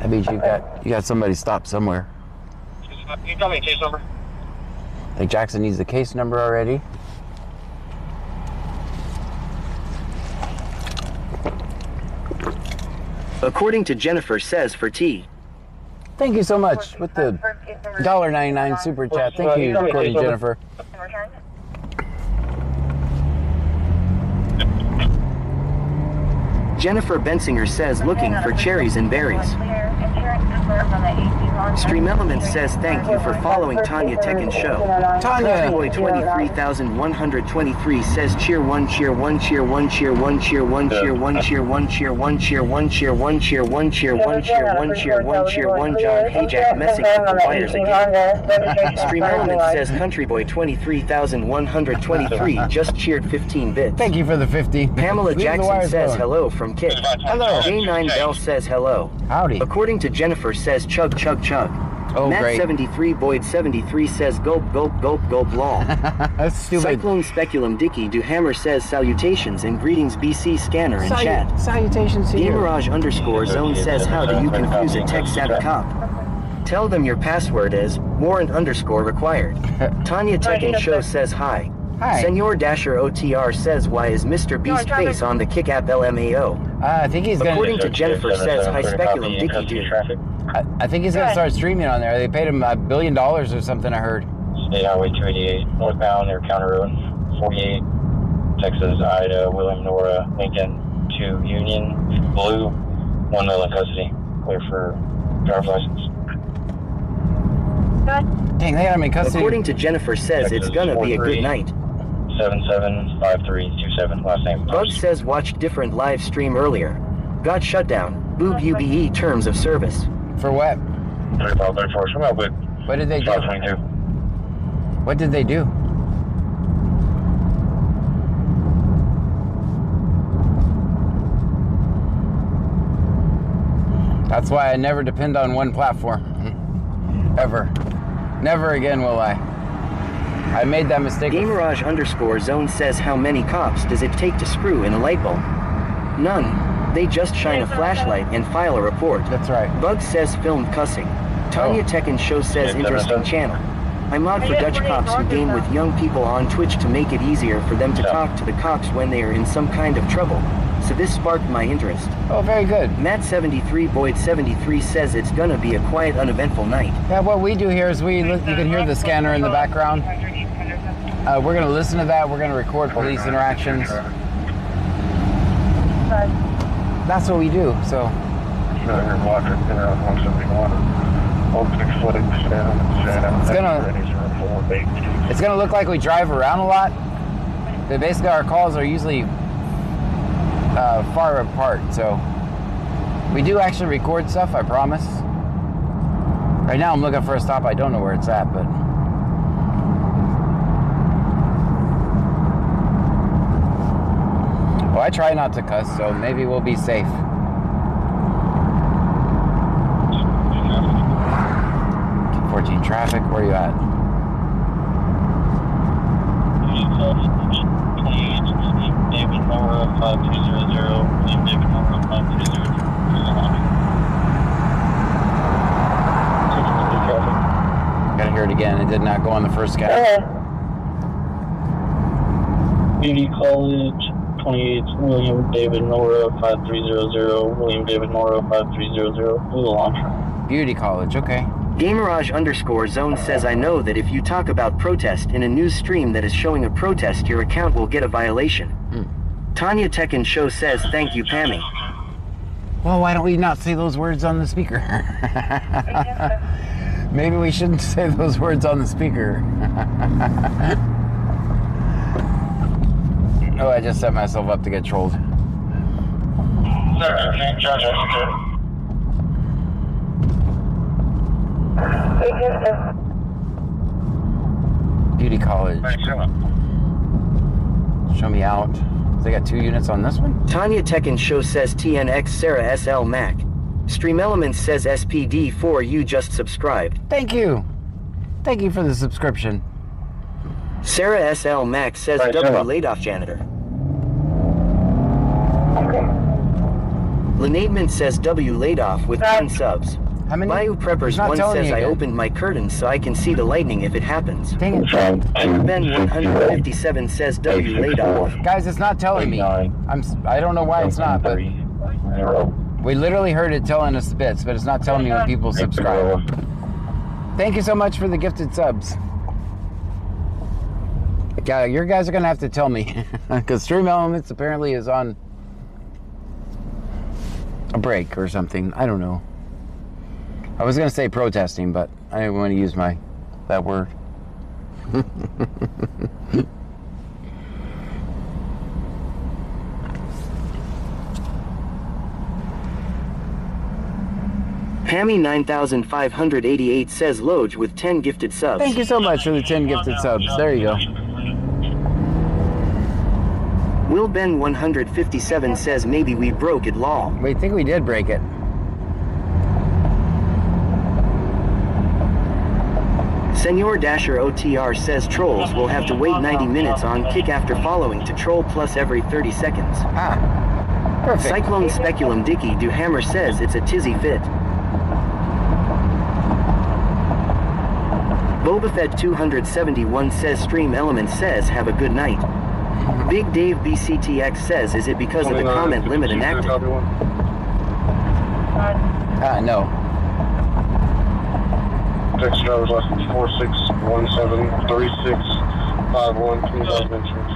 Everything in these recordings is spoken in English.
That means you got somebody stopped somewhere. Can you tell me a case number? I think Jackson needs the case number already. According to Jennifer says for T. Thank you so much with the $1.99 super chat. Thank you, according to Jennifer. Jennifer Bensinger says looking for cherries and berries. Stream Elements says thank you for following Tanya Tekken Show. Tanya! Boy 23,123 says cheer one, cheer one, cheer one, cheer one, cheer one, cheer one, cheer one, cheer one, cheer one, cheer one, cheer one, cheer one, cheer one, cheer one, cheer one, John Hayjack messing with the wires again. Stream Elements says Country Boy 23,123 just cheered 15 bits. Thank you for the 50. Pamela Leave the Jackson wires says alone. hello from Kit. Hello. J9 Bell says hello. Howdy. According to Jennifer says chug chug chug. Oh, Matt great. 73 Boyd 73 says gulp gulp gulp gulp lol. That's stupid. Cyclone Speculum Dicky Duhammer says salutations and greetings BC Scanner in chat. Salutations to you. Gamerage _ zone says how do you confuse a tech savvy cop? Tell them your password is warrant _ required. Tanya Tekken Show says hi. Hi. Senor Dasher OTR says why is Mr. Beast face on the kick app LMAO? I think he's According gonna. to Jennifer says hi Speculum Dicky dude. I think he's gonna start streaming on there. They paid him $1 billion or something. I heard. State Highway 288, northbound near County Road 48, Texas, Ida, William, Nora, Lincoln, to Union, blue, 1 male in custody, clear for driver's license. Dang, they got him in custody. According to Jennifer says it's gonna be a good night. 775327, last name. Bug says watched different live stream earlier. Got shut down. Boob UBE terms of service. For what? 3534, come out with What did they do? 522. What did they do? That's why I never depend on one platform. Ever. Never again will I. I made that mistake. Gamerage _ zone says how many cops does it take to screw in a light bulb? None. They just shine a flashlight and file a report. That's right. Bug says filmed cussing. Tanya Tekken Show says interesting channel. I mod for Dutch cops who game with young people on Twitch to make it easier for them to talk to the cops when they are in some kind of trouble. So this sparked my interest. Oh, very good. Matt 73 Boyd 73 says it's gonna be a quiet, uneventful night. Yeah, what we do here is you can hear the scanner in the background. We're going to listen to that. We're going to record police interactions. That's what we do. So it's gonna look like we drive around a lot. But basically, our calls are usually far apart. So we do actually record stuff. I promise. Right now, I'm looking for a stop. I don't know where it's at, but. Well, I try not to cuss, so maybe we'll be safe. Traffic, where you at? David Nora 5200, David Nora 5200. Gotta hear it again. It did not go on the first scan. BD College 28, William David Nora 5300, William David Nora 5300, Blue Launcher. Beauty College, okay. Gamerage _ zone says I know that if you talk about protest in a news stream that is showing a protest, your account will get a violation. Tanya Tekken Show says thank you, Pammy. Well, why don't we not say those words on the speaker? Maybe we shouldn't say those words on the speaker. Oh, I just set myself up to get trolled. Beauty College. Show me out. They got 2 units on this one? Tanya Tekken Show says TNX Sarah SL Mac. Stream Elements says SPD4 you just subscribed. Thank you. Thank you for the subscription. Sarah SL Mac says double laid off janitor. Lenatement says W laid off with 10 subs. How many? Bayou Preppers He's not 1 telling says me I again. opened my curtains so I can see the lightning if it happens. Dang it. Ben 157 says W laid off. Guys, it's not telling me. I don't know why it's not, but we literally heard it telling us the bits, but it's not telling me when people subscribe. Thank you so much for the gifted subs. Yeah, your guys are gonna have to tell me because Stream Elements apparently is on a break or something. I don't know. I was gonna say protesting, but I didn't want to use that word. Pammy 9588 says Loge with 10 gifted subs. Thank you so much for the 10 gifted subs. There you go. Will Ben 157 says maybe we broke it law. We think we did break it. Senor Dasher OTR says trolls will have to wait 90 minutes on kick after following to troll plus every 30 seconds. Ah, perfect. Cyclone Speculum Dicky Do Hammer says it's a tizzy fit. Boba Fett 271 says Stream Elements says have a good night. Big Dave BCTX says is it because of the comment limit enacted? No. Text driver's license 46173651. Please have insurance.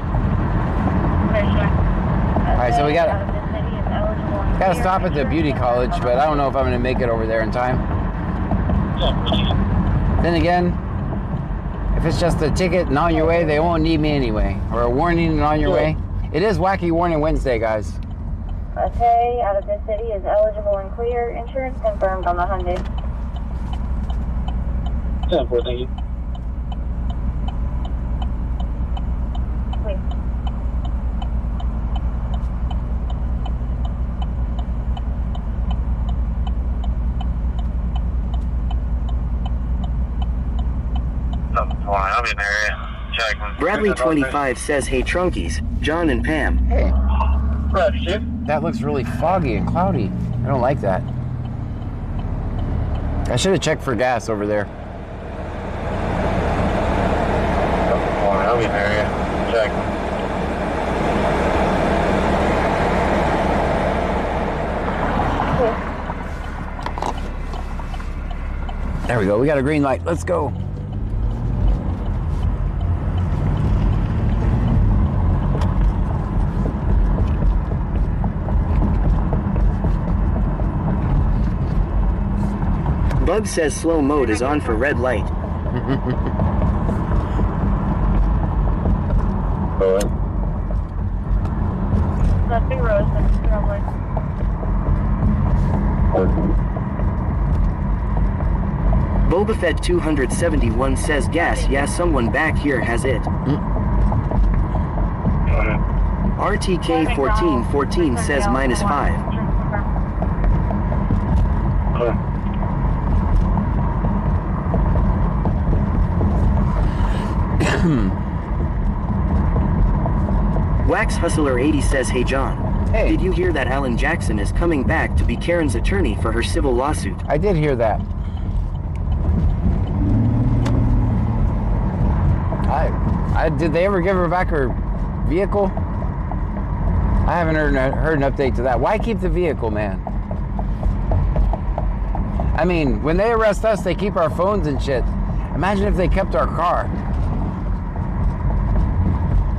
Alright, so we gotta stop at the beauty college, but I don't know if I'm gonna make it over there in time. Then again, if it's just a ticket and on your way, they won't need me anyway. Or a warning and on your way. It is Wacky Warning Wednesday, guys. Okay, out of this city is eligible and clear. Insurance confirmed on the Hyundai. 10-4, thank you. Please. I'm in the area. Check. Bradley 25 says hey Trunkies, John and Pam. Hey, Roger, Chief. that looks really foggy and cloudy. I don't like that. I should have checked for gas over there. I'm in the area. Check. There we go. We got a green light. Let's go. Bug says slow mode is on for red light. That's Big Rose, that's Rumley. Boba Fett 271 says gas, yeah someone back here has it. RTK 1414 says -5. Wax Hustler 80 says hey John. Hey. Did you hear that Alan Jackson is coming back to be Karen's attorney for her civil lawsuit? I did hear that. Did they ever give her back her vehicle? I haven't heard an update to that. Why keep the vehicle, man? I mean, when they arrest us, they keep our phones and shit. Imagine if they kept our car.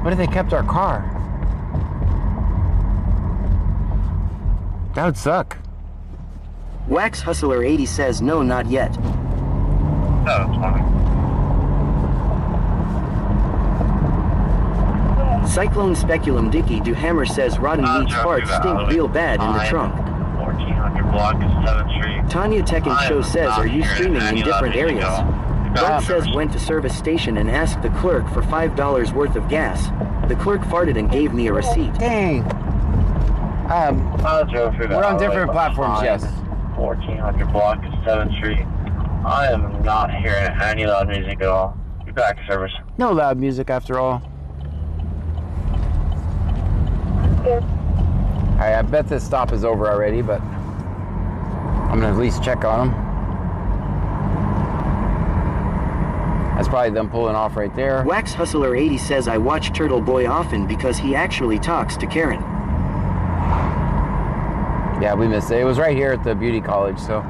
What if they kept our car? That would suck. Wax Hustler 80 says no, not yet. No, it's fine. Cyclone Speculum Dicky Do Hammer says rotten meat farts stink real bad in the trunk. 1400 block is 7th Street. Tanya Tekken Show says, are you streaming in different areas? Bud says when went to service station and asked the clerk for $5 worth of gas. The clerk farted and gave me a receipt. Dang. We're on different platforms, yes. 1400 block is 7th Street. I am not hearing any loud music at all. Be back to service. No loud music after all. Good. I bet this stop is over already, but I'm gonna at least check on them. That's probably them pulling off right there. Wax Hustler 80 says I watch Turtle Boy often because he actually talks to Karen. Yeah, we missed it. It was right here at the beauty college, so.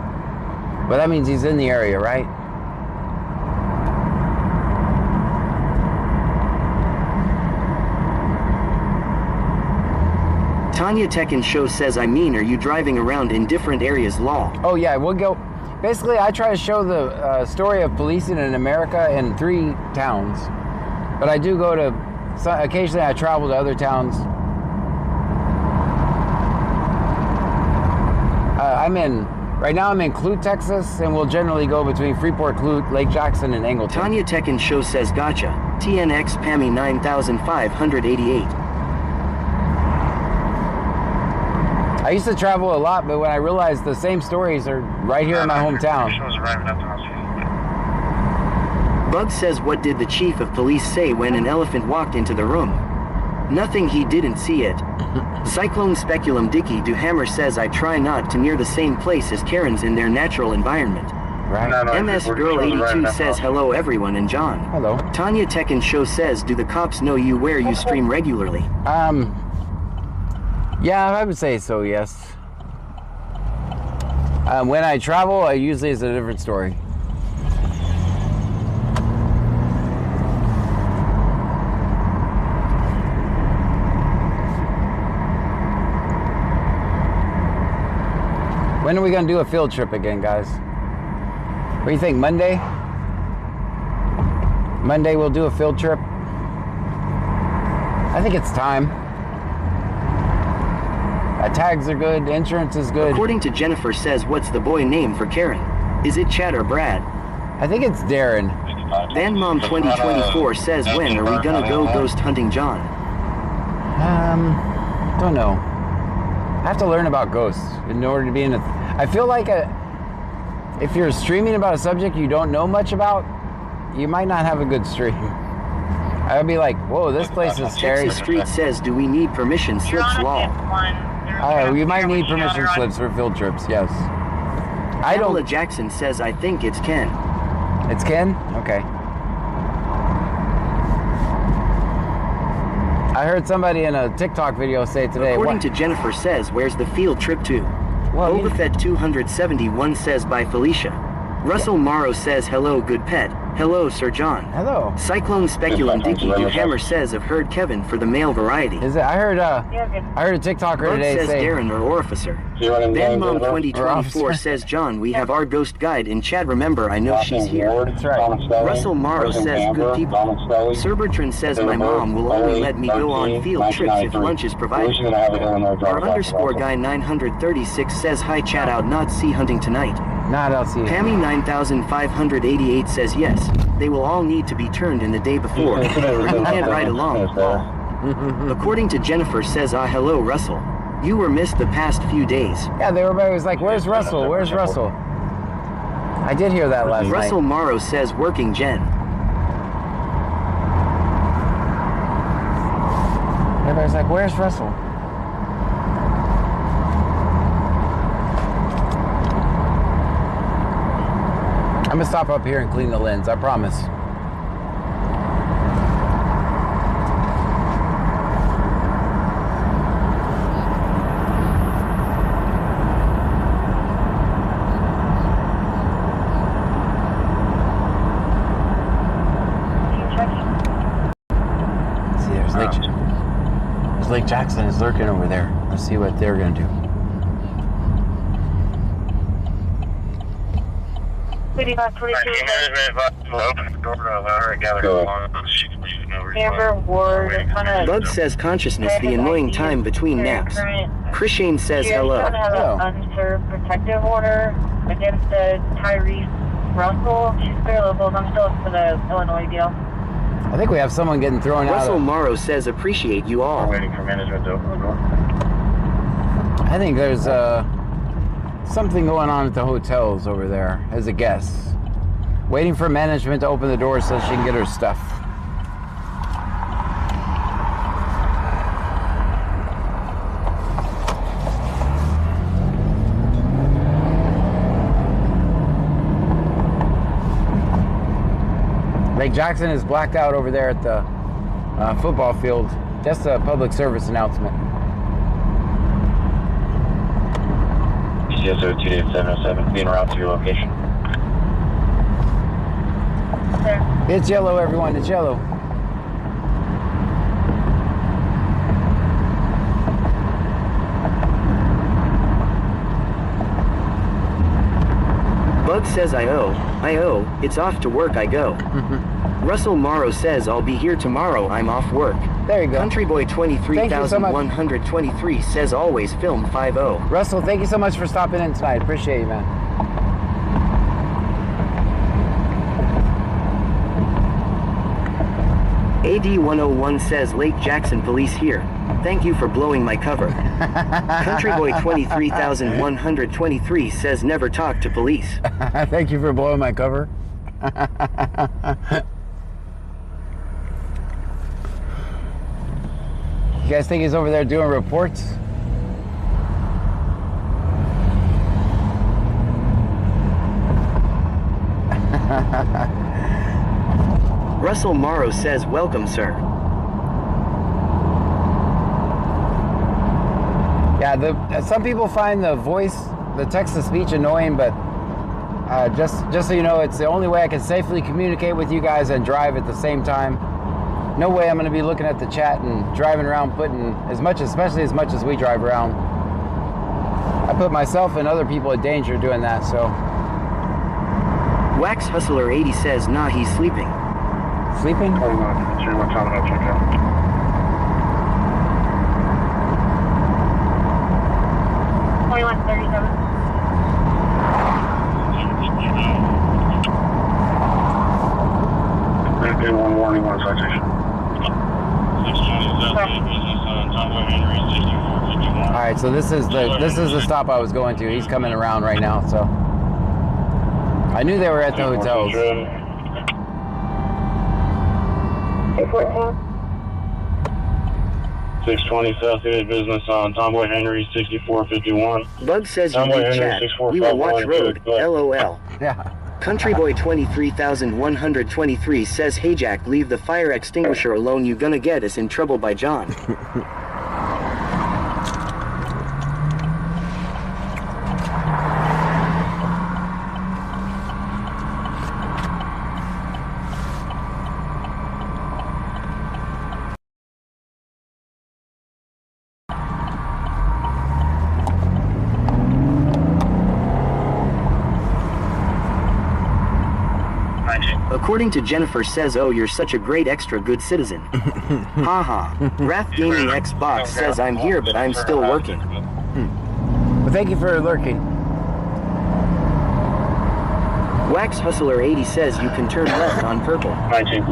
But that means he's in the area, right? Tanya Tekken Show says are you driving around in different areas lol. Oh yeah, we'll go. Basically, I try to show the story of policing in America in 3 towns. But I do go to, occasionally I travel to other towns. Right now I'm in Clute, Texas, and we'll generally go between Freeport, Clute, Lake Jackson, and Angleton. Tanya Tekken Show says gotcha. TNX Pammy 9588. I used to travel a lot, but when I realized the same stories are right here in my hometown. Patient was arriving at the hospital. Bug says what did the chief of police say when an elephant walked into the room? Nothing, he didn't see it. Cyclone Speculum Dicky Duhammer says I try not to near the same place as Karens in their natural environment. Right? MS Girl 82 says hello everyone and John. Hello. Tanya Tekken Show says do the cops know you where you stream regularly? Yeah, I would say so, yes. When I travel, usually it's a different story. When are we going to do a field trip again, guys? What do you think, Monday? Monday we'll do a field trip. I think it's time. Tags are good, insurance is good. According to Jennifer says what's the boy name for Karen? Is it Chad or Brad? I think it's Darren. Van Mom 2024 says when are we gonna go ghost hunting John? Don't know. I have to learn about ghosts in order to be in a... I feel like if you're streaming about a subject you don't know much about, you might not have a good stream. I'd be like, whoa, this place is scary. Texas Street says do we need permission slips law? We might need permission slips for field trips, yes. I Pamela don't... Jackson says I think it's Ken. It's Ken? Okay. I heard somebody in a TikTok video say today... According to Jennifer says where's the field trip to? Well, Boba Fett 271 says by Felicia. Russell Morrow says hello good pet. Hello Sir John. Hello. Cyclone Speculum Dicky Duhammer says I've heard Kevin for the male variety. Is it? I heard a TikToker Bug today says say... Darren or Orificer. Van Mom 2024 says John we have our ghost guide in Chad remember I know she's here. That's right. Russell Morrow says good people. Sir Bertrand says my mom will only let me go on field trips if lunch is provided. Our underscore guy 936 says hi Chad out not sea hunting tonight. Not LC. Pammy 9588 says yes. They will all need to be turned in the day before. Or you can't ride along. According to Jennifer says hello Russell. You were missed the past few days. Yeah, everybody was like, where's Russell? Where's Russell? I did hear that last night. Russell Morrow says working Jen. Everybody's like, where's Russell? I'm gonna stop up here and clean the lens, I promise. See, there's Lake Jackson is lurking over there. Let's see what they're gonna do. Amber Ward, Bud says consciousness the annoying time between naps. Chris Shane says hello. Have an unserved protective order against Tyrese Russell. She's clear locals. I'm still for the Illinois deal. I think we have someone getting thrown out. Russell Morrow says appreciate you all. Waiting for management to open the door. I think there's something going on at the hotels over there as a guest. Waiting for management to open the door so she can get her stuff. Lake Jackson is blacked out over there at the football field. Just a public service announcement. PCSO 28707, being route to your location. It's yellow, everyone. It's yellow. Bug says I owe, it's off to work I go. Russell Morrow says I'll be here tomorrow, I'm off work. There you go. Country Boy Thank you so much. 23123 says always film 50. Russell, thank you so much for stopping in tonight. Appreciate you, man. AD101 says Lake Jackson police here. Thank you for blowing my cover. Country Boy 23123 says never talk to police. Thank you for blowing my cover. You guys think he's over there doing reports? Russell Morrow says welcome, sir. Yeah, some people find the voice, the text-to-speech annoying, but just so you know, it's the only way I can safely communicate with you guys and drive at the same time. No way I'm going to be looking at the chat and driving around putting especially as much as we drive around. I put myself and other people in danger doing that, so. Wax Hustler 80 says nah, he's sleeping. Sleeping? Oh, no. Sure, what time I'll check out. Okay, one warning, one citation. All right, so this is the stop I was going to. He's coming around right now, so I knew they were at the hotels. 620 Southgate Business on Tomboy Henry 6451. Bug says you Tomboy did Henry chat. 6451. We will watch road. LOL. Yeah. Country Boy 23123 says hey Jack, leave the fire extinguisher alone, you gonna get us in trouble by John. According to Jennifer says, oh, you're such a great extra good citizen. Haha. Wrath Gaming Xbox says I'm here but I'm still working. Well, thank you for lurking. Wax Hustler 80 says you can turn left on purple. 19.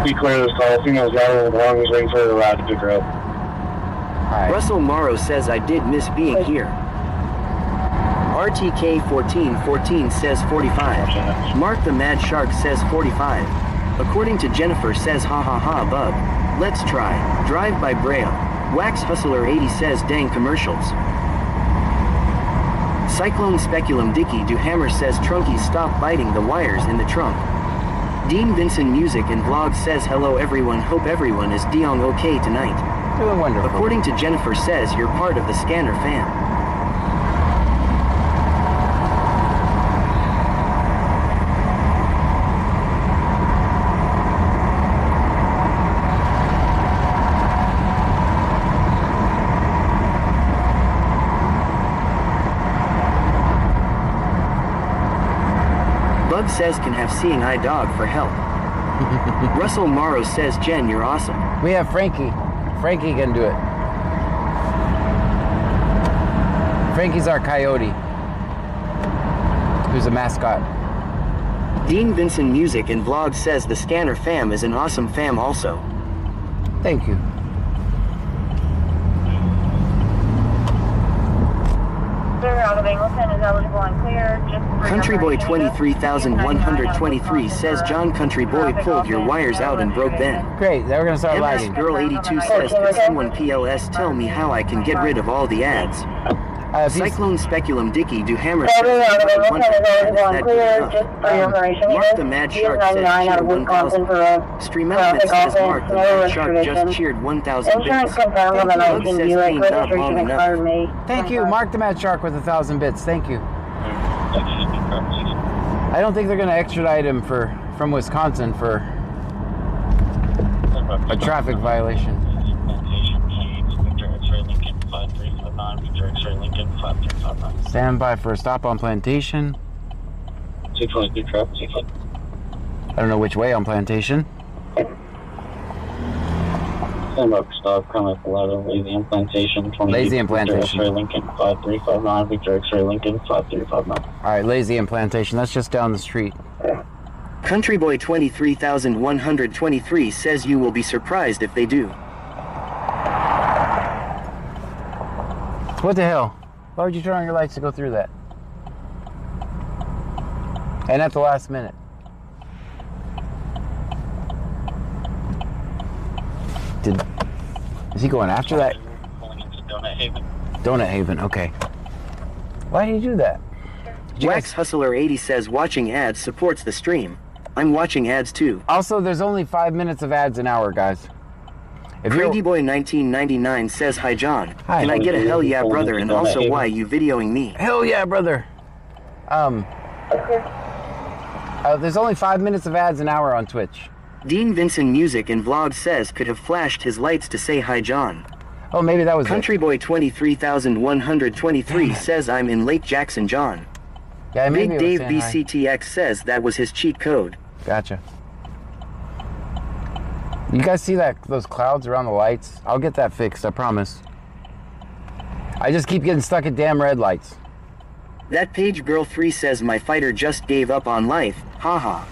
Be clear this call. Female's driving with the longest waiting for the ride to pick her up. All right. Russell Morrow says I did miss being here. RTK1414 says 45. Mark the Mad Shark says 45. According to Jennifer says ha ha ha bug. Let's try. Drive by Braille. Wax Hustler 80 says dang commercials. Cyclone Speculum Dicky Do Hammer says Trunky stop biting the wires in the trunk. Dean Vincent Music and Vlog says hello everyone, hope everyone is Deong okay tonight. Doing wonderful. According to Jennifer says you're part of the Scanner fam. Bug says can have seeing eye dog for help. Russell Morrow says Jen, you're awesome. We have Frankie. Frankie can do it. Frankie's our coyote, who's a mascot. Dean Vincent Music and Vlog says the Scanner fam is an awesome fam also. Thank you. Country Boy 23123 says John Country Boy pulled your wires out and broke them. Great, now we're gonna start MS lagging. Girl 82 says can someone PLS tell me how I can get rid of all the ads? Cyclone Speculum Dicky do Hammer Every says other that one is that on clear, good just enough. for your information. Mark the Mad Shark says 99 out cheered of Wisconsin 1,000. for a Stream Outlet traffic says offense. Mark the No Mad risk Shark tradition. just cheered 1,000 Insurance bits. confirmed on the Thank you. 19 Says Buick. pain not Registration long enough. expired May. Thank you. Mark the Mad Shark with 1,000 bits. Thank you. I don't think they're going to extradite him from Wisconsin for a traffic violation. Stand by for a stop on Plantation. 622 truck. I don't know which way on Plantation. Stand by for stop, coming up 11, Lazy and Plantation. 20 Lazy and Plantation. X-ray Lincoln 5359, Victor X-ray Lincoln 5359. All right, Lazy and Plantation. That's just down the street. Country Boy 23,123 says you will be surprised if they do. What the hell? Why would you turn on your lights to go through that? And at the last minute. Is he going after that? Donut Haven, okay. Why did you do that? Did you Wax guys- Hustler 80 says watching ads supports the stream. I'm watching ads too. Also, there's only 5 minutes of ads an hour, guys. If you're, Crazy Boy 1999 says hi John. Hi. Can I get a hell yeah brother and also why you videoing me? hell yeah, brother. There's only 5 minutes of ads an hour on Twitch. Dean Vincent Music and Vlog says could have flashed his lights to say hi John. Oh, maybe that was Country it. Boy 23,123 says I'm in Lake Jackson John. Yeah, maybe Big it was Dave saying hi. BCTX says that was his cheat code. Gotcha. You guys see those clouds around the lights? I'll get that fixed, I promise. I just keep getting stuck at damn red lights. That Page Girl 3 says my fighter just gave up on life, haha.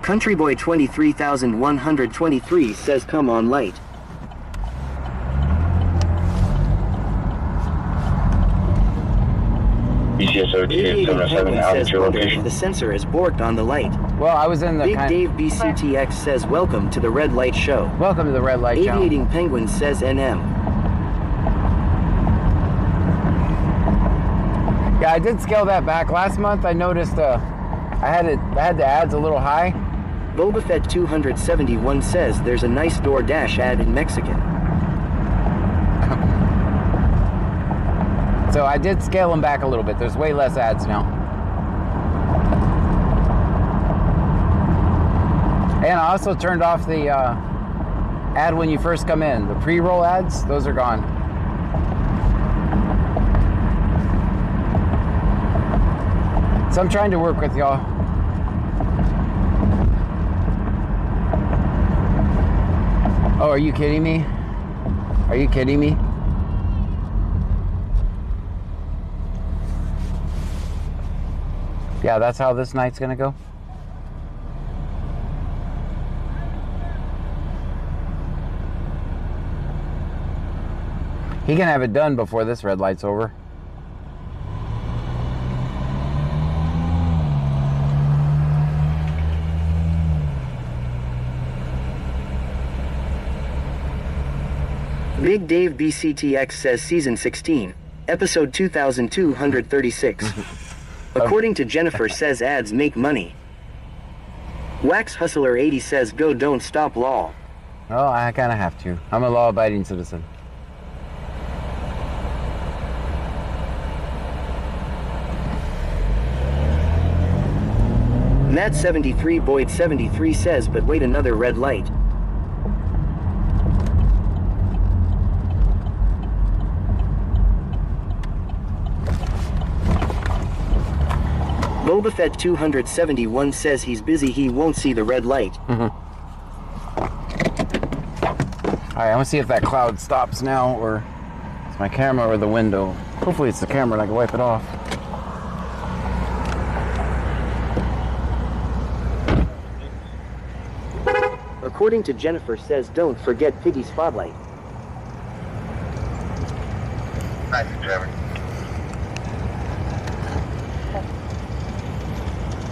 Country Boy 23,123 says come on light. BCSO 2707 out at your location. The sensor is borked on the light. Well, I was in the Big Dave BCTX says welcome to the red light show. Welcome to the red light channel. Aviating Penguin says NM. Yeah, I did scale that back. Last month I noticed I had the ads a little high. Boba Fett 271 says there's a nice DoorDash ad in Mexican. So I did scale them back a little bit. There's way less ads now. And I also turned off the ad when you first come in. The pre-roll ads, those are gone. So I'm trying to work with y'all. Oh, are you kidding me? Are you kidding me? Yeah, that's how this night's gonna go. He can have it done before this red light's over. Big Dave BCTX says season 16, episode 2236. According to Jennifer says ads make money. Wax Hustler 80 says go don't stop lol. Oh, I kind of have to. I'm a law-abiding citizen. Matt 73 Boyd 73 says but wait another red light. Boba Fett 271 says he's busy, he won't see the red light. All right, I'm gonna see if that cloud stops now, or it's my camera or the window. Hopefully it's the camera and I can wipe it off. According to Jennifer says don't forget Piggy Spotlight. Nice, Trevor.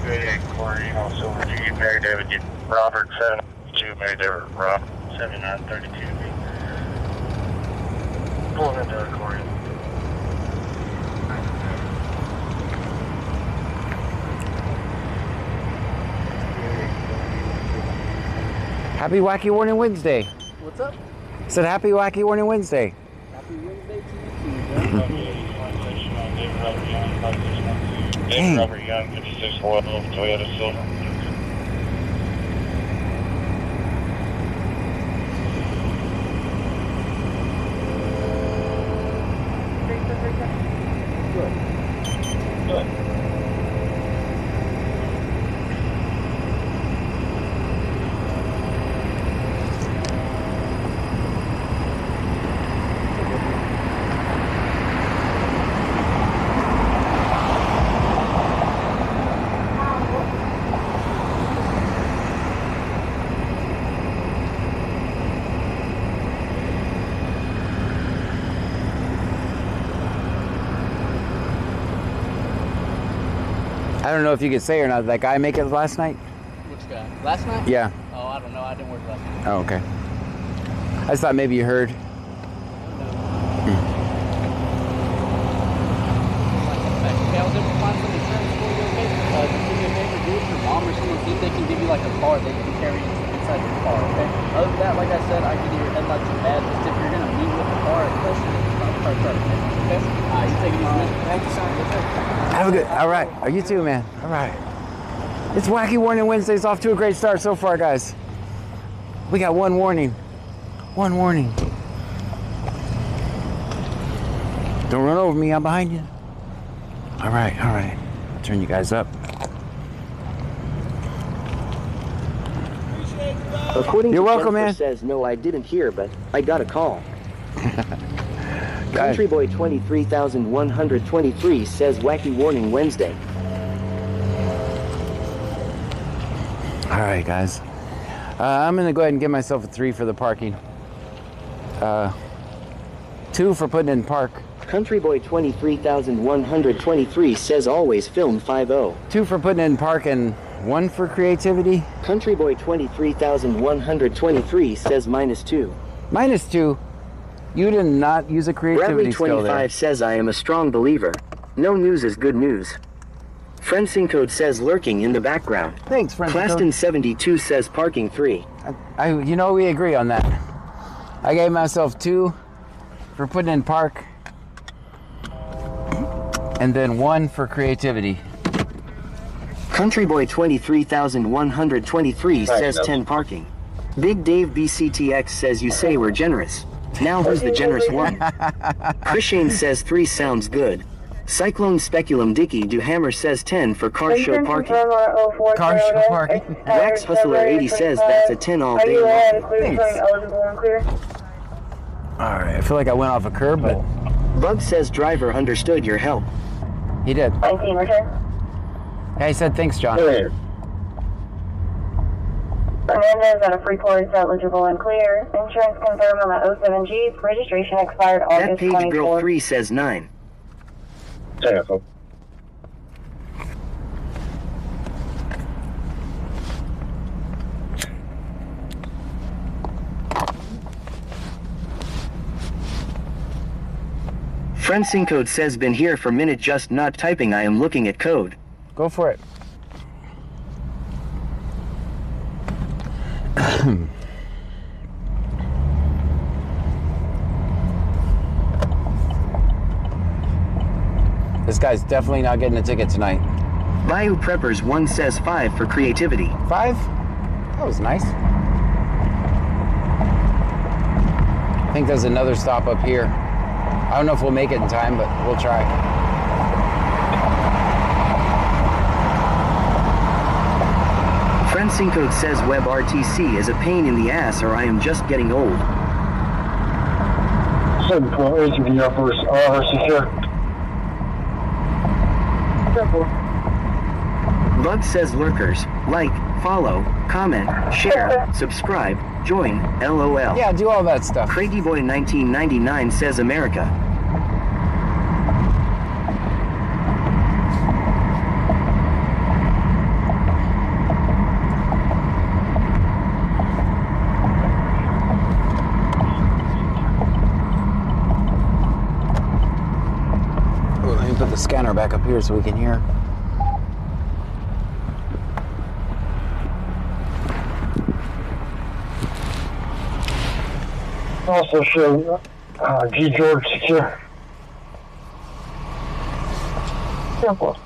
Good, Corey, also, you Mary David, get Robert 792, Mary David, Rob 7932. Pulling into the Corey. Happy Wacky Warning Wednesday. What's up? I said Happy Wacky Warning Wednesday. Happy Wednesday to you too, David Robert Young, 5612, Toyota Silver. I don't know if you could say or not. Did that guy make it last night? Which guy? Last night? Yeah. Oh, I don't know. I didn't work last night. Oh, okay. I just thought maybe you heard. Hey, I was able to find some insurance for you, okay? Just do me a favor, do it for your mom or someone, see if they can give you like a car that you can carry inside your car, okay? Other than that, like I said, I can do your headlights are bad. Just if you're gonna meet with the car, especially if it's not a car truck, okay? You take it easy, man. Thank you, son. Have a good. All right. Oh, you too, man. All right. It's Wacky Warning Wednesday's off to a great start so far, guys. We got one warning. One warning. Don't run over me. I'm behind you. All right. All right. I'll turn you guys up. According You're to welcome, Jennifer man. says, no, I didn't hear, but I got a call. Guys. Country Boy 23123 says Wacky Warning Wednesday. All right, guys. I'm gonna go ahead and give myself a 3 for the parking. 2 for putting in park. Country Boy 23123 says always film 50. 2 for putting in park and 1 for creativity. Country Boy 23123 says -2. -2. You did not use a creativity Bradley skill there. 25 says I am a strong believer. No news is good news. Friendsin Code says lurking in the background. Thanks, friend. Claston 72 says parking 3. You know, we agree on that. I gave myself 2 for putting in park, and then 1 for creativity. Country Boy 23123 says 10 parking. Big Dave BCTX says you say we're generous. Now who's the generous one? Chris Shane says 3 sounds good. Cyclone Speculum Dicky Duhammer says 10 for car show parking. Car show parking. Wax Hustler 80 says that's a 10 all day long. All right, I feel like I went off a curb, but Bug says driver understood your help. he did. 19 return. Yeah, he said thanks, John. Fernandez at a Freeport is eligible and clear. Insurance confirmed on the 07 Jeep. Registration expired That August page 24th. girl 3 says 9. Friendsin Code says been here for minute just not typing I am looking at code. Go for it. This guy's definitely not getting a ticket tonight. Bayou Preppers 1 says 5 for creativity. 5? That was nice. I think there's another stop up here. I don't know if we'll make it in time, but we'll try. Friendsin Code says WebRTC is a pain in the ass or I am just getting old. 712 in the Air Force, secure. Bug says lurkers, like, follow, comment, share, subscribe, join, LOL. Yeah, do all that stuff. Craigie Boy 1999 says America. Ooh, let me put the scanner back up here so we can hear. Also show G. George secure. Simple.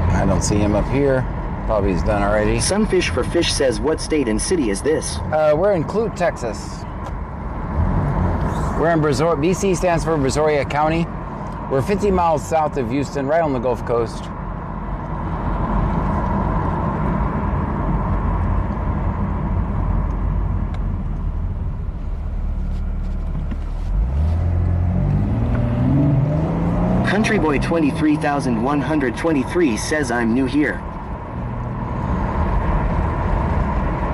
I don't see him up here. Probably he's done already. Sunfish for Fish says, what state and city is this? We're in Clute, Texas. We're in Brazoria. BC stands for Brazoria County. We're 50 miles south of Houston, right on the Gulf Coast. Country Boy 23,123 says, I'm new here.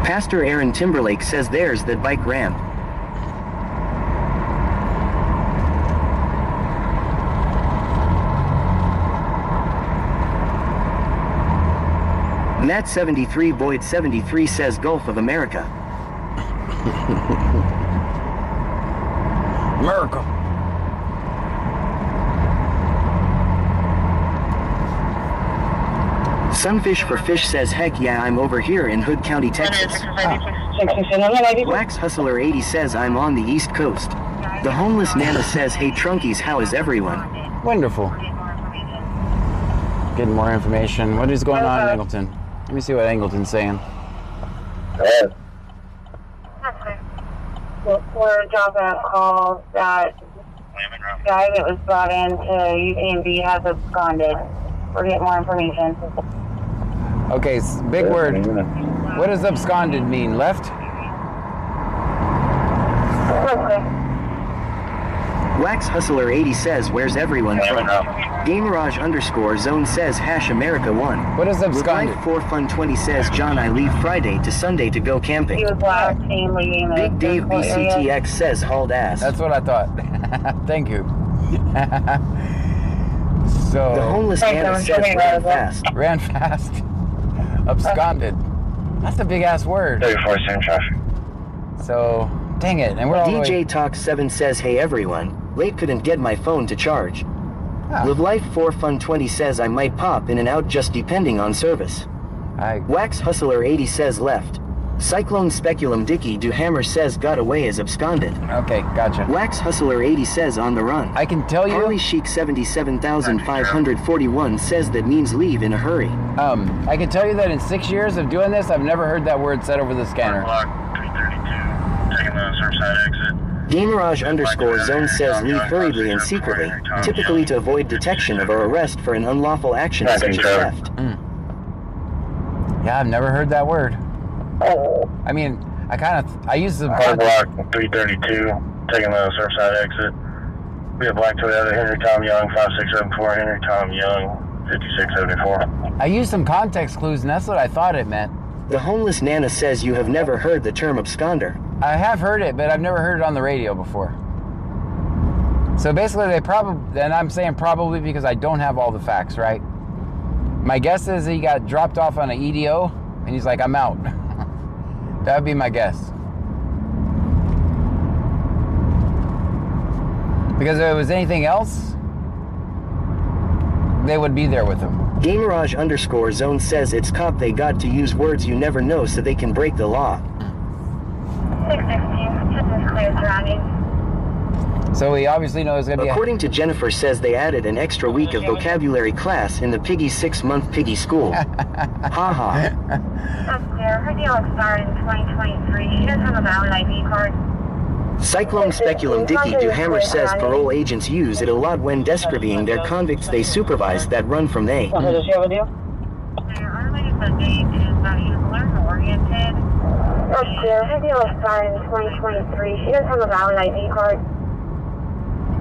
Pastor Aaron Timberlake says, there's that bike ramp. Matt 73 Boyd 73 says, Gulf of America. America. Sunfish for Fish says, heck yeah, I'm over here in Hood County, Texas. Wax Hustler 80 says, I'm on the East Coast. The Homeless Nana says, hey Trunkies, how is everyone? Wonderful. Getting more information. What is going on in Angleton? Let me see what Angleton's saying. We're dropping a call that guy that was brought in to UTMB has absconded. We're getting more information. Okay, big word. What does absconded mean? Left? Okay. Wax Hustler 80 says, where's everyone from? Gamerage _ says, hash America 1. What is absconded? Life 4 Fun 20 says, John, I leave Friday to Sunday to go camping. He was last seen leaving the Big Dave physical area. BCTX says, hauled ass. That's what I thought. Thank you. So The Homeless Nana says, ran fast. ran fast. Absconded. That's a big ass word. 34 same traffic. So, dang it. And we're all the way. DJ Talk 7 says, hey everyone, late couldn't get my phone to charge. Ah, Live Life 4 Fun 20 says, I might pop in and out just depending on service. Wax Hustler 80 says, left. Cyclone Speculum Dicky Do Hammer says, got away as absconded. okay, gotcha. Wax Hustler 80 says, on the run. I can tell Harley you, Chic 77,541 says, that means leave in a hurry. I can tell you that in 6 years of doing this, I've never heard that word said over the scanner. Block 332, taking the Surfside exit. Gamerage _ says, leave hurriedly and secretly, typically to avoid detection of or arrest for an unlawful action such as theft. Yeah, I've never heard that word. I mean, I use the Hard block 332, taking the Surfside exit. We have Black Toyota, Henry Tom Young, 5674, Henry Tom Young, 5674. I used some context clues, and that's what I thought it meant. The Homeless Nana says, you have never heard the term absconder. I have heard it, but I've never heard it on the radio before. So basically, they probably, and I'm saying probably because I don't have all the facts, right? My guess is he got dropped off on an EDO, and he's like, I'm out. That would be my guess. Because if it was anything else, they would be there with him. Gamerage _ says, it's cop they got to use words you never know so they can break the law. 616, this is clear surrounding. So he obviously knows going to be According to Jennifer says they added an extra week of vocabulary class in the Piggy 6-month Piggy school. Ha ha. That's clear. Her deal expired in 2023. She doesn't have a valid ID card. Cyclone Speculum Dicky Do Hammer says parole agents use it a lot when describing their convicts they supervise that run from they. Does she have a deal? Our latest update is that he was learn-oriented. That's clear. Her deal expired in 2023. She doesn't have a valid ID card.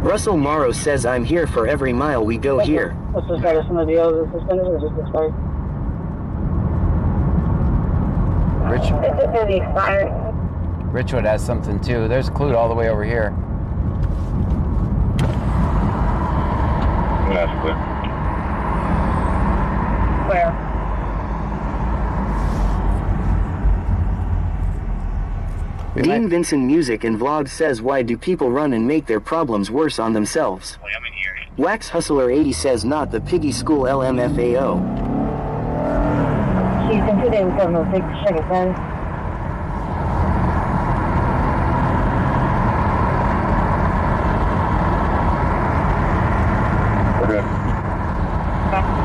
Russell Morrow says, I'm here for every mile we go here. What's the status on the deal? Is it suspended or just expired? Rich. It's going to be expired. Richwood has something too. There's Clute all the way over here. That's good. Where? Dean Vincent Music and Vlog says, why do people run and make their problems worse on themselves? Wax Hustler 80 says, not the Piggy School LMFAO. She's considering 706, check it, 10.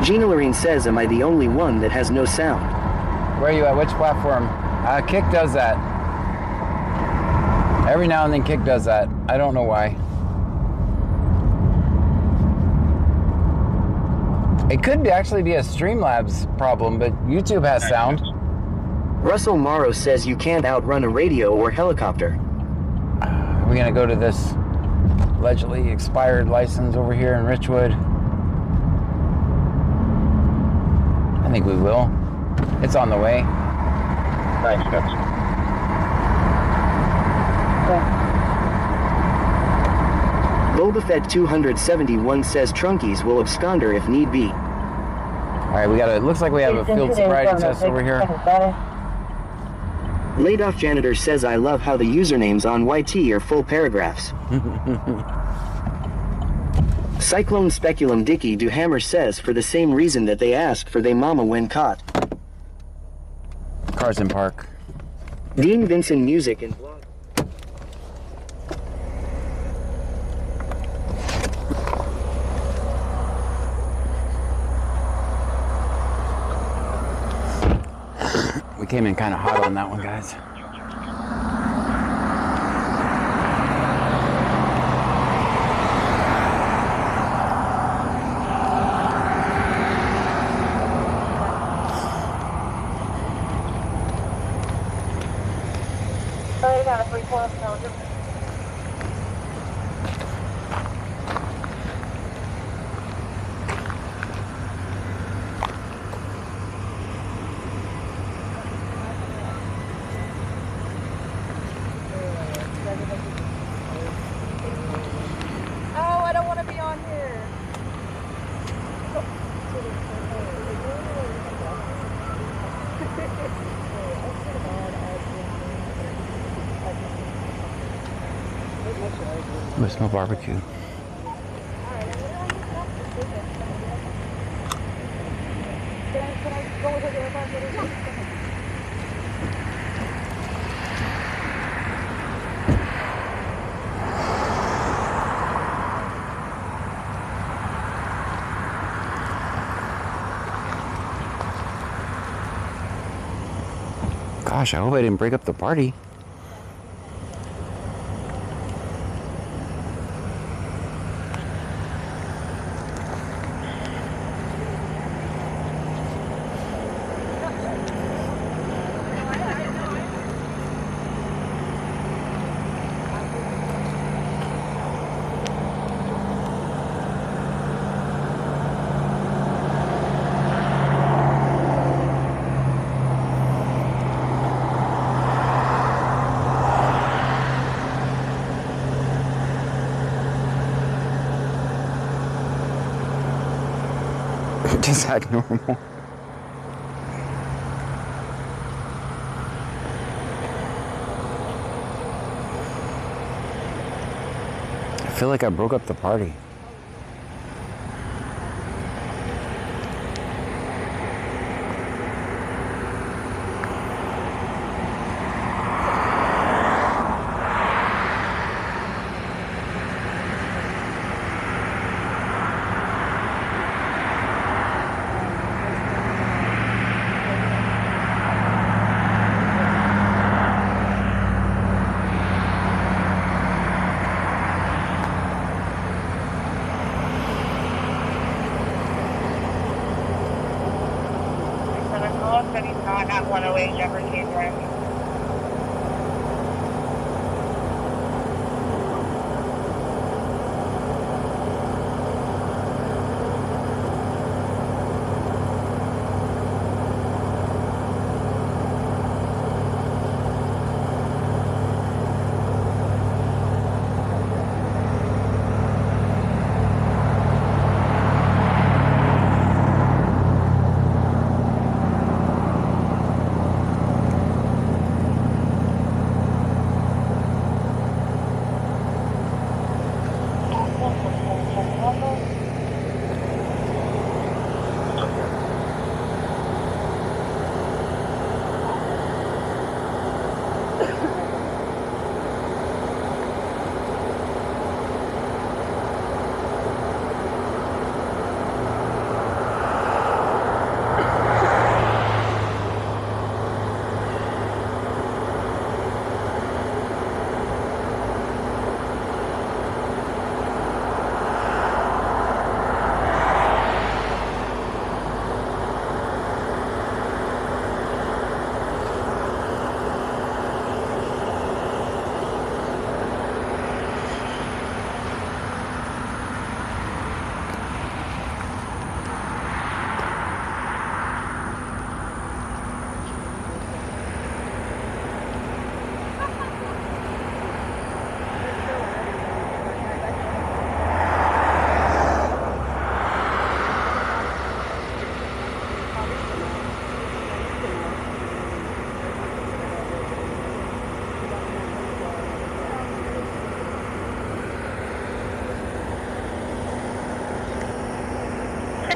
Gina Lorene says, am I the only one that has no sound? Where are you at? Which platform? Kick does that. Every now and then Kick does that. I don't know why. It could actually be a Streamlabs problem, but YouTube has sound. Russell Morrow says you can't outrun a radio or helicopter. Are we gonna go to this allegedly expired license over here in Richwood? I think we will. It's on the way. Thanks, guys. Boba Fett 271 says Trunkies will absconder if need be. Alright, we got it. Looks like we have a field sobriety test over here. Laid off janitor says, I love how the usernames on YT are full paragraphs. Cyclone Speculum Dicky Duhammer says, for the same reason that they asked for they mama when caught. Cars in park. Dean Vincent Music and Vlog. We came in kind of hot on that one, guys. I got a 3-4 Belgium. Oh, I don't want to be on here. There's no barbecue. Gosh, I hope I didn't break up the party. Just act normal. I feel like I broke up the party. But he's not at 108 Jefferson Drive.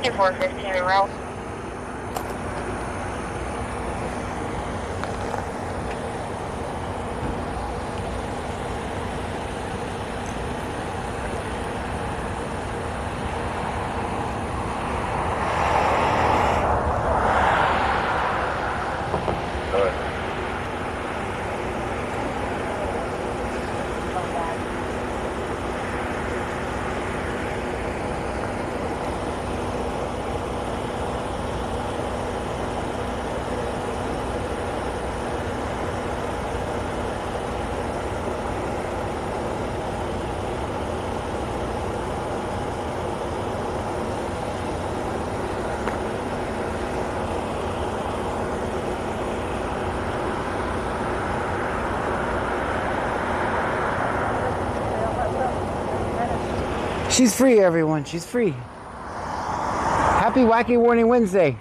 5415 in route. She's free, everyone. She's free. Happy Wacky Warning Wednesday.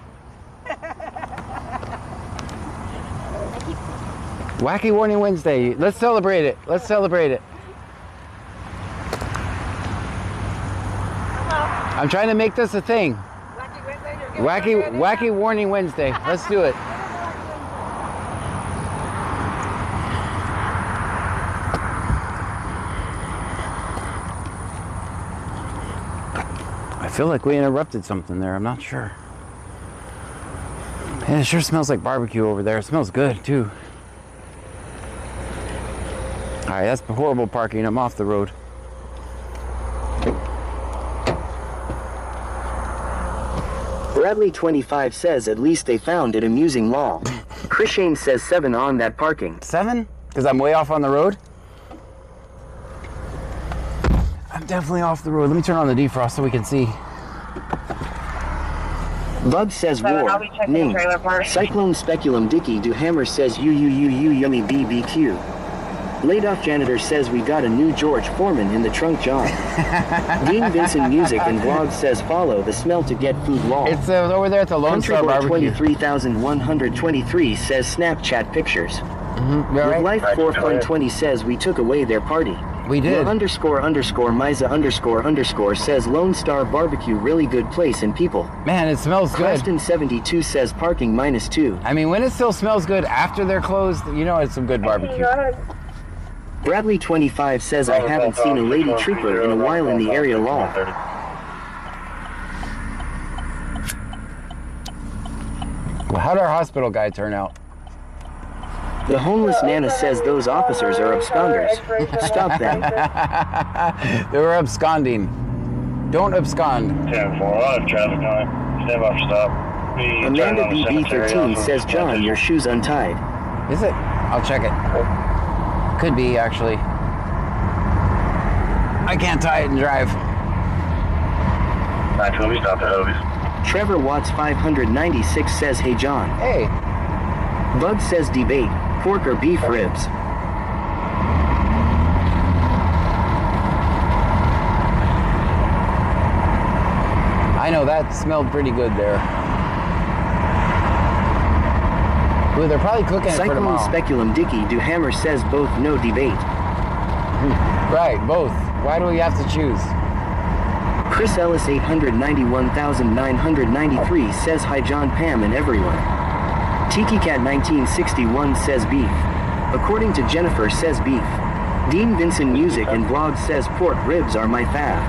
Wacky Warning Wednesday. Let's celebrate it. Let's celebrate it. I'm trying to make this a thing. Wacky Warning Wednesday. Let's do it. I feel like we interrupted something there. I'm not sure. And it sure smells like barbecue over there. It smells good too. All right, that's horrible parking. I'm off the road. Bradley 25 says at least they found it amusing lol. Chris Shane says 7 on that parking. 7? Because I'm way off on the road? I'm definitely off the road. Let me turn on the defrost so we can see. Bug says war. Name. Cyclone Speculum Dicky Do Hammer says you yummy BBQ. Laid off janitor says we got a new George Foreman in the trunk John. Dean Vincent Music and Vlog says follow the smell to get food lol. It's over there at the Lone Star Barbecue. 23,123 says Snapchat pictures. Right. Life 4 Fun 20 says we took away their party. We did. Miza__ says Lone Star Barbecue really good place and people. Man, it smells good. Claston 72 says parking -2. I mean, when it still smells good after they're closed, you know it's some good barbecue. Bradley 25 says I haven't seen a lady trooper in a while in the area lol. Well, how'd our hospital guy turn out? The homeless Nana says those officers are absconders. Stop them. They were absconding. Don't abscond. 10-4, I'll have traffic on it. Stand by for stop. Amanda BB13 says John, your shoes untied. Is it? I'll check it. Could be, actually. I can't tie it and drive. 912, stop the Hobies. Trevor Watts 596 says hey John. Hey. Bug says debate, pork or beef ribs. I know that smelled pretty good there. Ooh, they're probably cooking it for Cyclone tomorrow. Speculum Dicky Do Hammer says both no debate. Right, both. Why do we have to choose? Chris Ellis 891,993 says hi John, Pam and everyone. Tiki Cat 1961 says beef. According to Jennifer says beef. Dean Vincent Music and Vlog says pork ribs are my fave.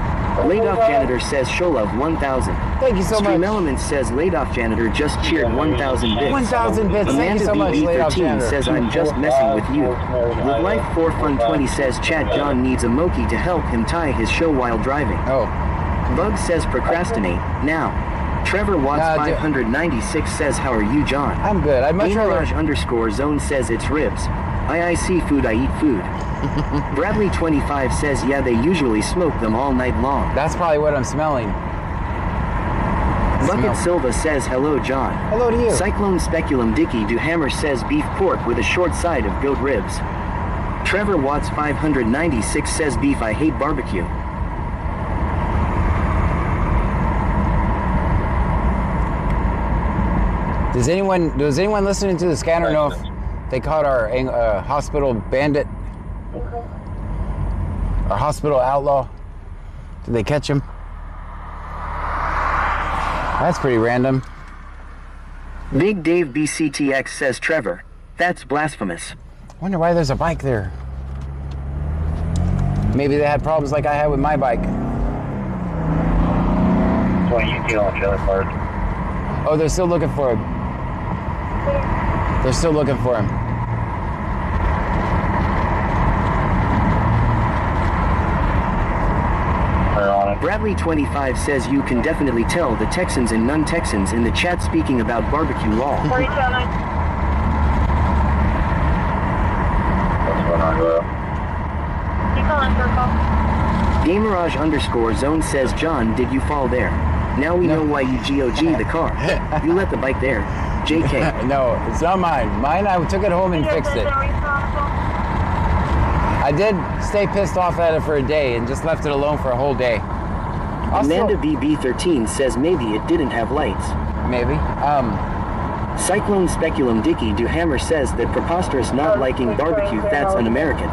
Laid off janitor says Sholov 1000. Thank you so Stream much. Elements says laid off janitor just cheered 1,000 bits. 1,000 bits. Thank Amanda you so much, Laid Off BB13 Janitor. says I'm just messing with you. With Life 4 Fun 20 says Chad John needs a Moki to help him tie his show while driving. Oh. Bug says procrastinate now. Trevor Watts 596 says how are you John? I'm good. I'd much rather... _zone says it's ribs. I see food, I eat food. Bradley 25 says yeah they usually smoke them all night long. That's probably what I'm smelling. Bucket Silva says hello John. Hello to you. Cyclone Speculum Dicky Do Hammer says beef pork with a short side of goat ribs. Trevor Watts 596 says beef I hate barbecue. Does anyone listening to the scanner know if they caught our hospital bandit? Our hospital outlaw? Did they catch him? That's pretty random. Big Dave BCTX says Trevor. That's blasphemous. Wonder why there's a bike there. Maybe they had problems like I had with my bike. 20 UT on trailer park. Oh, they're still looking for him. They're still looking for him. They're on it. Bradley 25 says you can definitely tell the Texans and non-Texans in the chat speaking about barbecue law. 479. What's going on, bro? You calling for a call? Gamerage underscore zone says, John, did you fall there? Now we know why you GOG the car. You let the bike there. JK. No, it's not mine. Mine, I took it home and fixed it. I did stay pissed off at it for a day and just left it alone for a whole day. Amanda BB13 says maybe it didn't have lights. Maybe. Cyclone Speculum Dicky Duhammer says that preposterous not liking barbecue, that's un-American.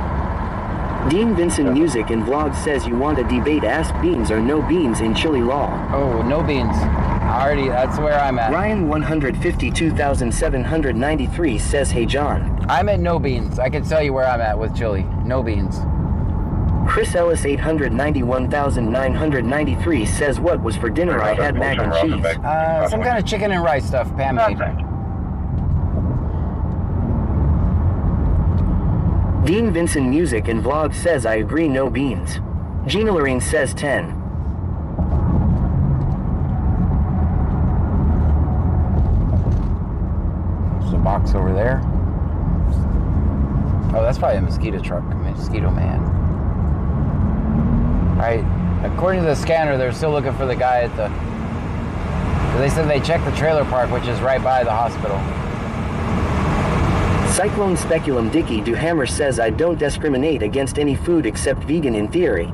Dean Vincent Music and Vlog says you want a debate, ask beans or no beans in chili law. Oh, no beans. Already, that's where I'm at. Ryan 152,793 says, hey John. I'm at no beans. I can tell you where I'm at with chili. No beans. Chris Ellis 891,993 says, what was for dinner? I had mac and cheese. Some kind of chicken and rice stuff Pam made. Dean Vincent Music and Vlog says, I agree, no beans. Gina Lorraine says 10. There's a box over there. Oh, that's probably a mosquito truck. Mosquito man. Alright, according to the scanner, they're still looking for the guy at the... They said they checked the trailer park, which is right by the hospital. Cyclone Speculum Dicky Duhammer says, I don't discriminate against any food except vegan in theory.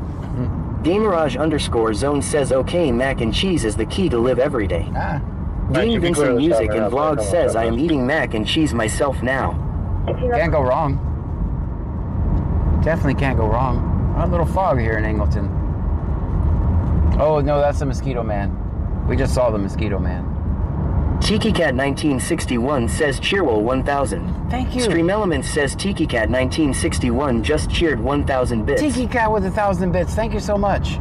Gamerage underscore zone says, okay, mac and cheese is the key to live every day. Dean Vincent Music and Vlog says, I am eating mac and cheese myself now. Can't go wrong. Definitely can't go wrong. A little fog here in Angleton. Oh, no, that's the mosquito man. We just saw the mosquito man. Tiki Cat 1961 says Cheerwell 1000. Thank you. Stream Elements says Tiki Cat 1961 just cheered 1000 bits. Tiki Cat with 1,000 bits. Thank you so much.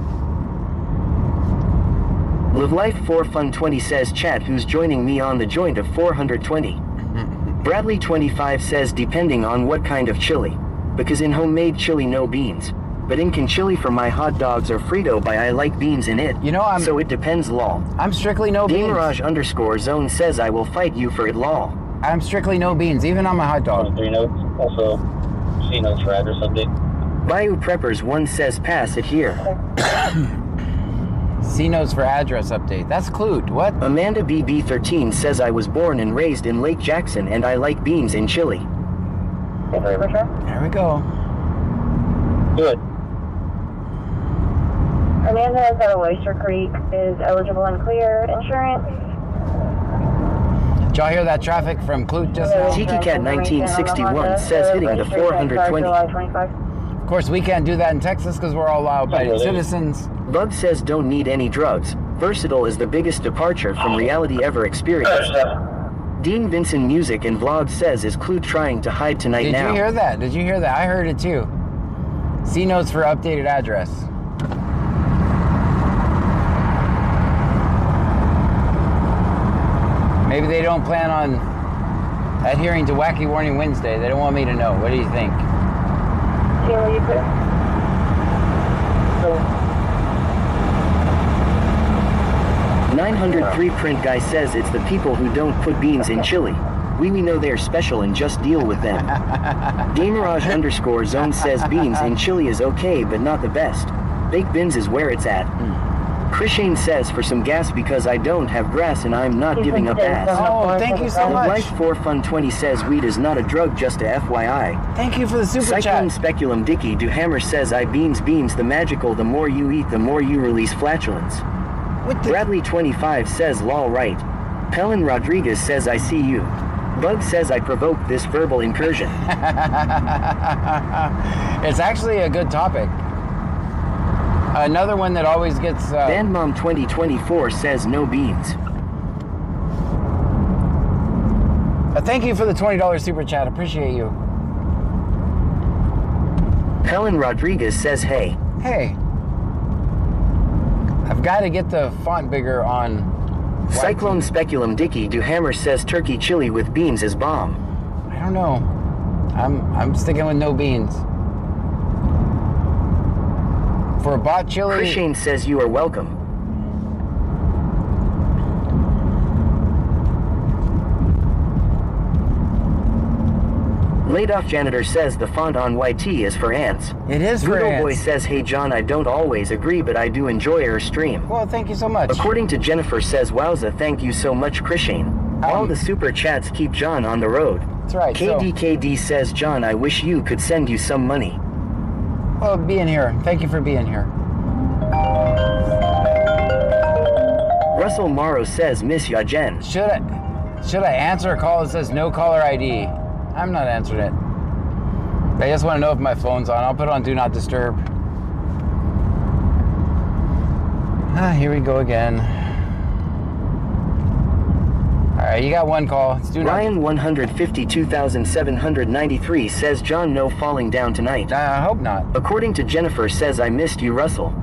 Live Life 4 Fun 20 says chat who's joining me on the joint of 420. Bradley 25 says depending on what kind of chili. Because in homemade chili no beans. But in can chili for my hot dogs or Frito by I like beans in it. You know, so it depends law. I'm strictly no beans. Gamerage underscore zone says I will fight you for it law. I'm strictly no beans, even on my hot dog. 3 notes. Also, C notes for address update. Bayou Preppers 1 says pass it here. C notes for address update. That's Clute. What? Amanda BB13 says I was born and raised in Lake Jackson and I like beans in chili. There we go. Good. Amanda has that Oyster Creek is eligible and clear insurance. Did y'all hear that traffic from Clute just now? Tiki Cat 1961 says hitting the 420. Of course, we can't do that in Texas because we're all law-abiding citizens. Bug says don't need any drugs. Versatile is the biggest departure from reality ever experienced. Dean Vincent Music and Vlog says is Clute trying to hide tonight Did now. you hear that? Did you hear that? I heard it too. C notes for updated address. Maybe they don't plan on adhering to Wacky Warning Wednesday. They don't want me to know. What do you think? Taylor, you put 903 print guy says it's the people who don't put beans in chili. We know they're special and just deal with them. Gamerage underscore zone says beans in chili is okay but not the best. Baked beans is where it's at. Chris Shane says for some gas because I don't have grass and I'm not giving up ass. Oh, thank you so much. Life 4 Fun 20 says weed is not a drug, just a FYI. Thank you for the super Cyclone chat. Speculum Dicky Duhammer says I beans the magical, the more you eat the more you release flatulence. Bradley 25 says lol right. Pelin Rodriguez says I see you. Bug says I provoked this verbal incursion. It's actually a good topic. Another one that always gets... Bandmom 2024 says no beans. Thank you for the $20 super chat. Appreciate you. Helen Rodriguez says, hey. Hey. I've got to get the font bigger on... Cyclone Speculum Dicky Duhammer says turkey chili with beans is bomb. I don't know. I'm sticking with no beans. For a bot chili... Chris Shane says you are welcome. Laid off janitor says the font on YT is for ants. It is for Voodoo ants. Boy says, hey John, I don't always agree, but I do enjoy her stream. Well, thank you so much. According to Jennifer says, wowza, thank you so much, Chris Shane. All the super chats keep John on the road. That's right. KDKD says, John, I wish you could send you some money. Well, being here. Thank you for being here. Russell Morrow says, miss ya, Jen. Should I answer a call that says no caller ID? I'm not answering it. I just want to know if my phone's on. I'll put it on Do Not Disturb. Here we go again. All right, you got one call. It's Do Not... Ryan 152,793 says, John, no falling down tonight. I hope not. According to Jennifer says, I missed you, Russell.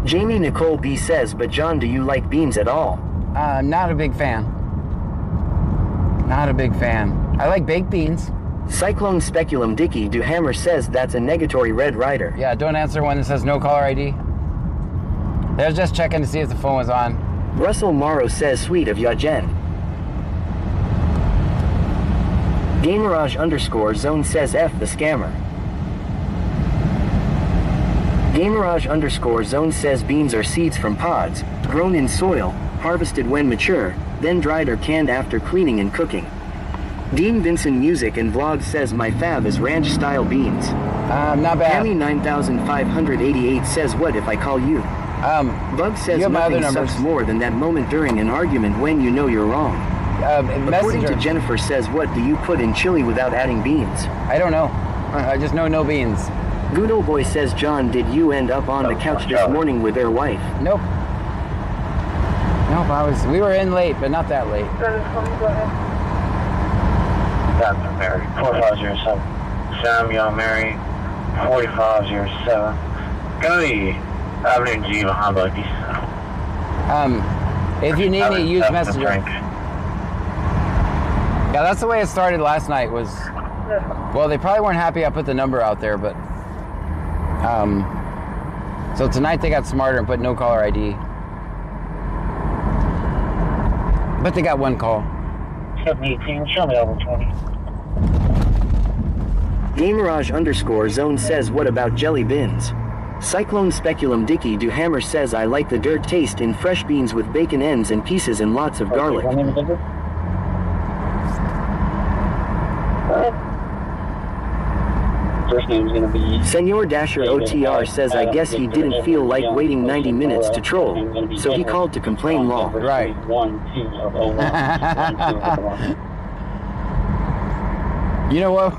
Jamie Nicole B says, but John, do you like beans at all? I'm not a big fan. Not a big fan. I like baked beans. Cyclone Speculum Dicky Duhammer says that's a negatory Red Rider. Yeah, don't answer one that says no caller ID. They're just checking to see if the phone was on. Russell Morrow says, sweet of ya, Jen. Gamerage _ zone says, F the scammer. Gamerage _ zone says beans are seeds from pods, grown in soil, harvested when mature, then dried or canned after cleaning and cooking. Dean Vincent Music and Vlog says my fab is ranch style beans. Not bad. Tammy 9588 says, what if I call you? Bug says you have my other nothing numbers. sucks more than that moment during an argument when you know you're wrong. According to Jennifer says, what do you put in chili without adding beans? I don't know. I just know no beans. Voodoo Boy says, John, did you end up on the couch this morning with their wife? Nope. Nope, we were in late, but not that late. That's Mary, 4507. Samuel Mary, 4507. Go Avenue G behind Bucky's. If you need me, use Messenger. Yeah, that's the way it started last night was, well, they probably weren't happy I put the number out there, but, so tonight they got smarter and put no caller ID. But they got one call. 718, show me over 20. Gamerage _ zone says, what about jelly bins? Cyclone Speculum Dicky Duhammer says, I like the dirt taste in fresh beans with bacon ends and pieces and lots of garlic. First name's gonna be Senor Dasher OTR says, I guess he didn't feel like waiting 90 minutes to troll, so he called to complain law. Right. 1, 2 of 01. 1, 2 of 01. You know what?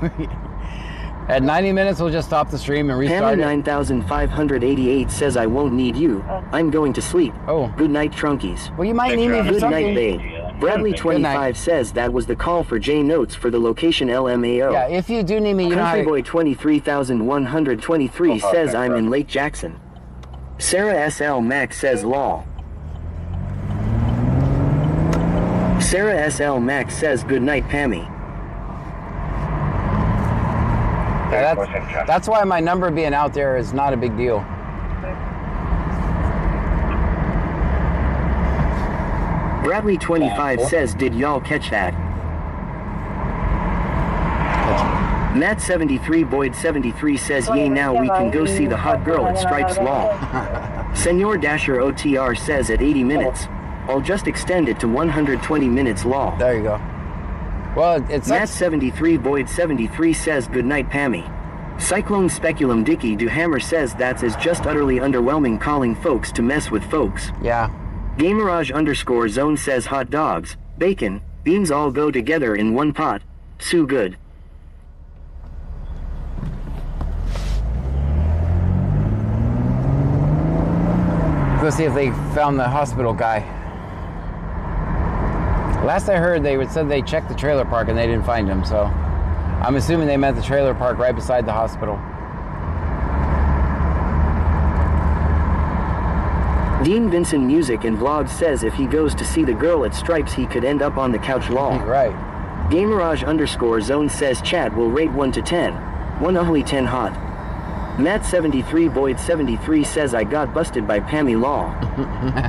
At 90 minutes, we'll just stop the stream and restart Pamela it. 9588 says, I won't need you. I'm going to sleep. Oh. Good night, Trunkies. Well, you might need me for Good something. night, babe. Bradley25 says that was the call for J Notes for the location LMAO. Yeah, if you do need me, you know how to... Countryboy 23123 says I'm in Lake Jackson. Sarah SL Max says lol. Sarah SL Max says good night, Pammy. Yeah, that's why my number being out there is not a big deal. Bradley25 says, did y'all catch that? Matt73 Boyd73 says, yay, now we can go see the hot girl at Stripes Law. Senor Dasher OTR says at 80 minutes. I'll just extend it to 120 minutes law. There you go. Well, it's... Matt73 Boyd73 says, good night, Pammy. Cyclone Speculum Dicky Duhammer says that's is just utterly underwhelming calling folks to mess with folks. Yeah. Gamerage _ zone says hot dogs, bacon, beans all go together in one pot. So good. Go see if they found the hospital guy. Last I heard, they said they checked the trailer park and they didn't find him, so I'm assuming they meant the trailer park right beside the hospital. Dean Vincent Music and Vlog says if he goes to see the girl at Stripes, he could end up on the couch law. Right. Gamerage_zone says Chad will rate 1 to 10. 1 ugly, 10 hot. Matt73 Boyd 73 says I got busted by Pammy Law.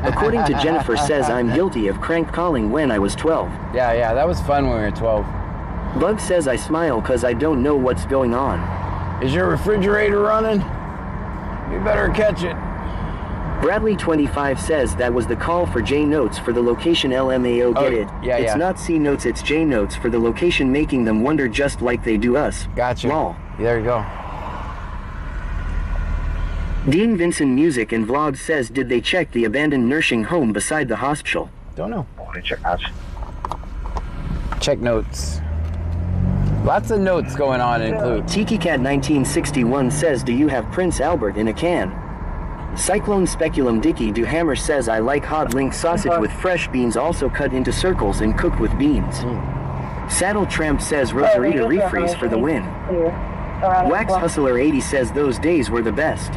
According to Jennifer says I'm guilty of crank calling when I was 12. Yeah, that was fun when we were 12. Bug says I smile cause I don't know what's going on. Is your refrigerator running? You better catch it. Bradley25 says that was the call for J Notes for the location LMAO. Get it? Yeah, it's not C Notes, it's J Notes for the location, making them wonder just like they do us. Gotcha. Lol. There you go. Dean Vincent Music and Vlog says did they check the abandoned nursing home beside the hospital? Don't know. Check out. Check notes. Lots of notes going on include. Tiki Cat 1961 says do you have Prince Albert in a can? Cyclone Speculum Dicky Duhammer says I like hot link sausage with fresh beans also cut into circles and cooked with beans. Saddle Tramp says Rosarita refreeze for the win. Wax Hustler 80 says those days were the best.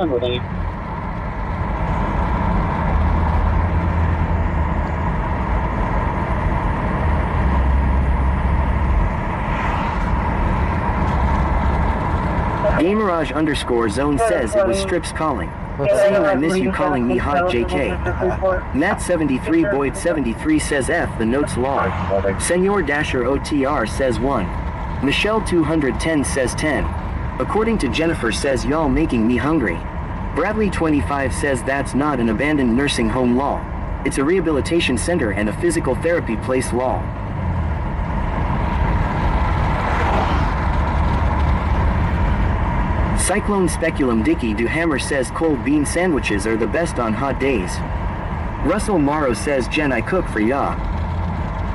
Gamerage_zone says it was Strips calling. Saying I miss you calling me hot JK. Matt73 Boyd 73 says F the notes log. Senor Dasher OTR says 1. Michelle 210 says 10. According to Jennifer says y'all making me hungry. Bradley 25 says that's not an abandoned nursing home law. It's a rehabilitation center and a physical therapy place law. Cyclone Speculum Dicky Duhammer says cold bean sandwiches are the best on hot days. Russell Morrow says Jen I cook for ya.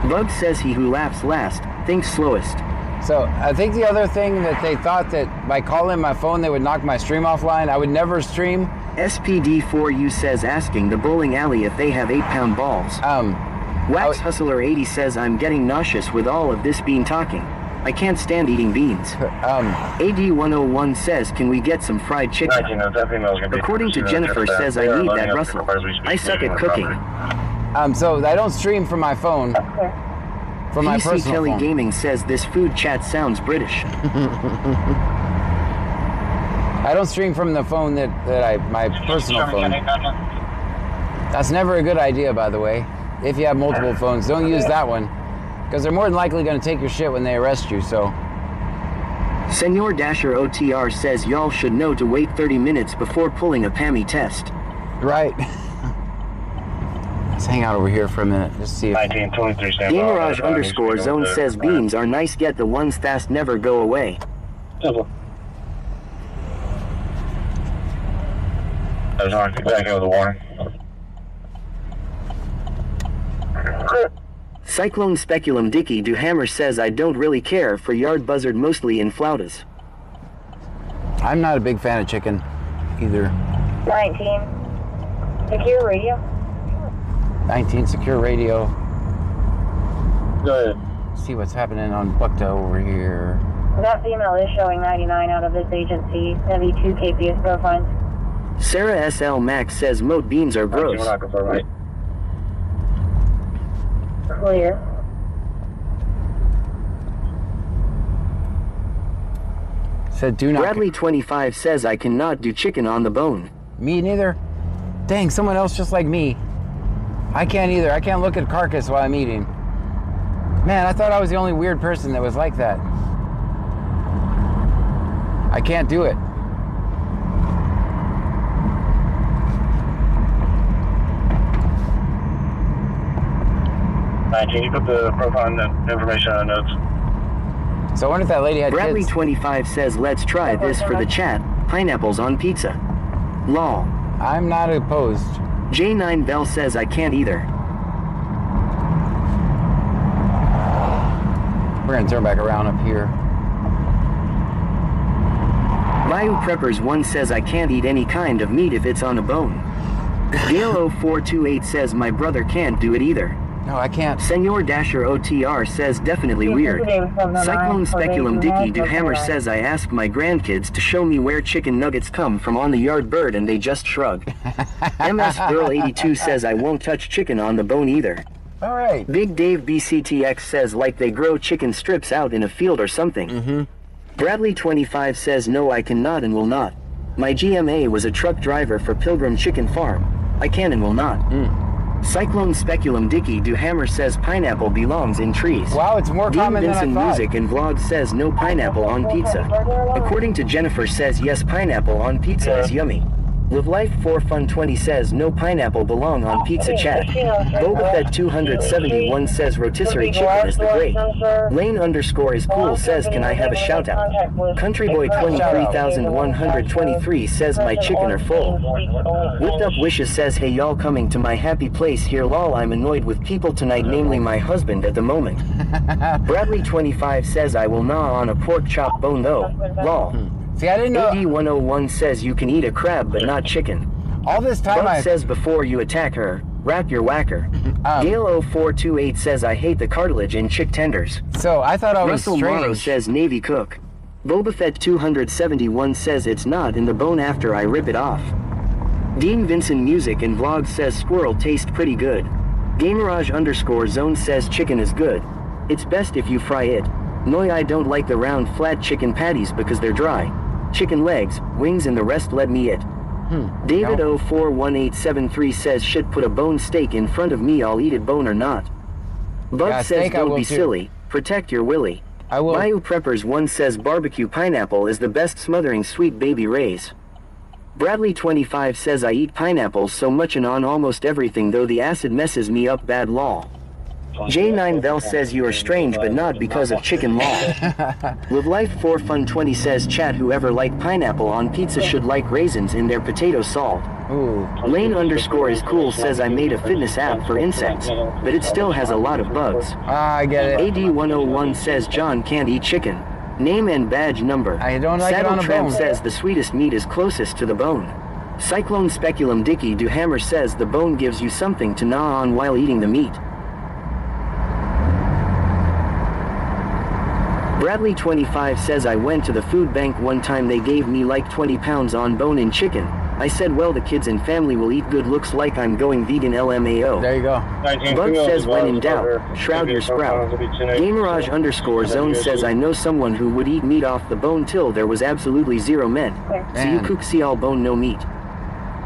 Bug says he who laughs last, thinks slowest. So I think the other thing that they thought that by calling my phone they would knock my stream offline. I would never stream. SPD4U says asking the bowling alley if they have 8-pound balls. Wax Hustler 80 says I'm getting nauseous with all of this bean talking. I can't stand eating beans. AD101 says can we get some fried chicken? According to Jennifer says I need that Russell. I suck at cooking. So I don't stream from my phone. From my personal Kelly phone. Gaming says this food chat sounds British. I don't stream from the phone my personal phone. That's never a good idea, by the way. If you have multiple phones, don't use that one. Because they're more than likely going to take your shit when they arrest you, so. Senor Dasher OTR says y'all should know to wait 30 minutes before pulling a PAMI test. Right. Let's hang out over here for a minute, just see if... 1923 Gamerage_zone says beans are nice, get the ones fast never go away. There's not exactly with the warning. Cyclone Speculum Dicky Duhammer says I don't really care for yard buzzard mostly in flautas. I'm not a big fan of chicken either. 19. Secure radio. 19 secure radio. Go ahead. See what's happening on Buckta over here. That female is showing 99 out of this agency. Heavy 2 KPS profiles. Sarah SL Max says moat beans are gross. Clear. Said do not... Bradley 25 says I cannot do chicken on the bone. Me neither. Dang, someone else just like me. I can't either. I can't look at carcass while I'm eating. Man, I thought I was the only weird person that was like that. I can't do it. Can you put the profile and the information on the notes? So I wonder if that lady had Bradley kids. 25 says let's try this for the chat. Pineapples on pizza. Lol. I'm not opposed. J9 Bell says I can't either. We're gonna turn back around up here. Bayou Preppers 1 says I can't eat any kind of meat if it's on a bone. Gale 0428 says my brother can't do it either. No, I can't. Senor Dasher OTR says definitely weird. Cyclone Speculum Dicky Do Hammer says I asked my grandkids to show me where chicken nuggets come from on the yard bird and they just shrug. MS Girl 82 says I won't touch chicken on the bone either. All right. Big Dave BCTX says like they grow chicken strips out in a field or something. Bradley 25 says no, I cannot and will not. My GMA was a truck driver for Pilgrim Chicken Farm. I can and will not. Cyclone Speculum Dicky Do Hammer says pineapple belongs in trees. Wow, it's more Dean common than I Vincent thought. Music and Vlog says no pineapple on pizza. According to Jennifer says yes, pineapple on pizza is yummy. Live Life 4 Fun 20 says no pineapple belong on pizza chat. Boba Fett 271 says rotisserie chicken is the great. Lane underscore is cool says can I have a shout out? Country Boy 23123 says my chicken are full. Whipped Up Wishes says hey y'all coming to my happy place here lol I'm annoyed with people tonight namely my husband at the moment. Bradley 25 says I will gnaw on a pork chop bone though lol. See, I didn't know. AD 101 says you can eat a crab but not chicken. All this time Buck says before you attack her, wrap your whacker. Gale 0428 says I hate the cartilage in chick tenders. So I thought I was Russell Morrow strange. says Navy cook. Boba Fett 271 says it's not in the bone after I rip it off. Dean Vincent Music and Vlog says squirrel taste pretty good. Gamerage underscore zone says chicken is good. It's best if you fry it. Noi, I don't like the round flat chicken patties because they're dry. Chicken legs, wings and the rest let me it. David 041873 says should put a bone steak in front of me, I'll eat it bone or not. Bug Yeah, says steak I don't will be too. silly, protect your willy. I will. Bayou Preppers 1 says barbecue pineapple is the best smothering sweet baby rays. Bradley 25 says I eat pineapples so much and on almost everything though the acid messes me up bad lol. J9 Bell says you are strange but not because of chicken law. Live Life 4 Fun 20 says chat whoever like pineapple on pizza should like raisins in their potato salt. Ooh. Lane underscore is cool says I made a fitness app for insects, but it still has a lot of bugs. I get it. AD 101 says John can't eat chicken. Name and badge number. I don't like it on a Saddle Tramp bone. says the sweetest meat is closest to the bone. Cyclone Speculum Dicky Do Hammer says the bone gives you something to gnaw on while eating the meat. Bradley 25 says I went to the food bank one time, they gave me like 20 pounds on bone-in chicken. I said well the kids and family will eat good, looks like I'm going vegan LMAO. There you go. Bug says when in doubt, shroud your sprout. Gamerage underscore zone says I know someone who would eat meat off the bone till there was absolutely zero men. So you Man. cook see all bone no meat.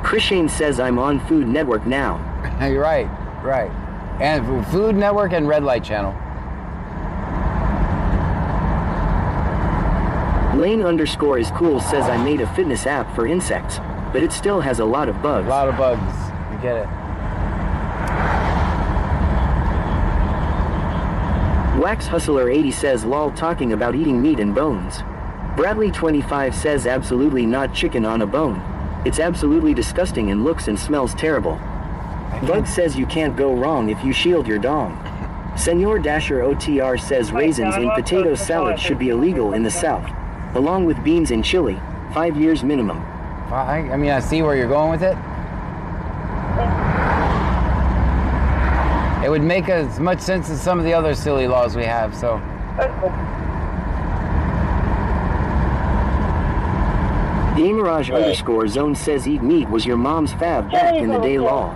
Chris Shane says I'm on Food Network now. You're right. Right. And Food Network and Red Light Channel. Lane underscore is cool says I made a fitness app for insects, but it still has a lot of bugs. A lot of bugs. You get it. Wax Hustler 80 says lol talking about eating meat and bones. Bradley 25 says absolutely not chicken on a bone. It's absolutely disgusting and looks and smells terrible. Bug says you can't go wrong if you shield your dong. Senor Dasher OTR says raisins in potato salad should be illegal in the South, along with beans and chili, 5 years minimum. I mean, I see where you're going with it. It would make as much sense as some of the other silly laws we have, so. Gamerage underscore zone says eat meat was your mom's fab back in the day law.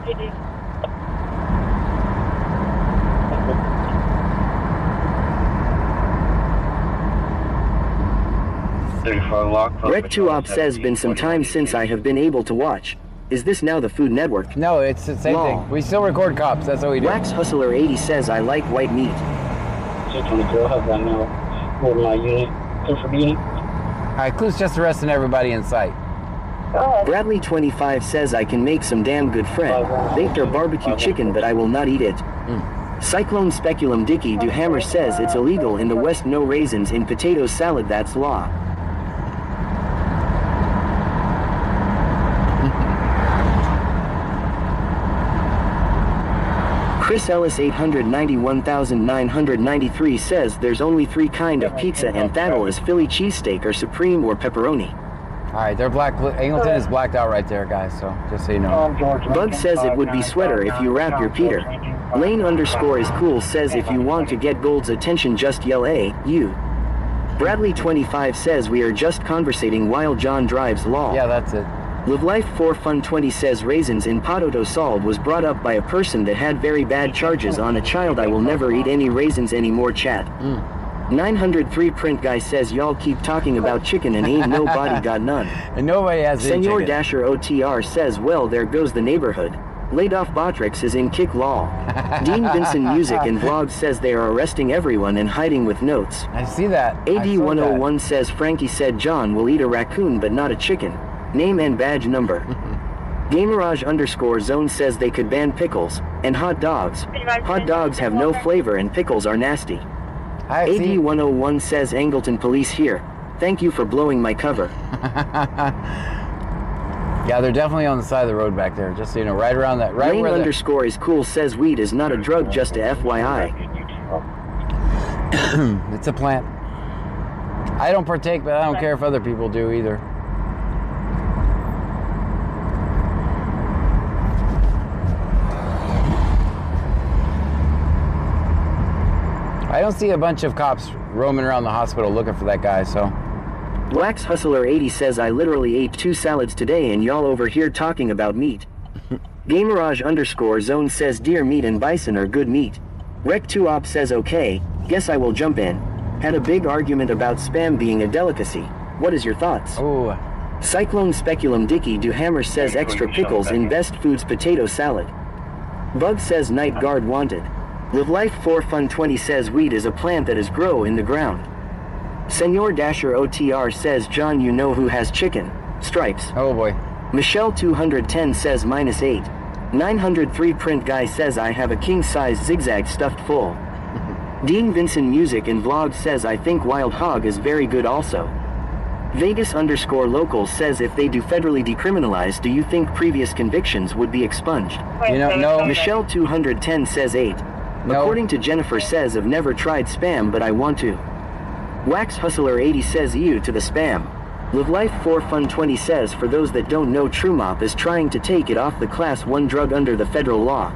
Red 2op says been some time since I have been able to watch. Is this now the Food Network? No, it's the same Law. thing. We still record cops. That's what we do. Wax Hustler 80 says I like white meat. 622, have that now. Hold my unit. Confirm unit. All right, Clue's just arresting everybody in sight. Bradley 25 says I can make some damn good friend. Baked or barbecue chicken, but I will not eat it. Cyclone Speculum Dicky Do Hammer says it's illegal in the West, no raisins in potato salad, that's law. Chris Ellis 891,993 says there's only 3 kind of pizza and that'll is Philly cheesesteak or supreme or pepperoni. All right, they're black. Angleton is blacked out right there, guys. So just so you know. Bug says it would be sweater if you rap your Peter. Lane underscore is cool says if you want to get Gold's attention just yell A, you. Bradley 25 says we are just conversating while John drives lol. Yeah, that's it. Live Life 4 Fun 20 says raisins in potato salad was brought up by a person that had very bad charges on a child. I will never eat any raisins anymore chat. 903 print guy says y'all keep talking about chicken and ain't nobody got none. And nobody has any Senor chicken. Dasher OTR says well there goes the neighborhood. Laid off Botrix is in kick law. Dean Vincent Music and Vlog says they are arresting everyone and hiding with notes. I see that. AD101 says Frankie said John will eat a raccoon but not a chicken. Name and badge number. Gamerage underscore zone says they could ban pickles and hot dogs. Hot dogs have no flavor and pickles are nasty. AD101 says Angleton police here. Thank you for blowing my cover. Yeah, they're definitely on the side of the road back there. Just so you know, right around that. Right Lane where underscore is cool says weed is not a drug, just a FYI. It's a plant. I don't partake, but I don't care if other people do either. I don't see a bunch of cops roaming around the hospital looking for that guy, so. Wax Hustler 80 says I literally ate 2 salads today and y'all over here talking about meat. Gamerage underscore zone says deer meat and bison are good meat. Rec2op says okay, guess I will jump in. Had a big argument about spam being a delicacy. What is your thoughts? Ooh. Cyclone Speculum Dicky Do Hammer says extra pickles in Best Foods potato salad. Bug says night guard wanted. Live Life 4 Fun 20 says weed is a plant that is grow in the ground. Senor Dasher OTR says John you know who has chicken. Stripes. Oh boy. Michelle 210 says -8. 903 print guy says I have a king size zigzag stuffed full. Dean Vincent Music and Vlog says I think Wild Hog is very good also. Vegas underscore local says if they do federally decriminalize, do you think previous convictions would be expunged? You know, no. Michelle 210 says 8. No. According to Jennifer says I've never tried spam but I want to. Wax Hustler 80 says ew to the spam. Live Life 4 Fun 20 says for those that don't know Trumop is trying to take it off the class 1 drug under the federal law.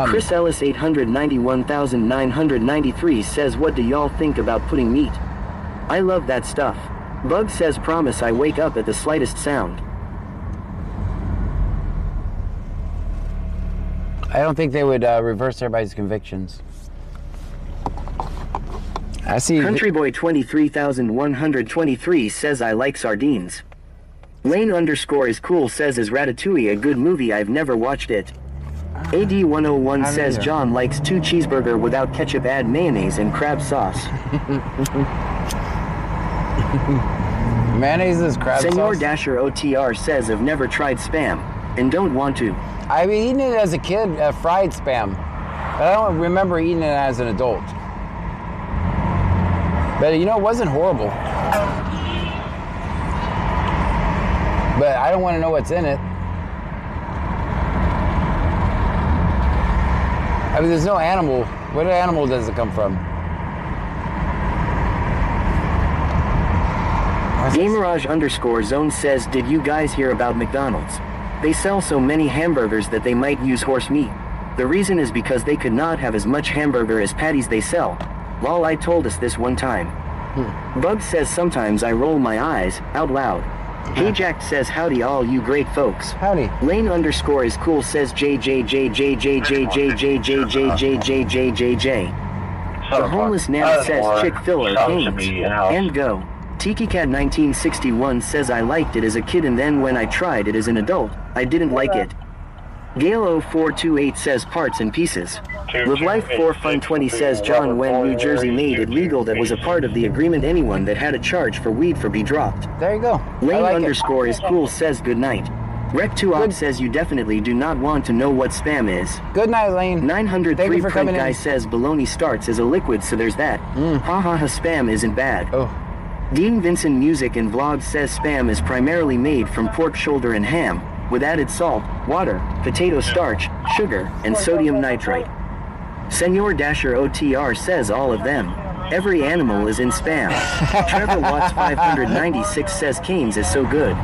Chris Ellis 891,993 says what do y'all think about putting meat? I love that stuff. Bug says promise I wake up at the slightest sound. I don't think they would reverse everybody's convictions. I see. Country Boy 23,123 says I like sardines. Lane underscore is cool says is Ratatouille a good movie? I've never watched it. AD101 says John likes 2 cheeseburger without ketchup, add mayonnaise and crab sauce. Mayonnaise is crab Senor sauce. Dasher OTR says I've never tried spam and don't want to. I've eaten it as a kid, fried spam, but I don't remember eating it as an adult. But you know, it wasn't horrible. But I don't want to know what's in it. I mean, there's no animal. What animal does it come from? Gamerage underscore zone says, did you guys hear about McDonald's? They sell so many hamburgers that they might use horse meat. The reason is because they could not have as much hamburger as patties they sell. Lol, I told us this one time. Bug says sometimes I roll my eyes, out loud. Hey Jack says howdy all you great folks. Howdy. Lane underscore is cool says JJJJJJJJJJJJJJ. The homeless Nana says Chick-fil-A Canes. And go. TikiCat 1961 says I liked it as a kid and then when I tried it as an adult, I didn't like it. Gale 0428 says parts and pieces. Live Life 4 Fun 20 says John when New Jersey made it legal that was a part of the agreement anyone that had a charge for weed for be dropped. There you go. Lane like underscore is cool says good night. Rec2op says you definitely do not want to know what spam is. Good night, Lane. 903 print guy says bologna starts as a liquid so there's that. Ha ha ha spam isn't bad. Oh. Dean Vincent Music and Vlog says spam is primarily made from pork shoulder and ham, with added salt, water, potato starch, sugar, and sodium nitrite. Senor Dasher OTR says all of them. Every animal is in spam. Trevor Watts 596 says Canes is so good.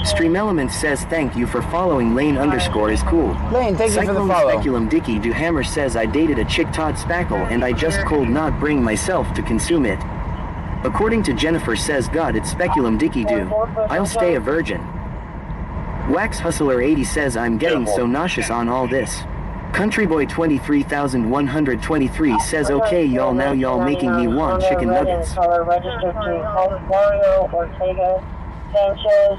Stream Element says thank you for following. Lane _ is cool. Lane, thank you for the Cyclone follow. Speculum Dicky Do Hammer says I dated a chick Todd Spackle and I just could not bring myself to consume it. According to Jennifer says God it's Speculum Dicky Do. I'll stay a virgin. Wax Hustler 80 says I'm getting so nauseous on all this. Countryboy 23,123 says okay y'all now y'all making me want chicken nuggets. Caller registered to Mario Ortega Sanchez.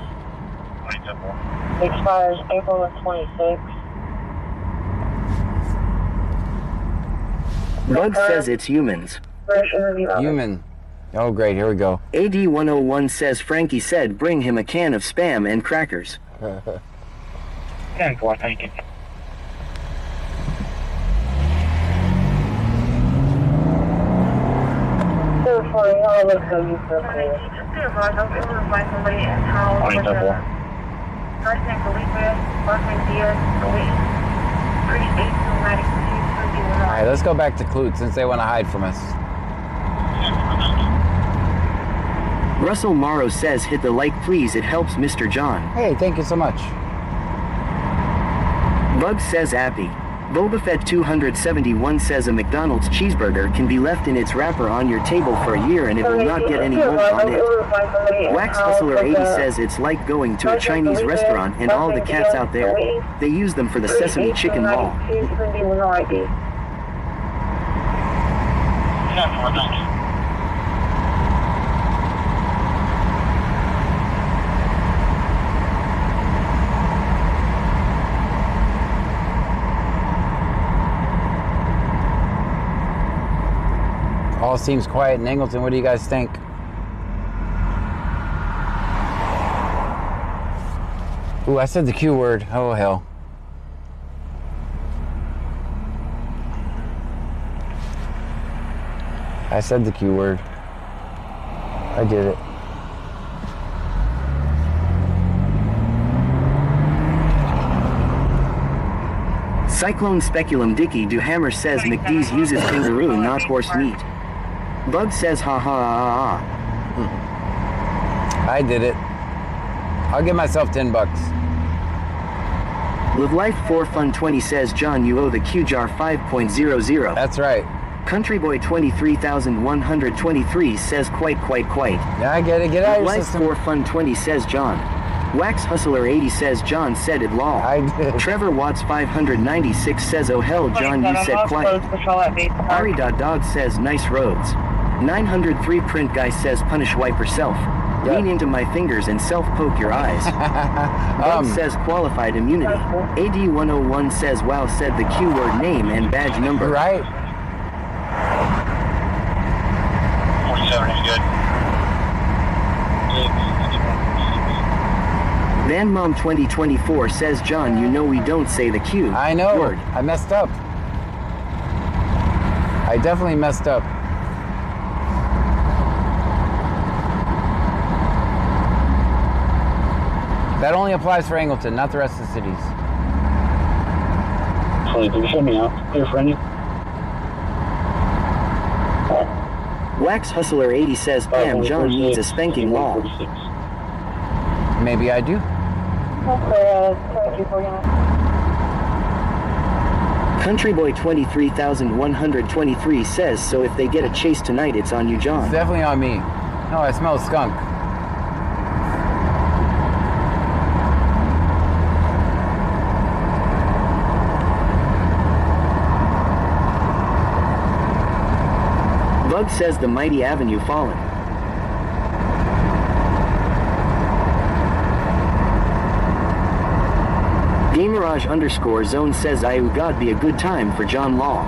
Expires April of 26. Bug says it's humans. Human. Oh, great. Here we go. AD101 says Frankie said bring him a can of Spam and crackers. 10-4, thank you. First name Felipe, last name Diaz, All right, let's go back to Clute since they want to hide from us. Russell Morrow says hit the like please, it helps Mr. John. Hey, thank you so much. Bug says Appy. Boba Fett 271 says a McDonald's cheeseburger can be left in its wrapper on your table for a year and it will not get any mold on it. Wax Hustler 80 says it's like going to a Chinese restaurant and all the cats out there, they use them for the sesame chicken ball. 10-4, thank you. All seems quiet in Angleton. What do you guys think? Ooh, I said the Q word. Oh, hell. I said the Q word. I did it. Cyclone Speculum Dicky Do Hammer says McDee's uses kangaroo, not horse meat. Bug says ha ha ha ha. I did it. I'll give myself $10. Live Life 4 Fun 20 says John you owe the Q jar 5.00. That's right. Countryboy 23,123 says quite. Yeah, I get it. Get out of your Life system. 4 Fun 20 says John. Wax Hustler 80 says John said it lol. I did. Trevor Watts 596 says oh hell John you said quiet. Ari.dog says nice roads. 903 Print Guy says punish wipe herself. Yep. Lean into my fingers and self-poke your eyes. Bug says qualified immunity. AD101 says wow said the Q word name and badge number. Right? 47 is good. Van Mom 2024 says John you know we don't say the Q I know. word. I messed up. I definitely messed up. That only applies for Angleton, not the rest of the cities. Please, can you show me out? Clear for any? Wax Hustler 80 says Pam John needs a spanking law. 46. Maybe I do. Countryboy 23,123 says so if they get a chase tonight it's on you It's John. definitely on me. No, I smell skunk. Bug says the mighty Avenue fallen. Gamerage _ zone says I God be a good time for John Law.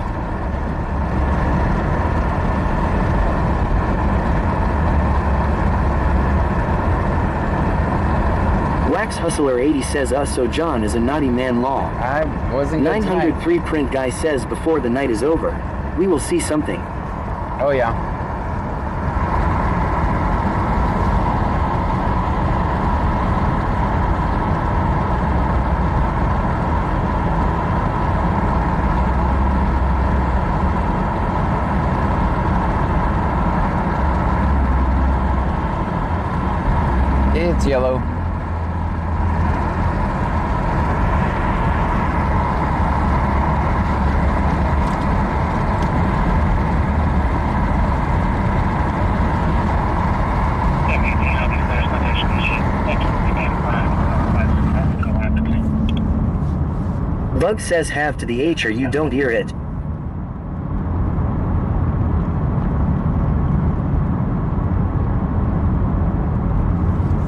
Wax Hustler 80 says so John is a naughty man law. I wasn't good tonight. 903 Print Guy says before the night is over, we will see something. Oh, yeah. yellow. Bug says have to the H or you don't hear it.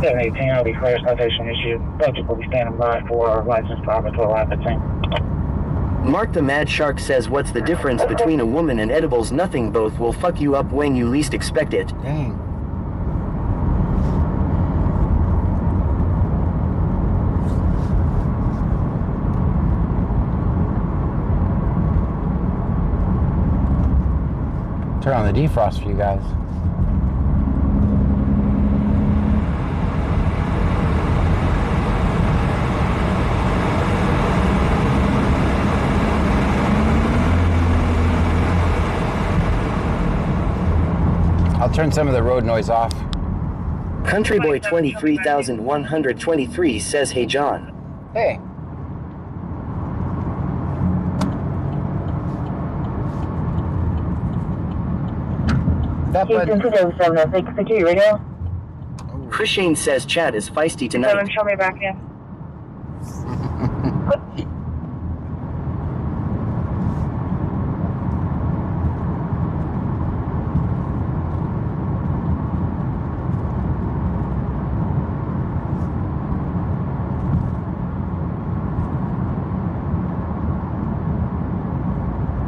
Yeah, 18, I'll be clear, citation issued. Subject will be standing by for our license driver to allow the team. Mark the Mad Shark says what's the difference between a woman and edibles? Nothing, both will fuck you up when you least expect it. Dang. Turn on the defrost for you guys. I'll turn some of the road noise off. Country Boy 23,123 says, hey John. Hey. That Houston button. 20706, security radio. Chris Shane says Chad is feisty tonight. Show me back in.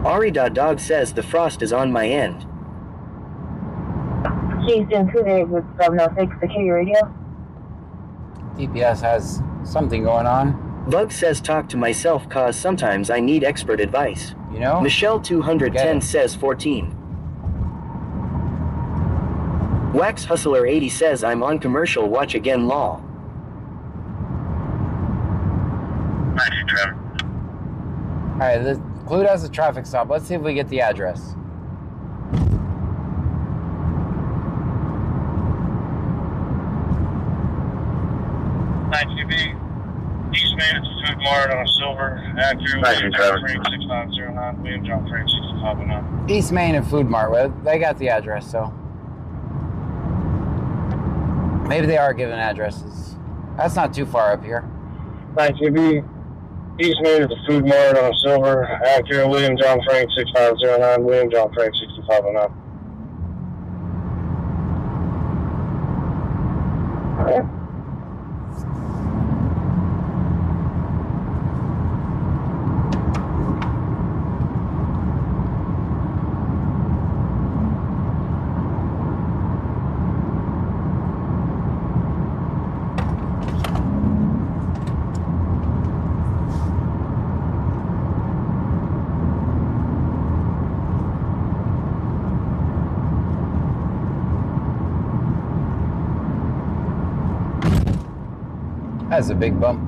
Ari.dog says the frost is on my end. Houston 20706, security radio. DPS has something going on. Bug says talk to myself cause sometimes I need expert advice. You know? Michelle Get 210 it. says 14. Wax Hustler 80 says I'm on commercial watch again lol. Nice, Trevor. Alright, the Clued has a traffic stop. Let's see if we get the address. East Main, it's Food Mart on a silver, Acura, William John Frank 6509, William John Frank 6509. East Main and Food Mart. Well, they got the address, so. Maybe they are giving addresses. That's not too far up here. 9QB, East Main is the Food Mart on a silver, Acura, William John Frank 6509, William John Frank 6509. That's a big bump.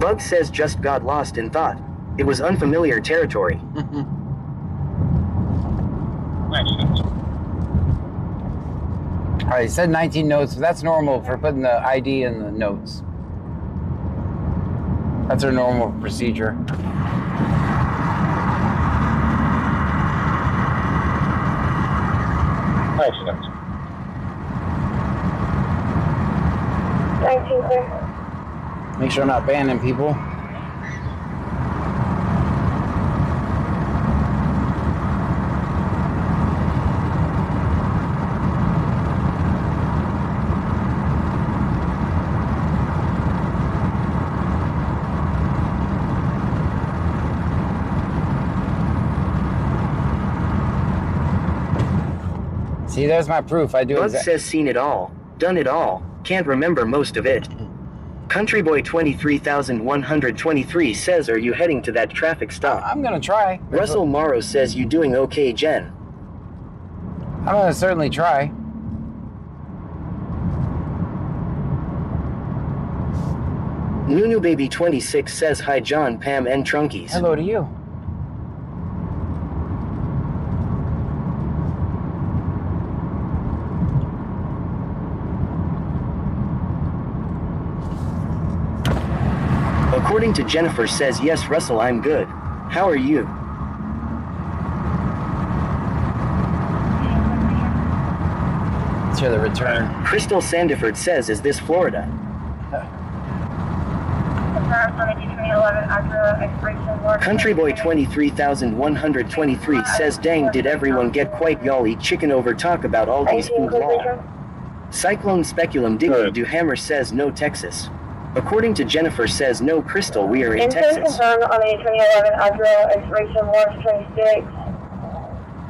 Bug says just got lost in thought. It was unfamiliar territory. Alright, he said 19 notes. That's normal for putting the ID in the notes. That's our normal procedure. Excellent. 19, sir. Make sure I'm not banning people. See, there's my proof. I do Bug exactly. says seen it all, done it all, can't remember most of it. Countryboy 23,123 says, are you heading to that traffic stop? I'm gonna try. Russell Morrow says, you doing okay, Jen? I'm gonna certainly try. Nunu Baby 26 says, hi John, Pam, and Trunkies. Hello to you. According to Jennifer says, yes Russell, I'm good. How are you? Let's hear the return. Crystal Sandiford says, is this Florida? Countryboy 23,123 says, dang, did everyone get quiet? Y'all eat chicken over talk about all these food law. Cyclone Speculum Dicky Do Hammer says, no Texas. According to Jennifer says, no Crystal, we are in Incident Texas. confirmed on a 2011 Acura, expiration March 26.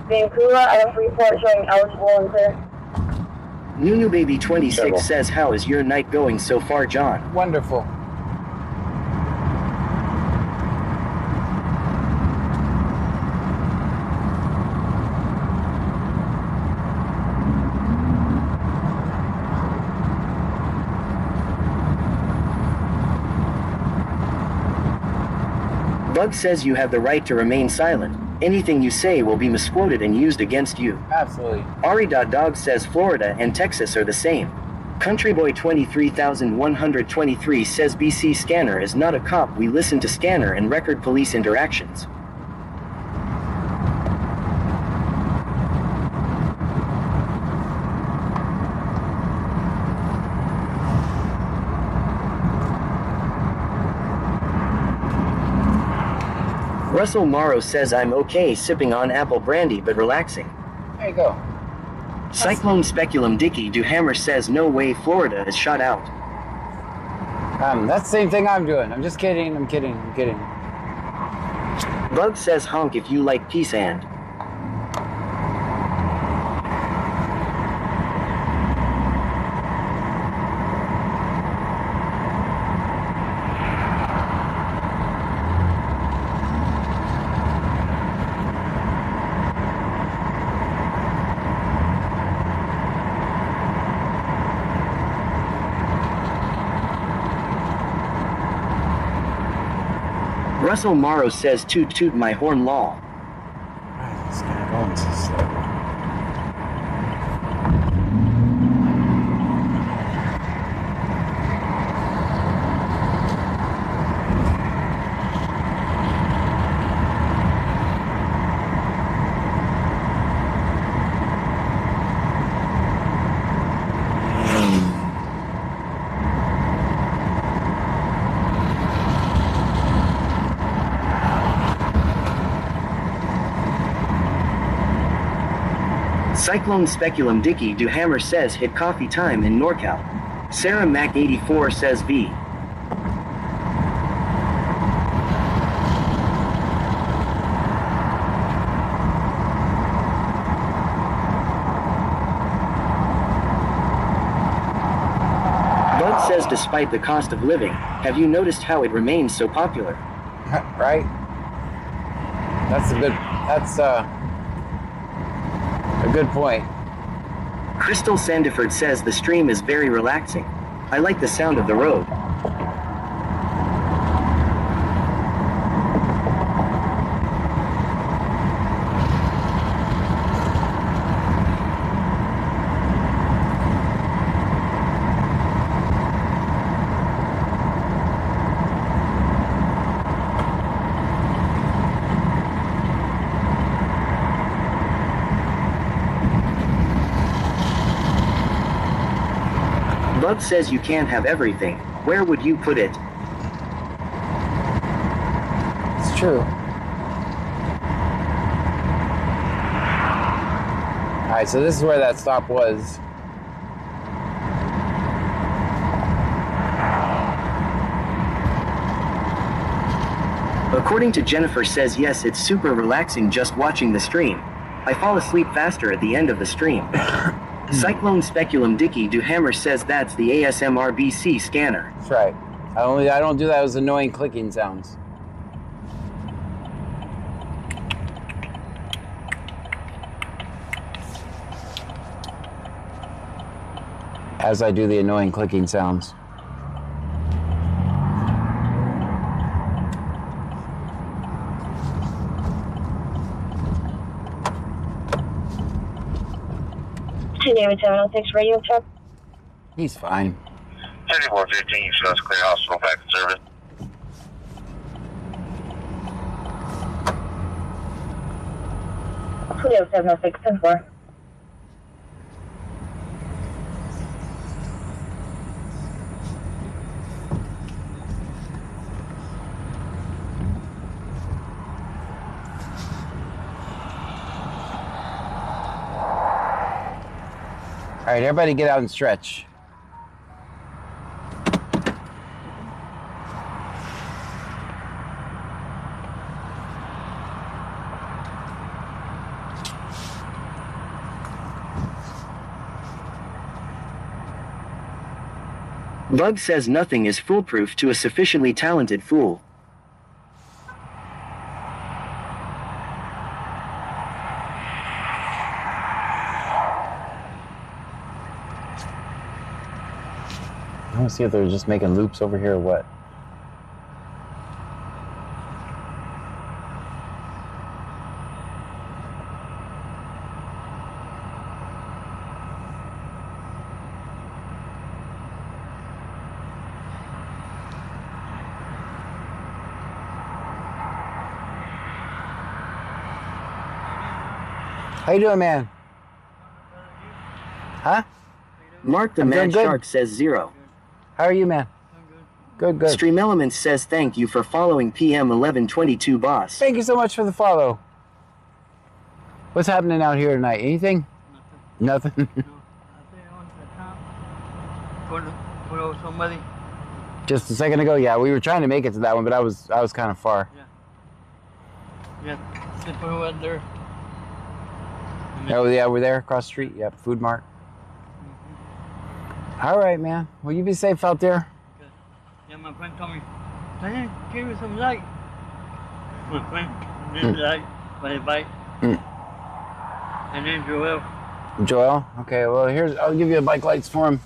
Vancouver at a Freeport showing eligible and clear. Nunu Baby 26 says, how is your night going so far, John? Wonderful. Bug says you have the right to remain silent. Anything you say will be misquoted and used against you. Absolutely. Ari.dog says Florida and Texas are the same. Countryboy 23,123 says BC Scanner is not a cop. We listen to Scanner and record police interactions. Russell Morrow says I'm okay sipping on apple brandy but relaxing. There you go. Cyclone Speculum Dicky Do Hammer says no way Florida is shot out. That's the same thing I'm doing. I'm just kidding. I'm kidding. I'm kidding. Bug says honk if you like peace and. Russell Morrow says toot toot my horn law. It's kind of going too slow. Cyclone Speculum Dicky Do Hammer says hit coffee time in NorCal. Sarah Mac 84 says V. Bud says despite the cost of living, have you noticed how it remains so popular? Right? That's a good point. Crystal Sandiford says the stream is very relaxing. I like the sound of the road. Bug says you can't have everything. Where would you put it? It's true. Alright, so this is where that stop was. According to Jennifer says yes, it's super relaxing just watching the stream. I fall asleep faster at the end of the stream. Cyclone Speculum Dicky Do Hammer says that's the ASMR-BC scanner. That's right. I don't do those annoying clicking sounds. As I do the annoying clicking sounds. David 706 radio check. He's fine. 3415, so that's clear hospital back in service. David 706 10-4. All right, everybody get out and stretch. Bug says nothing is foolproof to a sufficiently talented fool. I want to see if they're just making loops over here or what. How you doing, man? Huh? Mark the I'm Mad doing good. Shark says 0. How are you, man? Good, good. Stream Elements says thank you for following PM 1122 boss. Thank you so much for the follow. What's happening out here tonight? Anything? Nothing. No, I think I went to the top. Put over somebody. Just a second ago, yeah, we were trying to make it to that one, but I was kind of far. Yeah, they put over there. Oh yeah, we're there across the street. Yep, Food Mart. All right, man. Well, you be safe out there. Okay. Yeah, my friend told me, Diane, give me some light. My friend, needs light by the bike. And then Joel. Joel? Okay, well, I'll give you a bike lights for him.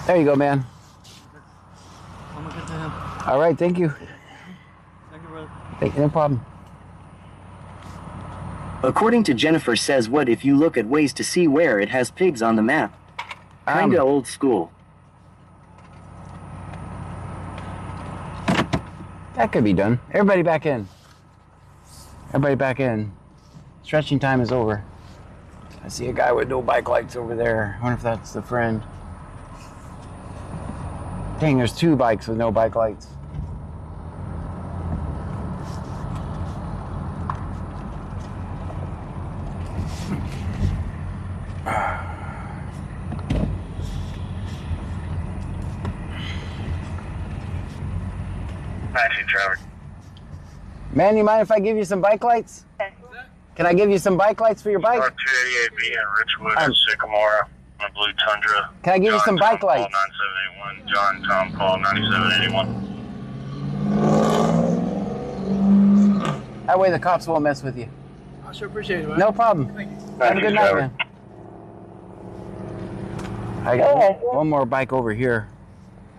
There you go, man. I'm gonna get to him. All right, thank you. Thank you, brother. Thank you, no problem. According to Jennifer says what if you look at ways to see where it has pigs on the map? Kinda old school. That could be done. Everybody back in. Everybody back in. Stretching time is over. I see a guy with no bike lights over there. I wonder if that's the friend. Dang, there's 2 bikes with no bike lights. Matching Trevor. Man, you mind if I give you some bike lights? Can I give you some bike lights for your bike? 288B in Richwood and Sycamore on a blue Tundra. Can I give you some bike lights? John Tom Paul 9781. That way the cops won't mess with you. I sure appreciate it, man. No problem. Thank you. Have a good night, man. I got one more bike over here.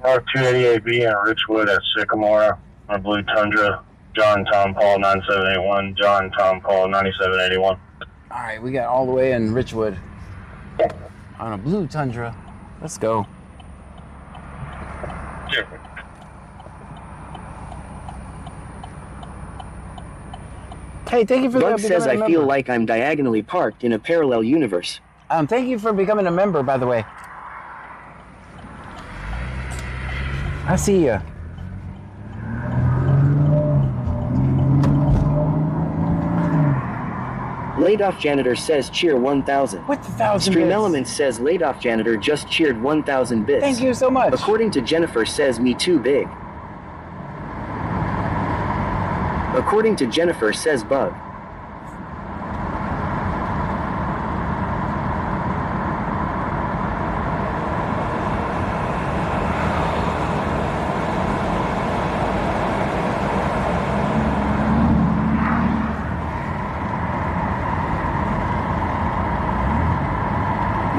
288B in Richwood at Sycamore on a blue Tundra. John Tom Paul 9781. John Tom Paul 9781. All right, we got all the way in Richwood on a blue Tundra. Let's go. Sure. Hey, thank you for Bug becoming says a I member. feel like I'm diagonally parked in a parallel universe. Thank you for becoming a member, by the way. I see ya. Laid off janitor says cheer 1000. What the 1,000 Stream bits? Elements says laid off janitor just cheered 1000 bits. Thank you so much. According to Jennifer says me too big. According to Jennifer, says Bug.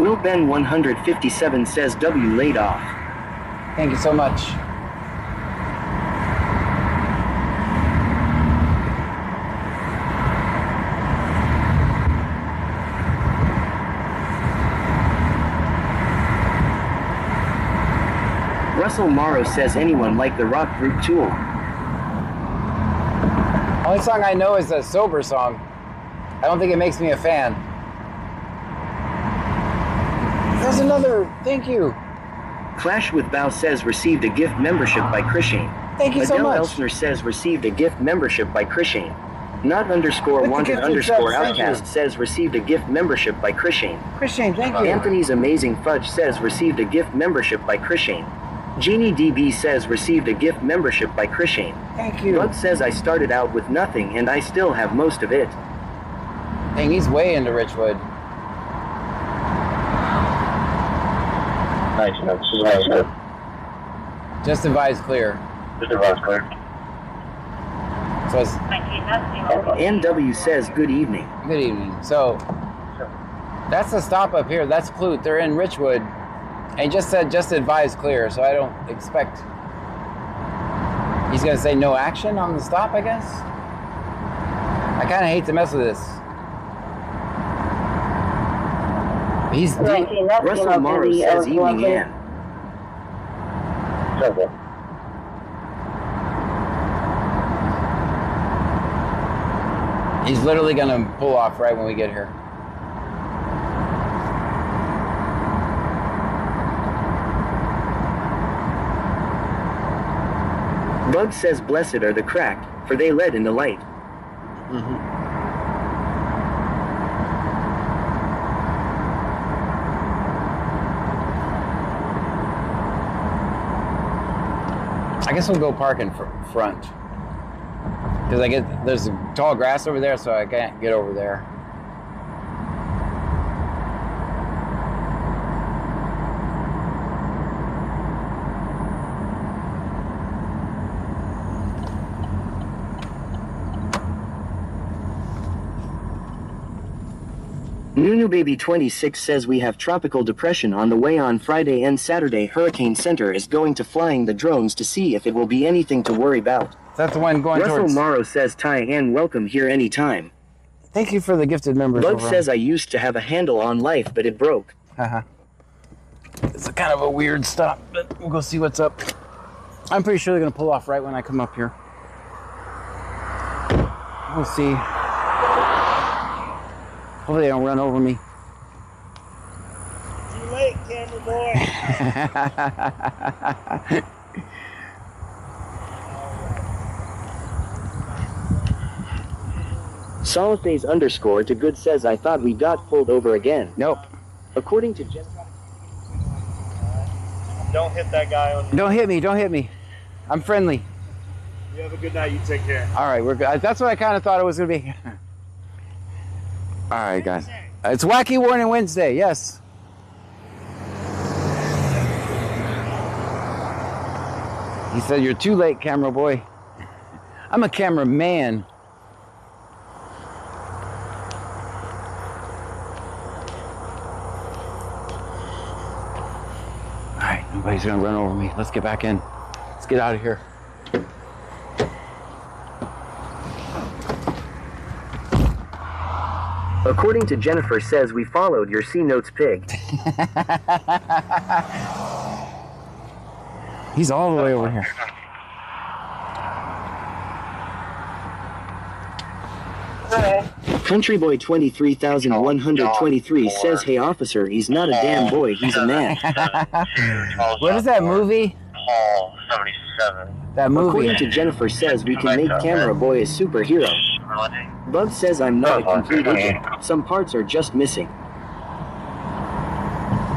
Will Ben 157 says W laid off. Thank you so much. Russell Morrow says anyone like the rock group Tool. Only song I know is a sober song. I don't think it makes me a fan. There's another. Thank you. Clash with Bow says received a gift membership by Chrishane. Thank you so Adele much. Elsner says received a gift membership by Chrishane. Not underscore With the wanted gifted underscore subs, thank you. outcast says received a gift membership by Chrishane. Christian, thank you. Anthony's Amazing Fudge says received a gift membership by Chrishane. Jeannie DB says received a gift membership by Chrishane. Thank you. Bud says I started out with nothing and I still have most of it. Dang, he's way into Richwood. Nice, nice. Just advise clear. Just advise clear. So it's NW says good evening. good evening. So that's the stop up here. That's Clute. They're in Richwood. And he just said just advise clear, so I don't expect he's gonna say no action on the stop, I guess. I kinda hate to mess with this. He's Russell Morrow says evening Ann. Okay. he's literally gonna pull off right when we get here. Bud says blessed are the cracked, for they led in the light. I guess we'll go park in front. Because there's tall grass over there, so I can't get over there. Nunu Baby 26 says we have tropical depression on the way on Friday and Saturday. Hurricane Center is going to flying the drones to see if it will be anything to worry about. That's the one going Russell towards... Morrow says Tyann welcome here anytime. Thank you for the gifted members. Bud says I used to have a handle on life, but it broke. It's a kind of a weird stop, but we'll go see what's up. I'm pretty sure they're going to pull off right when I come up here. We'll see. Hopefully they don't run over me. Too late, camera boy. Soliface underscore to good says I thought we got pulled over again. Nope. According to Jen. Don't hit that guy on the... Don't hit me. Don't hit me. I'm friendly. You have a good night. You take care. All right, we're good. That's what I kind of thought it was going to be. All right, guys. It's Wacky Warning Wednesday, yes. He said, you're too late, camera boy. I'm a cameraman. All right, nobody's going to run over me. Let's get back in. Let's get out of here. According to Jennifer says we followed your C Notes pig. He's all the way over here. Country Boy 23,123 says, hey officer, he's not a damn boy, he's a man. What is that movie? Paul 77. That movie. According to Jennifer says we can make Camera Boy a superhero. Bug says I'm not a complete idiot. Some parts are just missing. All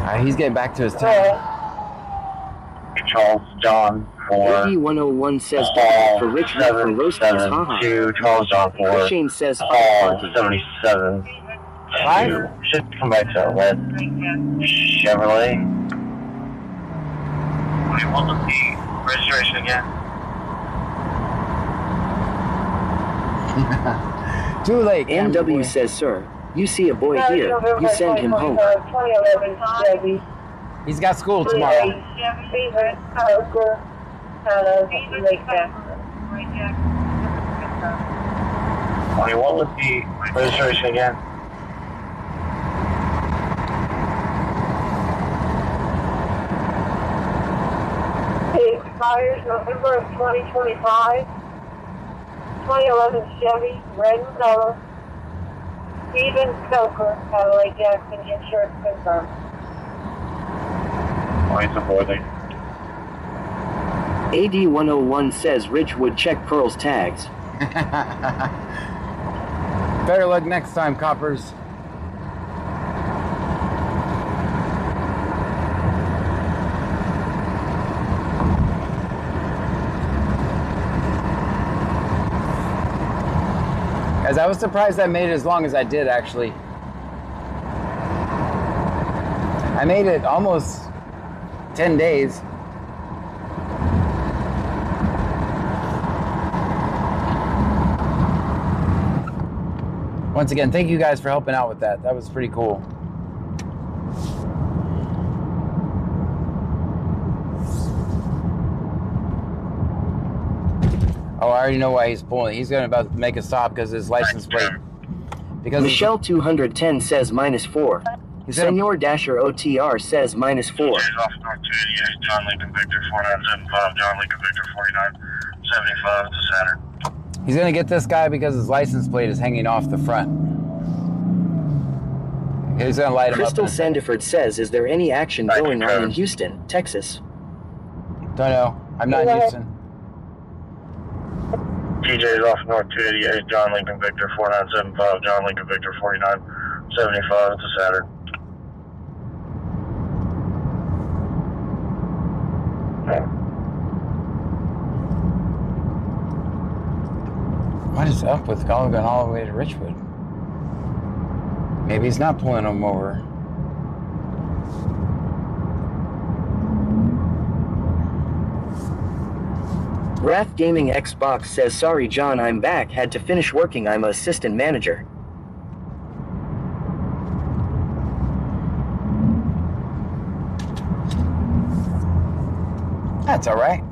right, he's getting back to his town. Charles John 4. AD 101 says Hall for Rich Rick for Roasties, haha. 772 Charles John 4. Shane says Hall parking. 77. Five? 2. Should come back to a red Chevrolet. Wait, what was the registration again? Too late. MW says, sir, you see a boy here, you send him home. 2011 Chevy. He's got school tomorrow. Wait, what was the registration again? It expires November of 2025. 2011 Chevy, red in color. Steven Stoker, Cadillac Jackson, insurance confirmed. Wait, it's avoiding. AD 101 says Rich would check Pearl's tags. Better luck next time, coppers. Guys, I was surprised I made it as long as I did, actually. I made it almost 10 days. Once again, thank you guys for helping out with that. That was pretty cool. Oh, I already know why he's pulling. He's going to about make a stop because his license plate. Because Michelle 210 says -4. He's gonna- Senor Dasher OTR says -4. Off North 288, John Lincoln Victor 4975, John Lincoln Victor 4975 to Saturn. He's going to get this guy because his license plate is hanging off the front. He's going to light him Crystal up. Sandiford says, is there any action Thank you, going on Kevin. in Houston, Texas? Don't know. I'm not in Houston. TJ's off North 288, John Lincoln Victor 4975, John Lincoln Victor 4975 to Saturn. What is up with Golden going all the way to Richwood? Maybe he's not pulling him over. Wrath Gaming Xbox says, sorry John, I'm back, had to finish working, I'm a assistant manager. That's all right.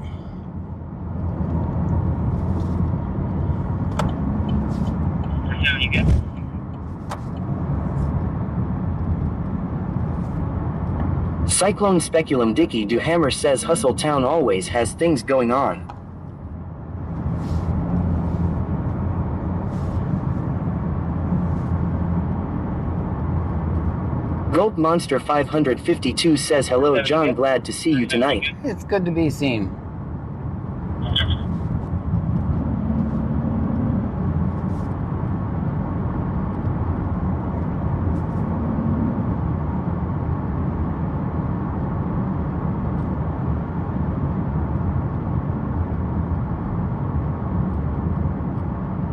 Cyclone Speculum Dicky Duhammer says Hustle Town always has things going on. Gold Monster 552 says hello John, glad to see you tonight. It's good to be seen.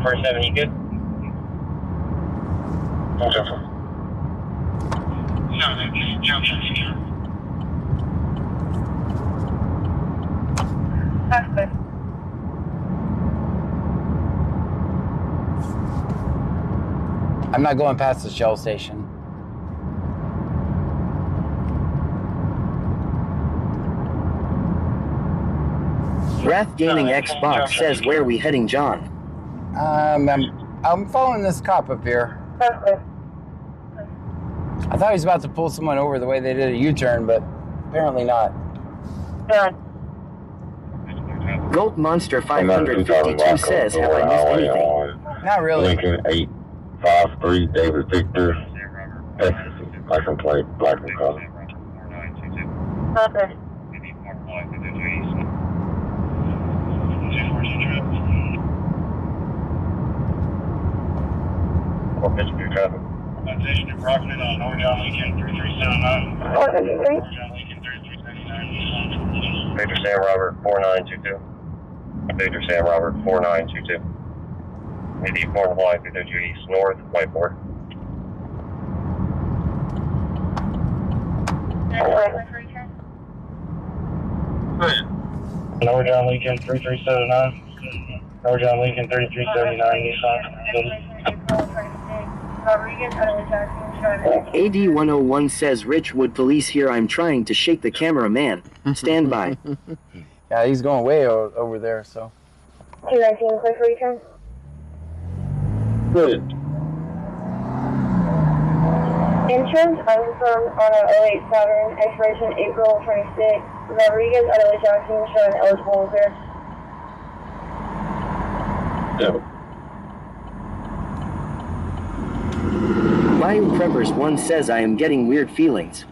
First 7, you good? Okay. No, That's good. I'm not going past the Shell station. Wrath Gaming Xbox says, where are we heading, John? I'm following this cop up here. That's good. I thought he was about to pull someone over the way they did a U-turn, but apparently not. Good. Gold Monster 552 says, have I missed anything? Not really. Lincoln 853, David Victor, Texas, license plate, black and color. That's good. What Mr. Traffic? Attention approximate on North John Lincoln 3379. What is it? John Lincoln 3379. Victor Sam Robert 4922. Victor Sam Robert 4922. Maybe 4 flying 332 East North, whiteboard. North John Lincoln 3379. North John Lincoln 3379 Nissan. AD101 says Richwood police here. I'm trying to shake the cameraman. Stand by. Yeah, he's going way over there, so. 219, clear for return. Good. Insurance unconfirmed on an 08 Saturn, expiration April 26. Rodriguez out of Jackson, showing eligible repair. Yeah. Bayou Preppers 1 says I am getting weird feelings.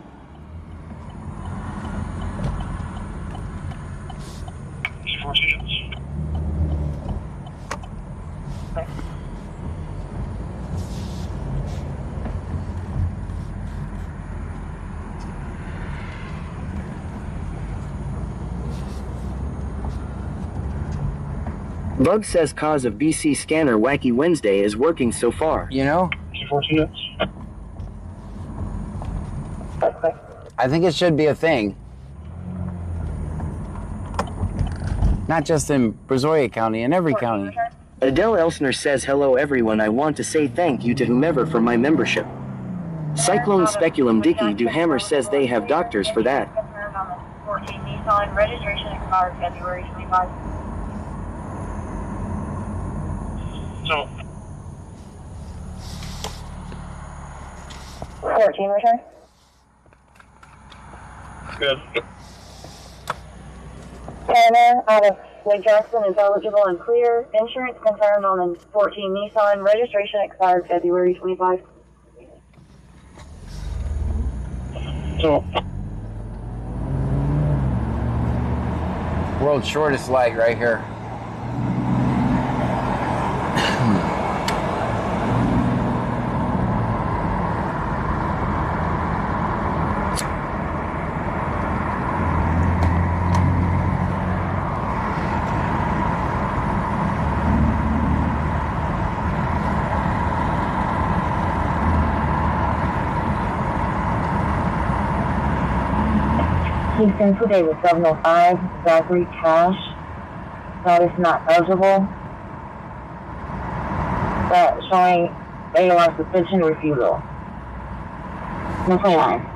Bug says cause of BC scanner Wacky Wednesday is working so far. You know, 14 minutes. I think it should be a thing. Not just in Brazoria County, in every county. Adele Elsner says hello everyone. I want to say thank you to whomever for my membership. Cyclone Speculum Dicky Duhammer says they have doctors for that. 14 Nissan, registration expired February 25. So, 14 return. good. Tanner out of Lake Jackson is eligible and clear. Insurance confirmed on the 14 Nissan. Registration expired February 25. So, World's shortest light right here. Houston today with 705, Zachary Cash. Notice not eligible. That showing AOR suspension refusal. 129.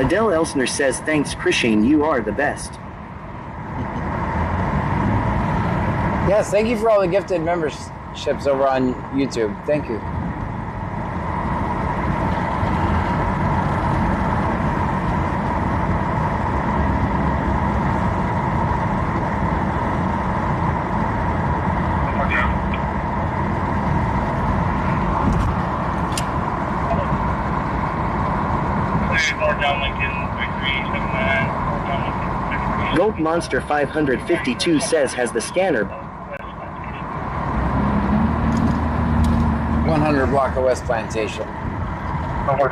Adele Elsner says, thanks Christine, you are the best. Yes, thank you for all the gifted memberships over on YouTube. Thank you. Gold Monster 552 says, has the scanner 100 block of West Plantation. Alright.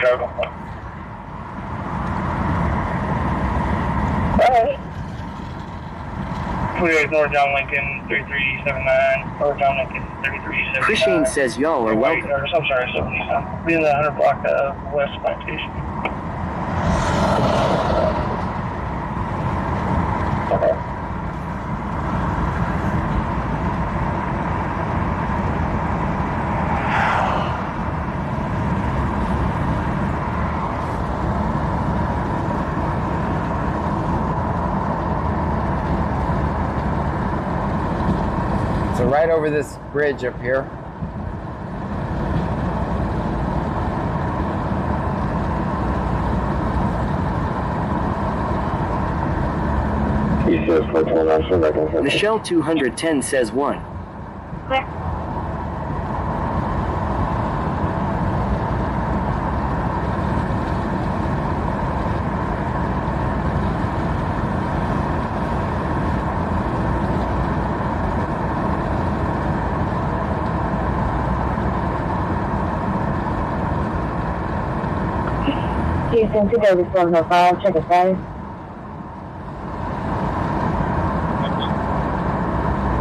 48 North John Lincoln 3379, North John Lincoln 3379. Christine says, y'all are welcome. I'm sorry, 79. Be in the 100 block of West Plantation. Okay. So right over this bridge up here. Michelle 210 says 1. Clear. Houston 23705, check it status.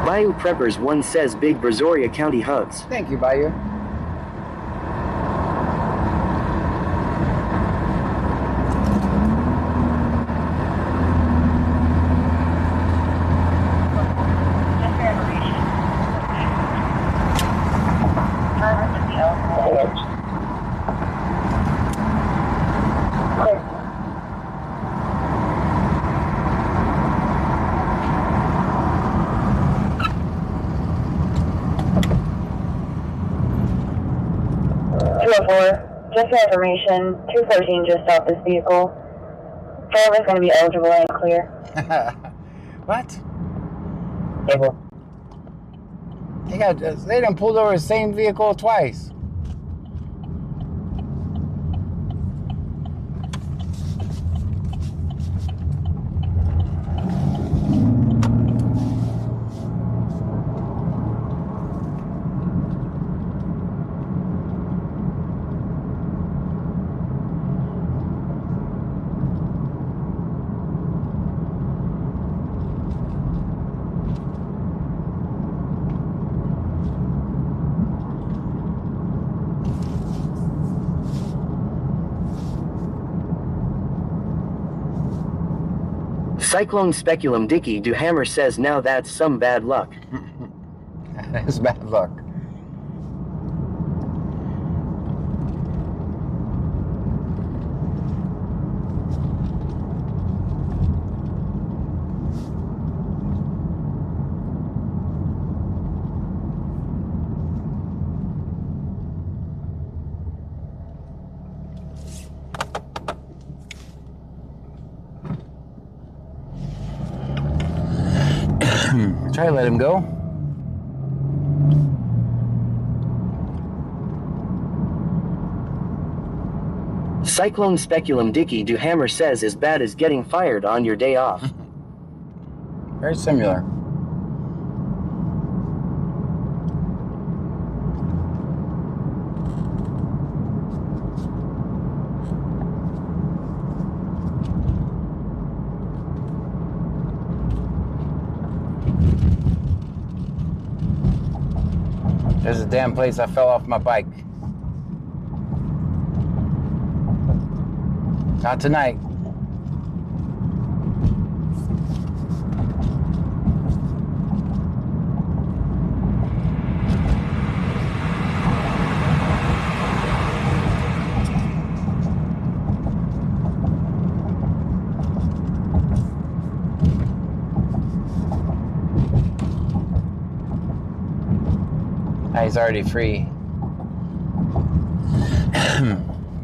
Bayou Preppers 1 says, big Brazoria County hugs. Thank you, Bayou. Just for information, 214 just stopped this vehicle. Driver's going to be eligible and clear. What? They done pulled over the same vehicle twice. Cyclone Speculum Dicky Duhammer says, now that's some bad luck. That's bad luck. Try to let him go. Cyclone Speculum Dicky Duhammer says, as bad as getting fired on your day off. Very similar. There's a damn place I fell off my bike. Not tonight. he's already free.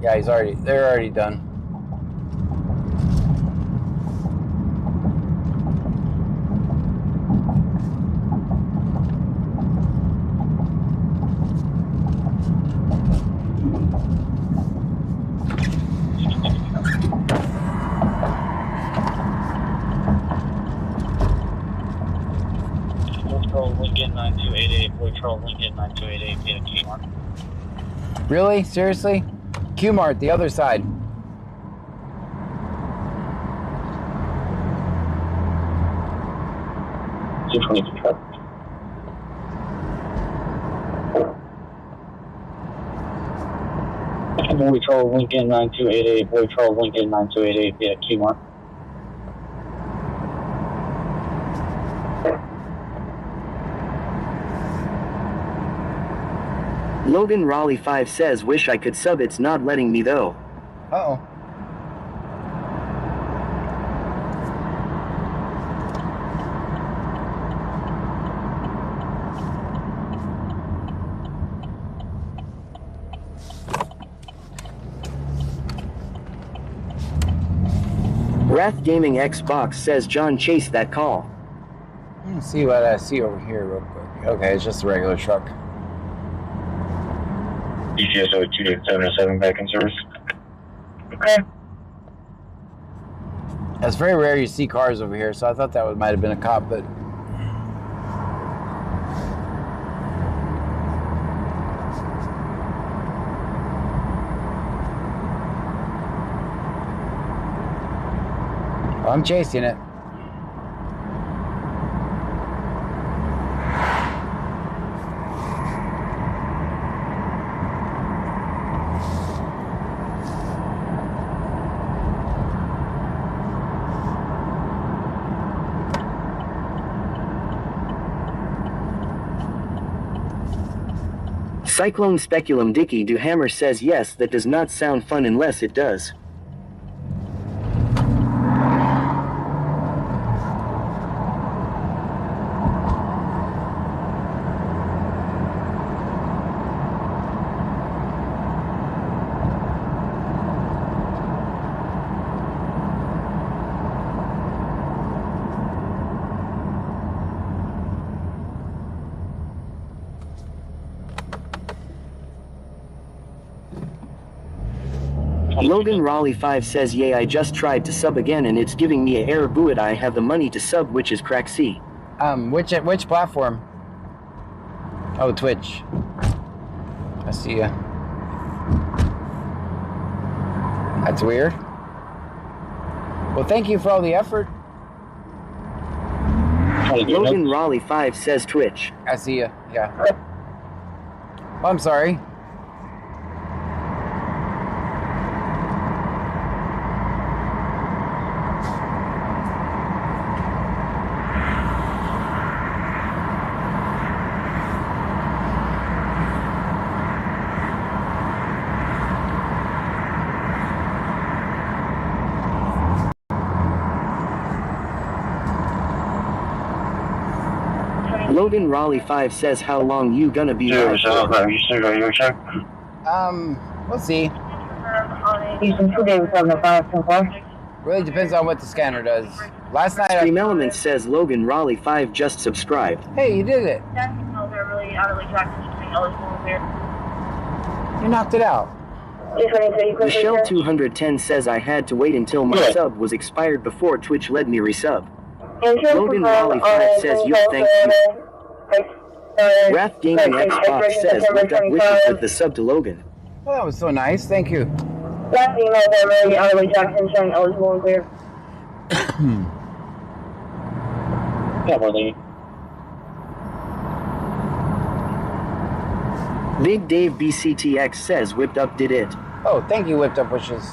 Yeah, they're already done. Lincoln 9288, Patrol Lincoln 9288, via Kmart. Really? Seriously? Q-Mart, the other side. $220 truck. Patrol Lincoln 9288, Patrol Lincoln 9288, via Kmart. Logan Raleigh 5 says, wish I could sub, it's not letting me though. Uh-oh. Wrath Gaming Xbox says, John, chase that call. Let's see what I see over here real quick. Okay, it's just a regular truck. DCSO 28707 back in service. Okay. It's very rare you see cars over here, so I thought that might have been a cop, but... Well, I'm chasing it. Cyclone Speculum Dicky Do Hammer says, yes, that does not sound fun unless it does. Logan Raleigh 5 says, yay, I just tried to sub again and it's giving me a error. Buit, I have the money to sub, which is crack C. Which platform? Oh, Twitch. I see ya. That's weird. Well, thank you for all the effort. Logan Raleigh 5 says Twitch. I see ya. Yeah. Oh, I'm sorry. Logan Raleigh 5 says, how long you gonna be there? You still got your check? We'll see. Houston 2 David 705 Really depends on what the scanner does. Last night Stream Elements says Logan Raleigh 5 just subscribed. Hey, you did it. You knocked it out. Michelle 210 says, I had to wait until my sub was expired before Twitch let me resub. Logan Raleigh 5 says, you thank you. Wrath Gaming Xbox says, lift up wishes with the sub to Logan. Well, that was so nice. Thank you. Last email from Mary Otterly Jackson showing eligible and clear. Yeah, Marlene. Big Dave BCTX says, whipped up did it. Oh, thank you, Whipped Up Wishes.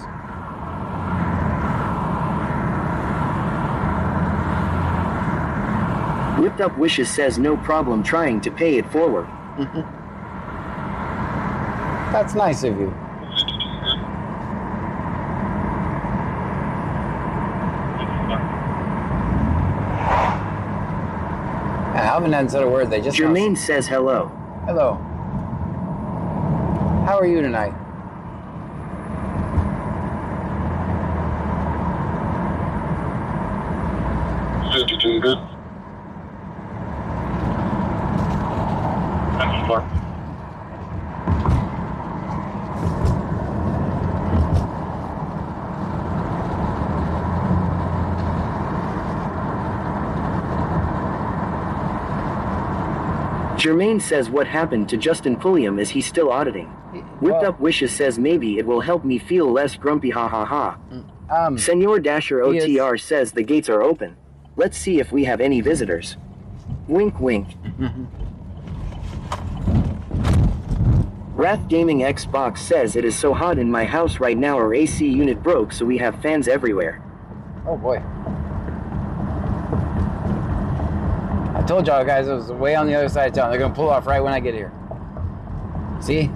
Whipped Up Wishes says, no problem trying to pay it forward. That's nice of you. I haven't said a word. They just Jermaine says hello. Hello. are you tonight? Good. Jermaine says what happened to Justin Pulliam is he still auditing? Whipped Up Wishes says maybe it will help me feel less grumpy ha ha ha. Senor Dasher OTR says the gates are open. Let's see if we have any visitors. Wink wink. Wrath Gaming Xbox says it is so hot in my house right now, our AC unit broke, so we have fans everywhere. Oh boy. I told y'all guys it was way on the other side of town. They're gonna pull off right when I get here. See?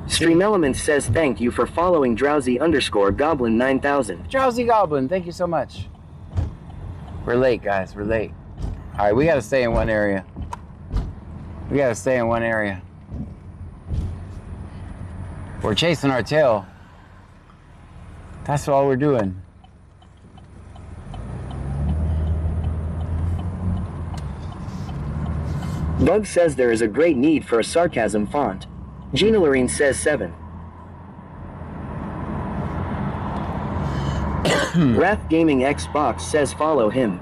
Stream Elements says thank you for following Drowsy_Goblin 9000. Drowsy Goblin, thank you so much. We're late, guys. We're late. All right, we gotta stay in one area. We gotta stay in one area. We're chasing our tail. That's all we're doing. Bug says there is a great need for a sarcasm font. Gina Lorene says 7. Wrath Gaming Xbox says follow him.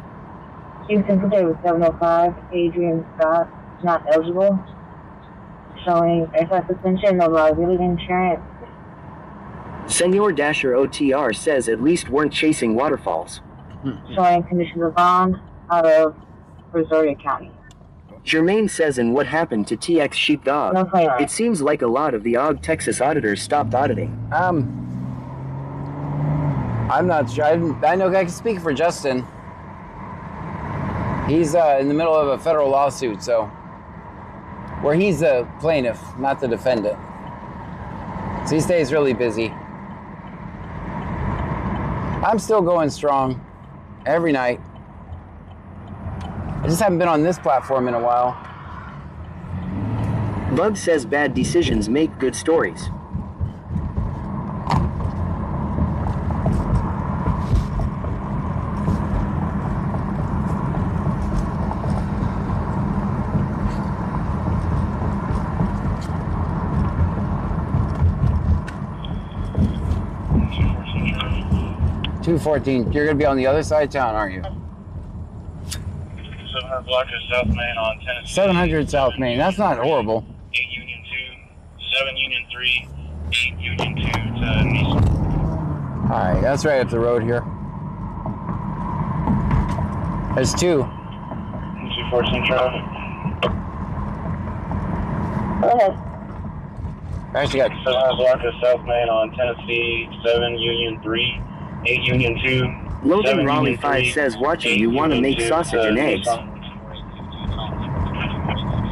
Houston today with 705. Adrian Scott not eligible. Showing excise suspension, no liability insurance. Senor Dasher OTR says at least weren't chasing waterfalls. Showing conditions of bond out of Brazoria County. Jermaine says and what happened to TX Sheepdog? No play on. It seems like a lot of the OG Texas auditors stopped auditing. I'm not sure. I know I can speak for Justin. He's in the middle of a federal lawsuit, so where he's the plaintiff, not the defendant. So he stays really busy. I'm still going strong every night. I just haven't been on this platform in a while. Bug says bad decisions make good stories. .214. You're gonna be on the other side of town, aren't you? 700 block of South Main on Tennessee. 700 South Main. That's not horrible. 8 Union 2, 7 Union 3, 8 Union 2 to Nissan. All right, that's right up the road here. There's 2. 214 traffic. Go ahead. I actually got 700 block of South Main on Tennessee, 7 Union 3, 8 Union 2. Logan Raleigh 5 says watching you want to make sausage and eggs.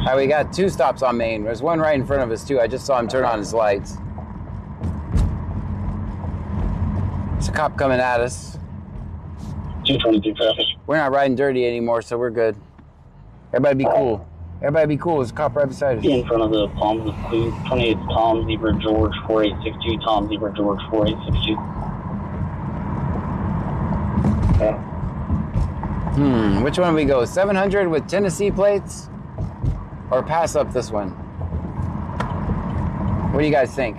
All right, we got 2 stops on Main. There's one right in front of us too. I just saw him turn on his lights. There's a cop coming at us. 222 traffic. We're not riding dirty anymore, so we're good. Everybody be cool. Everybody be cool. There's a cop right beside us. In front of the Palms of Clue, 28 Tom Zebra George 4862, Tom Zebra George 4862. Which one do we go? 700 with Tennessee plates? Or pass up this one? What do you guys think?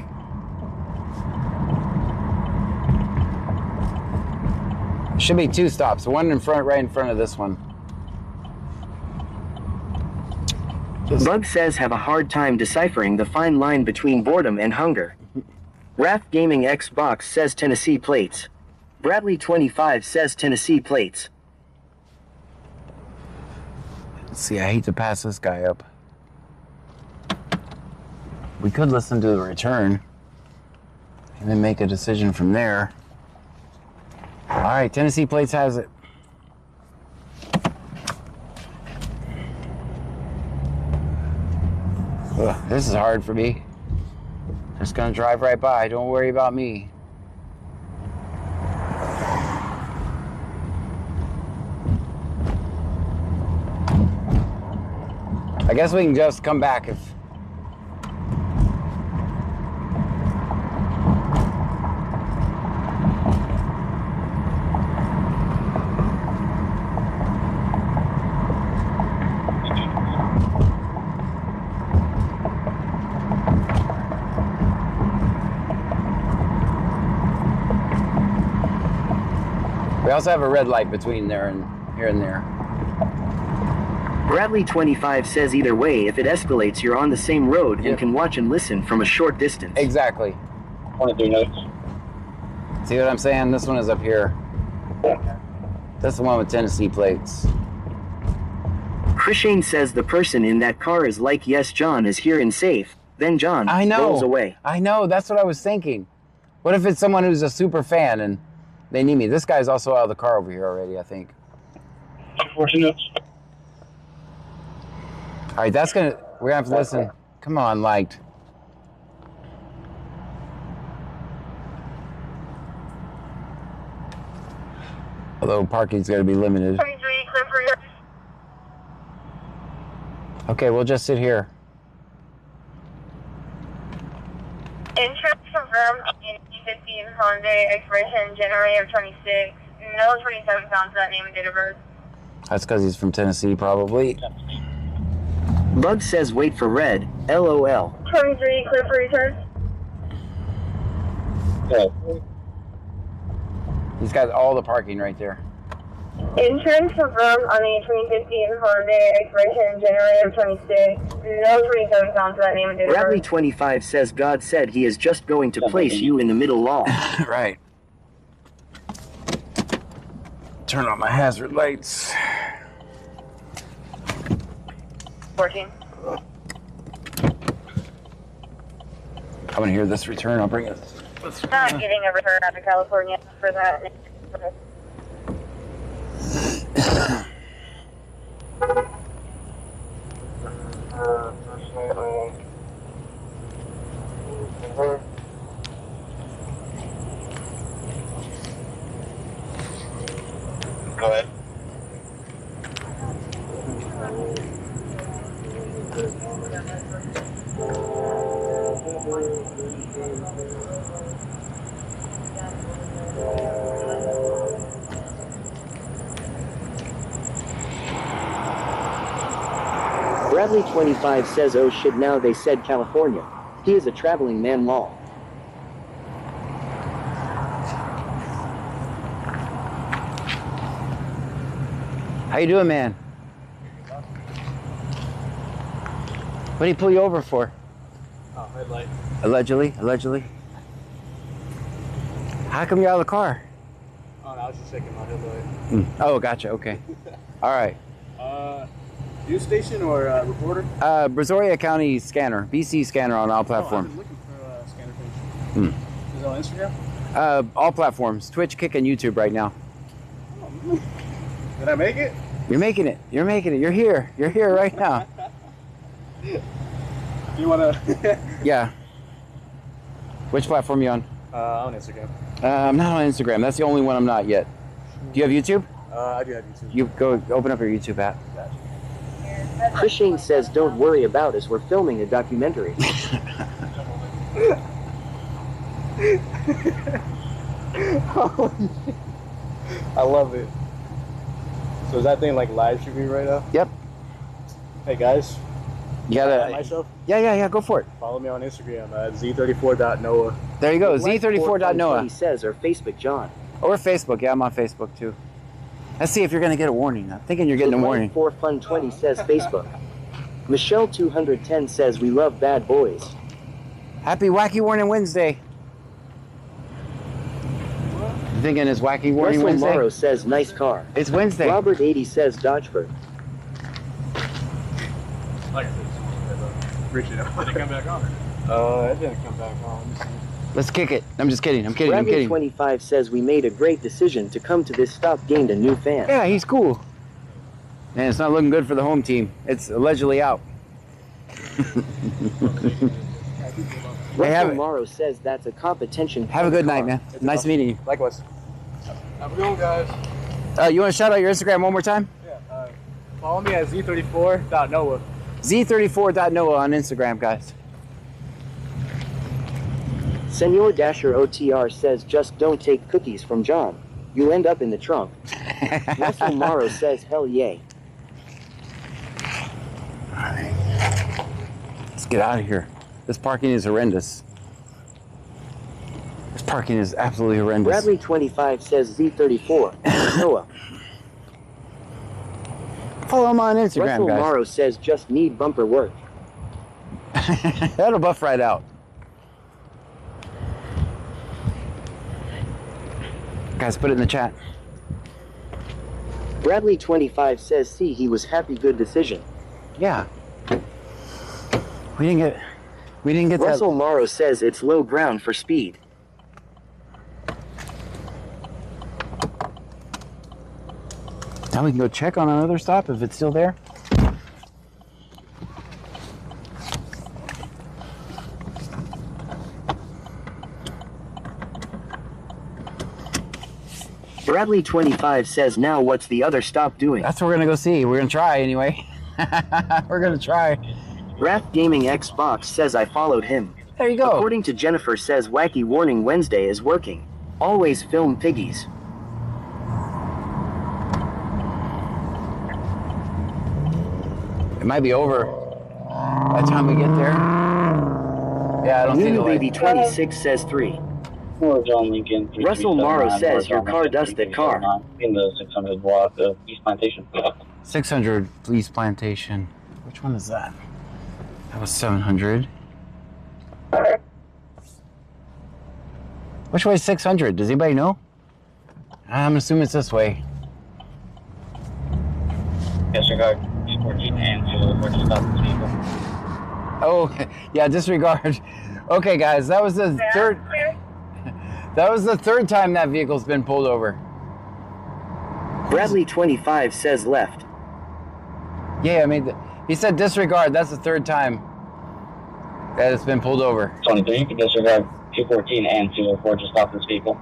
Should be 2 stops. One in front, right in front of this one. Bug says have a hard time deciphering the fine line between boredom and hunger. Wrath Gaming Xbox says Tennessee plates. Bradley 25 says Tennessee plates. Let's see, I hate to pass this guy up. We could listen to the return and then make a decision from there. All right, Tennessee plates has it. Ugh, this is hard for me. Just gonna drive right by. Don't worry about me. I guess we can just come back if... We also have a red light between there and here and there. Bradley 25 says either way, if it escalates, you're on the same road and Yep. can watch and listen from a short distance. Exactly. 23 notes. See what I'm saying? This one is up here. That's the one with Tennessee plates. Chrishane says the person in that car is like, yes, John is here and safe. Then John I know. rolls away. I know. That's what I was thinking. What if it's someone who's a super fan and they need me? This guy's also out of the car over here already, I think. 14 notes. All right, that's gonna. We're gonna have to listen. Come on, liked. Although parking's gonna be limited. 23, clear for your Okay, we'll just sit here. entrance confirmed in E15 Hyundai expiration January of 26. No 27 pounds that name and date of birth. That's because he's from Tennessee, probably. Bug says wait for red. LOL. 23, clear for return. Yeah. He's got all the parking right there. Entrance confirmed on the 2015 Hyundai expiration January of 26. No 27 pounds that name and date of Bradley birth. 25 says God said he is just going to place you in the middle law. Right. Turn on my hazard lights. 14. I want to hear this return. I'll bring it. Not getting a return out of California for that. Go ahead. Bradley 25 says oh shit now they said California. He is a traveling man lol. How you doing, man? What did he pull you over for? Oh, red light. Allegedly. How come you're out of the car? Oh, no, I was just checking my headlight. Oh, gotcha. Okay. All right. News station or reporter? Brazoria County scanner, BC scanner on all Oh, I've platforms. been looking for a scanner page. Is it on Instagram? All platforms, Twitch, Kick, and YouTube right now. Did I make it? You're making it. You're here. You're here right now. You wanna? Yeah. Which platform you on? On Instagram. I'm not on Instagram. That's the only one I'm not yet. Do you have YouTube? I do have YouTube. You go open up your YouTube app. Chrishane says don't worry about us, we're filming a documentary. I love it. So is that thing like live streaming right now? Yep. Hey guys, You gotta. myself. Yeah. Go for it. Follow me on Instagram at z34.noah. There you go. Like Z34.noah. He says or Facebook John. Or Facebook. Yeah, I'm on Facebook too. Let's see if you're gonna get a warning. I'm thinking you're getting a warning. 4 Fun 20 says Facebook. Michelle 210 says we love bad boys. Happy Wacky Warning Wednesday. You thinking it's Wacky Warning Russell Wednesday? Morrow says nice car. It's Wednesday. Robert 80 says Dodgeford. Like appreciate it. Did it come back on? It didn't come back on. Let's kick it. I'm just kidding. I'm kidding. Bradley 25 says we made a great decision to come to this stop, gained a new fan. Yeah, he's cool. And it's not looking good for the home team. It's allegedly out. Russell Morrow says that's a competition. Have a good night, man. Nice meeting you. Likewise. Have a good one, guys. You want to shout out your Instagram one more time? Yeah. Follow me at z34.noah. Z34.noah on Instagram, guys. Senor Dasher OTR says just don't take cookies from John. You end up in the trunk. Russell Morrow says hell yay. Let's get out of here. This parking is horrendous. This parking is absolutely horrendous. Bradley 25 says Z34. Noah. Follow him on Instagram, Russell guys. Morrow says just need bumper work. That'll buff right out. Guys, put it in the chat. Bradley 25 says see he was happy, good decision. Yeah. We didn't get Russell Morrow says it's low ground for speed. Now we can go check on another stop if it's still there. Bradley 25 says now what's the other stop doing? That's what we're gonna go see. We're gonna try anyway. We're gonna try. Raph Gaming Xbox says I followed him. There you go. According to Jennifer says Wacky Warning Wednesday is working. Always film piggies. It might be over by the time we get there. Yeah, I don't see the New light. Baby 26 says 3. John Lincoln. Russell Morrow says your car dust that car. In the 600 block of East Plantation. 600 East Plantation. Which one is that? That was 700. Which way is 600? Does anybody know? I'm assuming it's this way. Disregard 14 and 2 for stop the vehicle. Oh, yeah, disregard. Okay, guys, that was the third. That was the third time that vehicle's been pulled over. Bradley 25 says left. Yeah, I mean, he said disregard. That's the third time that it's been pulled over. 23, you can disregard 214 and 204 to stop this vehicle.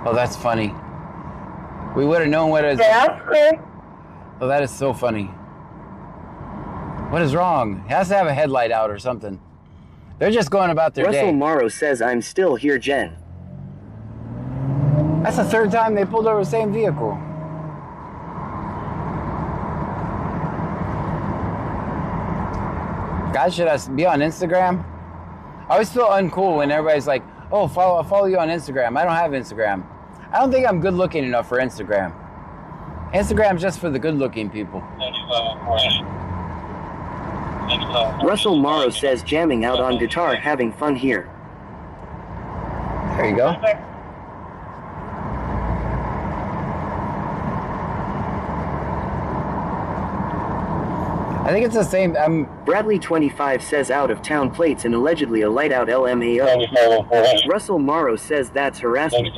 Oh, that's funny. We would have known what it is. Oh, that is so funny. What is wrong? It has to have a headlight out or something. They're just going about their Russell day. Morrow says I'm still here, Jen. That's the third time they pulled over the same vehicle. Guys, should I be on Instagram? I always feel uncool when everybody's like, oh, I'll follow you on Instagram. I don't have Instagram. I don't think I'm good looking enough for Instagram. Instagram's just for the good looking people. Russell Morrow says jamming out on guitar, having fun here. There you go. I think it's the same. Bradley 25 says out of town plates and allegedly a light out LMAO. Russell Morrow says that's harassment.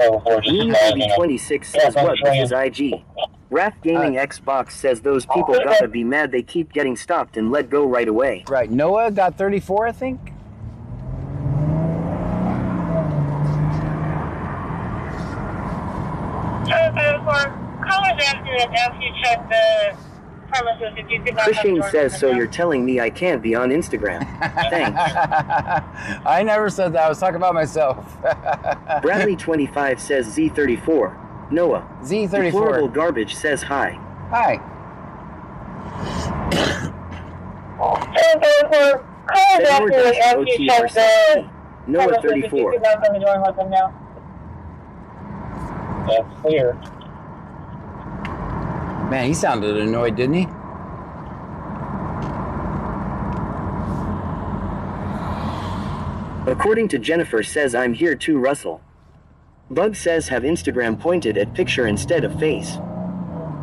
New Baby 26 says what with his IG. Raph Gaming Xbox says those people gotta be mad they keep getting stopped and let go right away. Right, Noah got 34, I think. Callers asking if you check the premises if you could not Christian says, so you're telling me I can't be on Instagram. Thanks. I never said that. I was talking about myself. Bradley 25 says Z34. Noah. Z34. Deplorable Garbage says hi. Hi. Fedor OT versus Noah 34. That's clear. Man, he sounded annoyed, didn't he? According to Jennifer says I'm here too, Russell. Bug says have Instagram pointed at picture instead of face.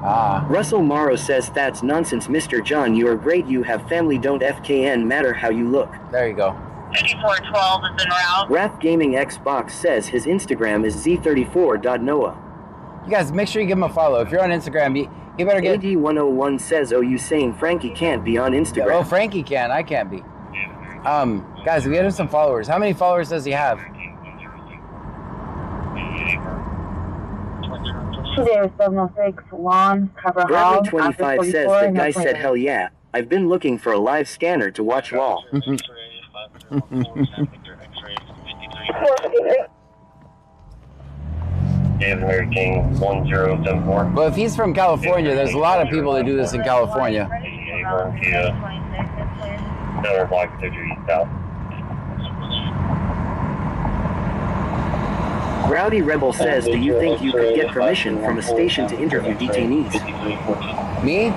Ah. Russell Morrow says that's nonsense, Mr. John, you are great, you have family, don't FKN matter how you look. There you go. 5412 is en route. Raph Gaming Xbox says his Instagram is z34.noah. You guys, make sure you give him a follow. If you're on Instagram, you better get... AD101 says, oh, you saying Frankie can't be on Instagram. Oh, Frankie can. I can't be. Guys, we get him some followers. How many followers does he have? 0706 Lawn, Cover Hall. Bradley 25 says the guy said, hell yeah, I've been looking for a live scanner to watch Raw. Larry King 1074. Well, if he's from California, there's a lot of people that do this in California. Another block 50 south. Rowdy Rebel says, do you think you could get permission from a station to interview detainees? Me?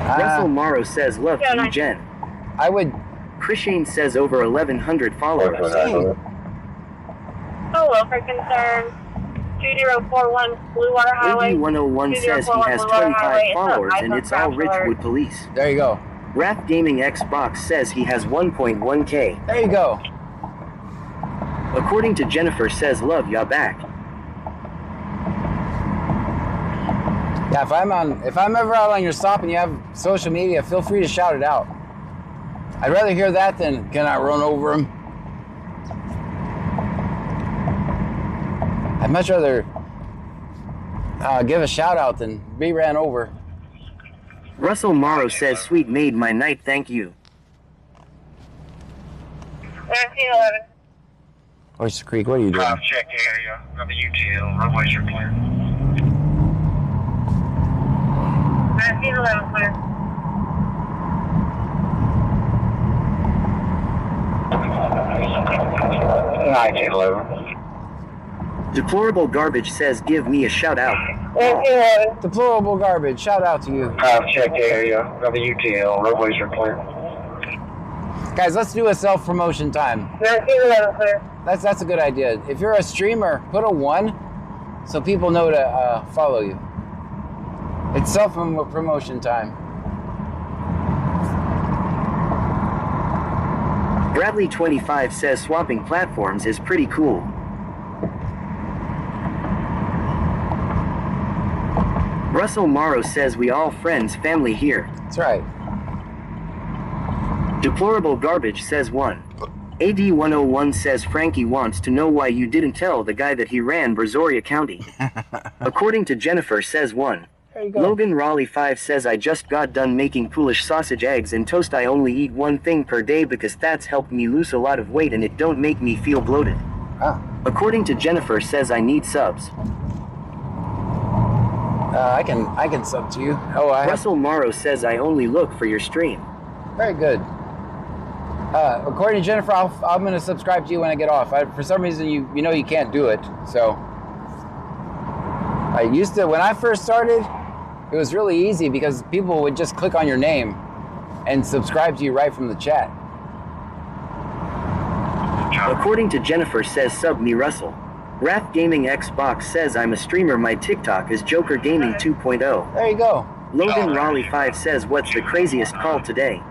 Russell Morrow says, love to you, Jen. I would. Chris Shane says over 1,100 followers. Dang. Hello, for concern. 2041 Blue Water Highway. AD101 says he has 25 followers and it's all Richwood police. There you go. Wrath Gaming Xbox says he has 1.1k. There you go. According to Jennifer says love ya back. Yeah, if I'm ever out on your stop and you have social media, feel free to shout it out. I'd rather hear that than can I run over him? I'd much rather give a shout out than be ran over. Russell Morrow says sweet made my night, thank you. 1911. Oyster Creek, what are you doing? Check area of the UTL. Runways are clear. 1911 clear. Deplorable Garbage says give me a shout out. 1911. Deplorable Garbage, shout out to you. Check area of the UTL. Runways are clear. Guys, let's do a self-promotion time. 1911 clear. That's a good idea. If you're a streamer, put a 1 so people know to follow you. It's self-promotion time. Bradley25 says swapping platforms is pretty cool. Russell Morrow says we all friends, family here. That's right. Deplorable Garbage says 1. AD101 says Frankie wants to know why you didn't tell the guy that he ran Brazoria County. According to Jennifer says 1. There you go. Logan Raleigh 5 says I just got done making Polish sausage, eggs and toast. I only eat one thing per day because that's helped me lose a lot of weight and it don't make me feel bloated. Ah. According to Jennifer says I need subs. I can sub to you. Oh, Russell Morrow says I only look for your stream. Very good. According to Jennifer, I'm going to subscribe to you when I get off. For some reason, you know you can't do it. So I used to, when I first started, it was really easy because people would just click on your name and subscribe to you right from the chat. According to Jennifer says sub me Russell. Wrath Gaming Xbox says I'm a streamer. My TikTok is Joker Gaming 2.0. There you go. Logan Raleigh 5 says what's the craziest call today?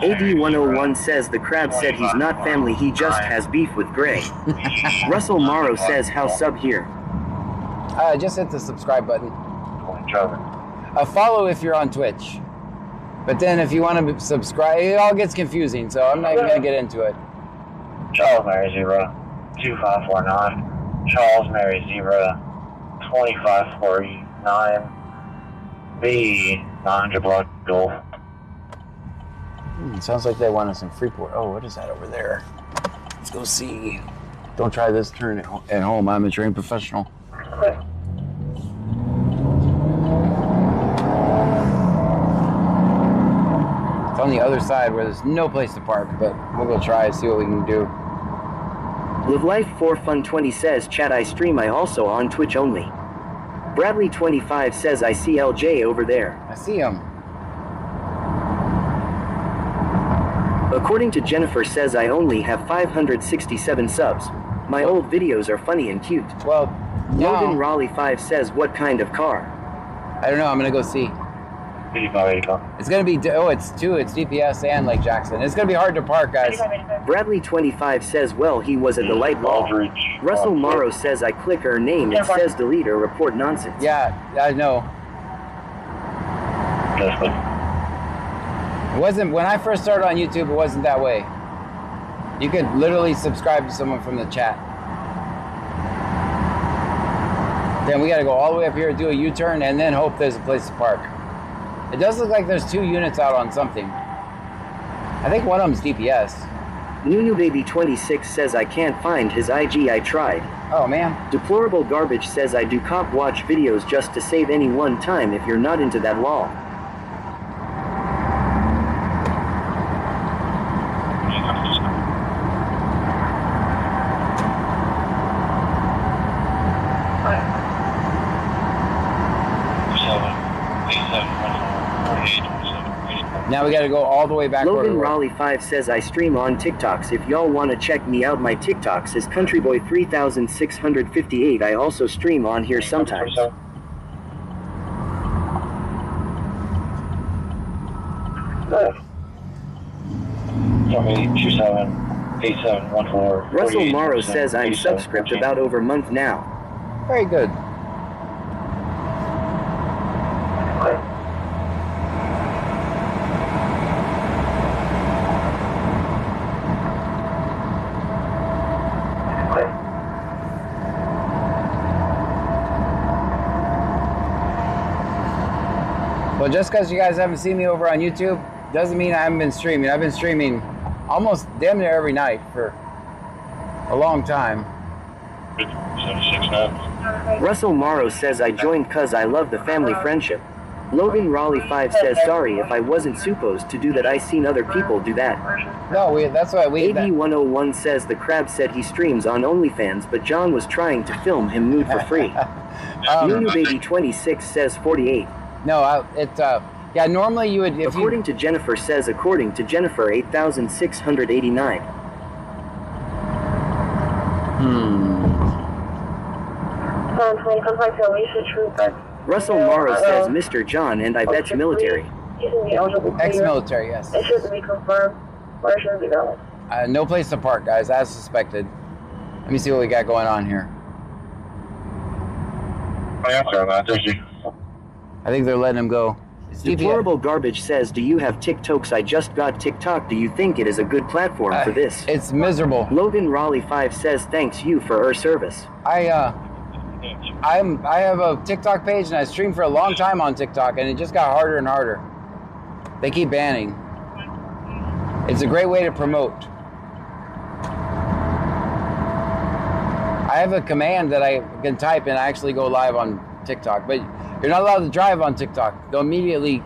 AD101 says the crowd said he's not family, he just has beef with Gray. Russell Morrow says how sub here. Just hit the subscribe button. Follow if you're on Twitch. But then if you want to subscribe, it all gets confusing, so I'm not even going to get into it. Charles Mary 0, 2549. Charles Mary 0, 2549. B 900 block Golf. Sounds like they want us in Freeport. Oh, what is that over there? Let's go see. Don't try this turn at home. I'm a trained professional. It's on the other side where there's no place to park, but we'll go try and see what we can do. Live Life 4 Fun 20 says chat I stream I also on Twitch only. Bradley 25 says I see LJ over there. I see him. According to Jennifer says I only have 567 subs. My old videos are funny and cute. Well, Logan Raleigh 5 says what kind of car? I don't know, I'm gonna go see. It's gonna be, it's DPS and Lake Jackson. It's gonna be hard to park, guys. Bradley 25 says well he was at the light law. Russell Morrow says I click her name, it says delete or report nonsense. Yeah, I know. It wasn't, when I first started on YouTube, it wasn't that way. You could literally subscribe to someone from the chat. Then we gotta go all the way up here, do a U-turn, and then hope there's a place to park. It does look like there's 2 units out on something. I think one of them's DPS. Nunu Baby 26 says I can't find his IG, I tried. Oh man. Deplorable Garbage says I do cop watch videos just to save any one time if you're not into that law. now we got to go all the way back. Logan Raleigh 5 says I stream on TikToks. If y'all want to check me out, my TikToks is Countryboy 3658. I also stream on here sometimes. Russell Morrow says I'm subscribed about over a month now. Very good. Well, just because you guys haven't seen me over on YouTube doesn't mean I haven't been streaming. I've been streaming almost damn near every night for a long time. Russell Morrow says I joined cause I love the family friendship. Logan Raleigh 5 says sorry if I wasn't supposed to do that. I seen other people do that. No, that's why we... AB101 says the crab said he streams on OnlyFans, but John was trying to film him nude for free. Nunu Baby 26 says 48. No, yeah, normally you would... According to Jennifer says, according to Jennifer, 8,689. Russell Morrow says, Mr. John, and I bet you military. Ex-military, yes. It should be confirmed. Where should it be going? No place to park, guys, as suspected. Let me see what we got going on here. Thank you. I think they're letting him go. Deplorable Garbage says, do you have TikToks? I just got TikTok. Do you think it is a good platform for this? It's miserable. Logan Raleigh 5 says, thanks you for your service. I have a TikTok page and I streamed for a long time on TikTok and it just got harder and harder. They keep banning. It's a great way to promote. I have a command that I can type and actually go live on TikTok, but you're not allowed to drive on TikTok. They'll immediately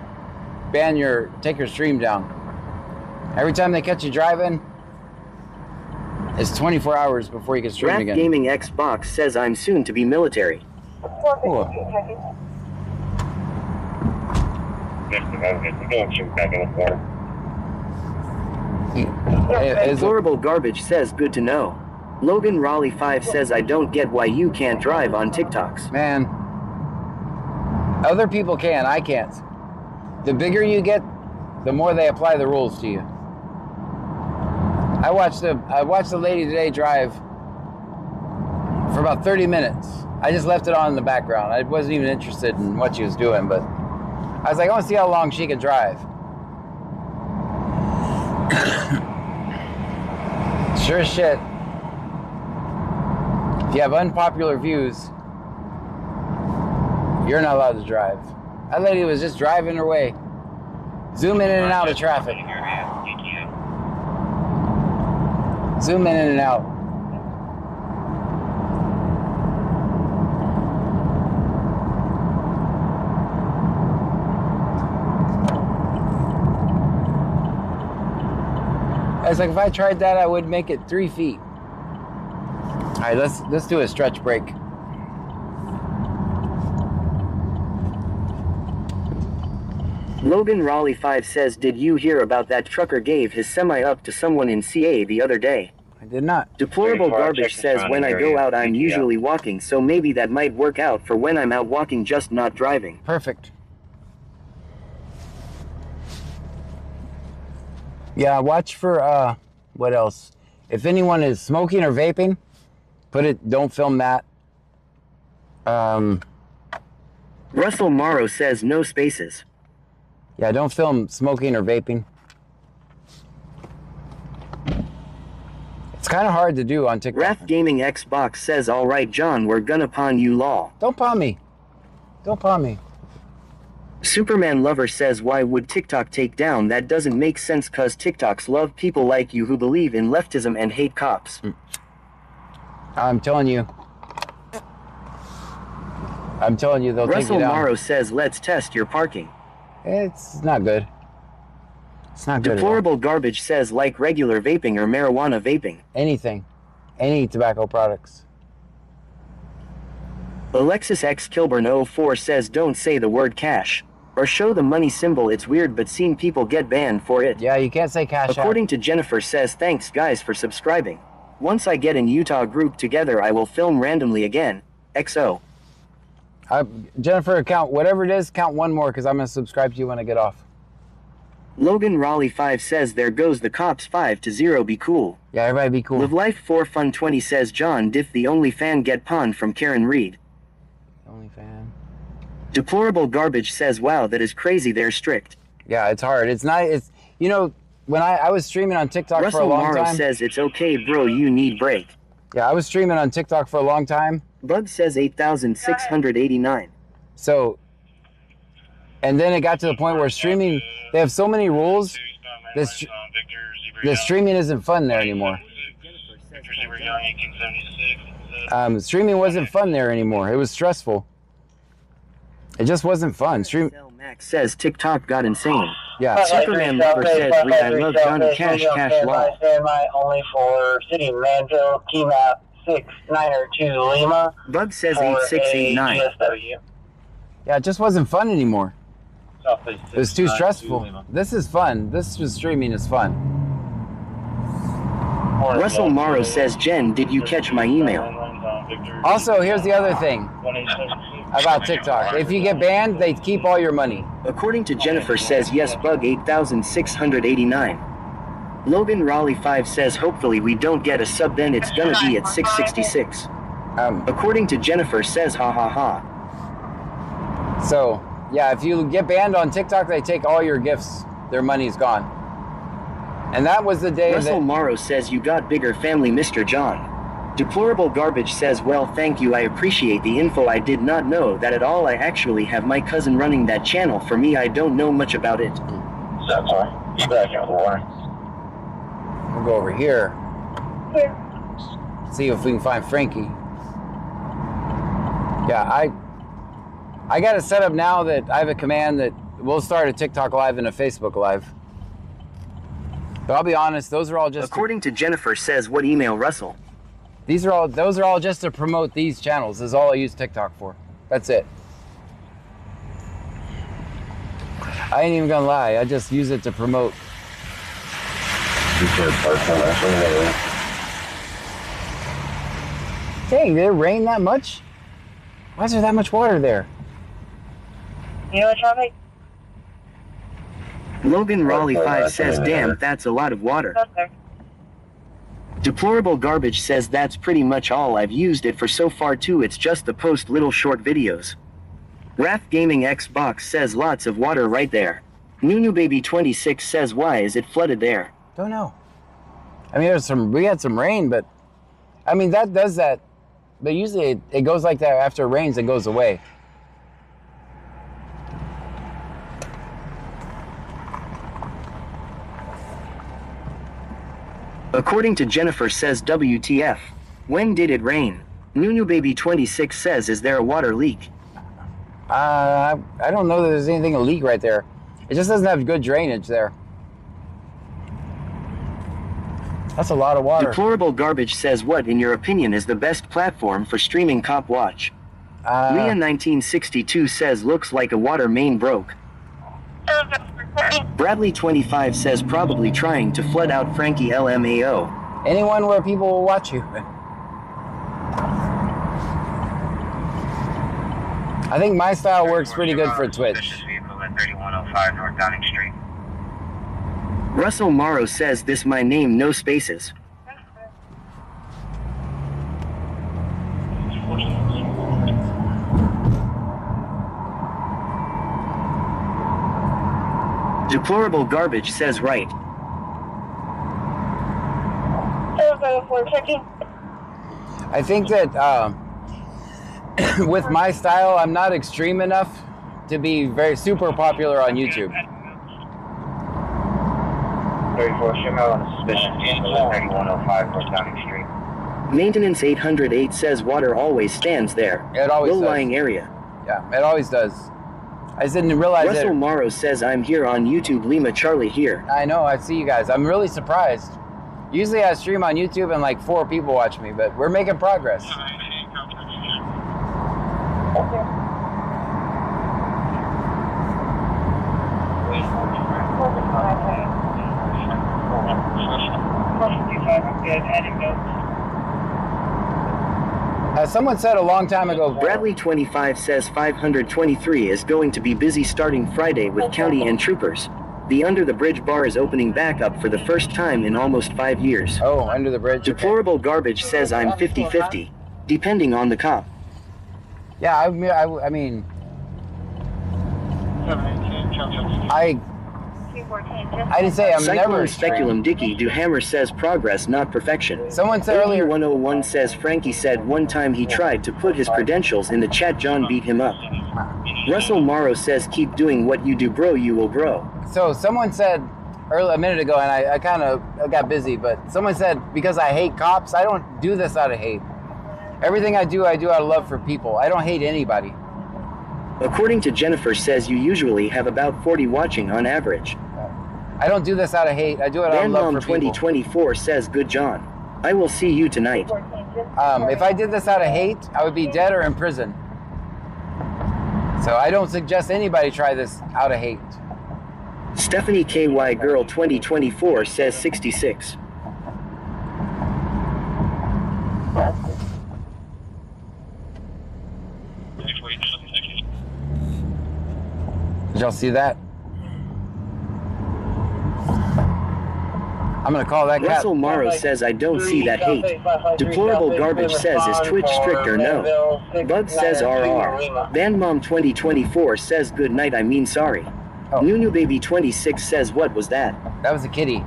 take your stream down. Every time they catch you driving, it's 24 hours before you can stream again. Gaming Xbox says I'm soon to be military. Cool. Deplorable Garbage says good to know. Logan Raleigh 5 says I don't get why you can't drive on TikToks. Man, other people can, I can't. The bigger you get, the more they apply the rules to you. I watched the lady today drive for about 30 minutes. I just left it on in the background. I wasn't even interested in what she was doing, but I was like, I want to see how long she can drive. Sure as shit. If you have unpopular views, you're not allowed to drive. That lady was just driving her way, zooming in and out of traffic. Zoom in and out. It's like if I tried that, I would make it 3 feet. All right, let's do a stretch break. Logan Raleigh 5 says, did you hear about that trucker gave his semi up to someone in CA the other day? I did not. Deplorable Garbage says, when I go out I'm usually walking, so maybe that might work out for when I'm out walking, just not driving. Perfect. Yeah, watch for, what else? If anyone is smoking or vaping, don't film that. Russell Morrow says, no spaces. Yeah, don't film smoking or vaping. It's kind of hard to do on TikTok. Wrath Gaming Xbox says, alright John, we're gonna pawn you law. Don't pawn me. Don't pawn me. Superman Lover says, why would TikTok take down? That doesn't make sense cause TikToks love people like you who believe in leftism and hate cops. I'm telling you. They'll take you down. Russell Morrow says, let's test your parking. It's not good. It's not good. Deplorable Garbage says, like regular vaping or marijuana vaping. Anything. Any tobacco products. Alexis X Kilburn 04 says, don't say the word cash. Or show the money symbol. It's weird but seen people get banned for it. Yeah, you can't say cash out. According to Jennifer says thanks guys for subscribing. Once I get in Utah group together I will film randomly again. XO. Jennifer, count whatever it is, count one more because I'm going to subscribe to you when I get off. Logan Raleigh 5 says there goes the cops 5-0 be cool. Yeah, everybody be cool. Live Life 4 Fun 20 says John Diff the only fan get pawned from Karen Reed. Only fan. Deplorable Garbage says wow that is crazy they're strict. Yeah, it's hard. It's not, it's, you know, when I was streaming on TikTok for a Russell long Morrow time. says it's okay bro you need break. Yeah, I was streaming on TikTok for a long time. Bug says 8,689. So, and then it got to the point where streaming, they have so many rules. The streaming isn't fun there anymore. Streaming wasn't fun there anymore. It was stressful. It just wasn't fun. Max says TikTok got insane. Yeah. Superman Lover says Reed I love Johnny Cash law. Only for City Manville, T Map 692 Lima. Bug says 8689. Yeah, it just wasn't fun anymore. It was too stressful. This is fun. This just streaming is fun. Russell Morrow says, Jen, did you catch my email? Also, here's the other thing about TikTok. If you get banned, they keep all your money. According to Jennifer says, yes, Bug 8,689. Logan Raleigh 5 says, hopefully we don't get a sub then it's gonna be at 666. According to Jennifer says, ha ha ha. So, yeah, if you get banned on TikTok, they take all your gifts. Their money's gone. And that was the day Russell Morrow says, you got bigger family, Mr. John. Deplorable Garbage says, well, thank you. I appreciate the info. I did not know that at all. I actually have my cousin running that channel for me. I don't know much about it. That's sorry. You back out of the water. We'll go over here. See if we can find Frankie. Yeah, I got it set up now that I have a command that we'll start a TikTok live and a Facebook live. But I'll be honest, those are all just... According to Jennifer says, what email, Russell? Those are all just to promote these channels. This is all I use TikTok for. That's it. I ain't even gonna lie. I just use it to promote. Dang, did it rain that much? Why is there that much water there? You know what traffic? Logan Raleigh 5 says, damn, that's a lot of water. Deplorable Garbage says that's pretty much all I've used it for so far too. It's just to post little short videos. Wrath Gaming Xbox says lots of water right there. Nunu Baby 26 says why is it flooded there? Don't know. I mean, we had some rain, but I mean that does that. But usually it goes like that after it rains and goes away. According to Jennifer says WTF. When did it rain? Nunu Baby 26 says is there a water leak? I don't know that there's anything a leak right there. It just doesn't have good drainage there. That's a lot of water. Deplorable Garbage says what in your opinion is the best platform for streaming Cop Watch? Leah 1962 says looks like a water main broke. Bradley 25 says probably trying to flood out Frankie LMAO. Anyone where people will watch you. I think my style works pretty good for Twitch. 3105 North Downing Street. Russell Morrow says this my name no spaces. Deplorable Garbage says right. I think that with my style, I'm not extreme enough to be very super popular on YouTube. 34 Shimel on a suspicious vehicle at 3105 North Downing Street. Maintenance 808 says water always stands there. It always does. Low-lying area. Yeah, it always does. I just didn't realize Russell Morrow says I'm here on YouTube. Lima Charlie here. I know, I see you guys. I'm really surprised. Usually I stream on YouTube and like 4 people watch me, but we're making progress. Good, heading goes. Someone said a long time ago, Bradley25 says 523 is going to be busy starting Friday with county and troopers. The Under the Bridge bar is opening back up for the first time in almost 5 years. Oh, Under the Bridge. Okay. Deplorable Garbage says I'm 50-50, depending on the cop. Yeah, I mean, I didn't say I'm never Cyclone Speculum Dicky Do Hammer says progress, not perfection. Someone said earlier. 101 says Frankie said one time he tried to put his credentials in the chat. John beat him up. Russell Morrow says keep doing what you do, bro. You will grow. So someone said a minute ago, and I kind of got busy, but someone said because I hate cops, I don't do this out of hate. Everything I do out of love for people. I don't hate anybody. According to Jennifer says you usually have about 40 watching on average. I don't do this out of hate. I do it out of love for people. 2024 says good John. I will see you tonight. If I did this out of hate, I would be dead or in prison. So I don't suggest anybody try this out of hate. Stephanie KY Girl 2024 says 66. Did y'all see that? I'm gonna call that cat. Russell Morrow says I don't see that hate. Deplorable Garbage says is Twitch strict or no? Bug says RR. Vanmom 2024 says good night, I mean sorry. Oh. Nunu Baby 26 says what was that? That was a kitty.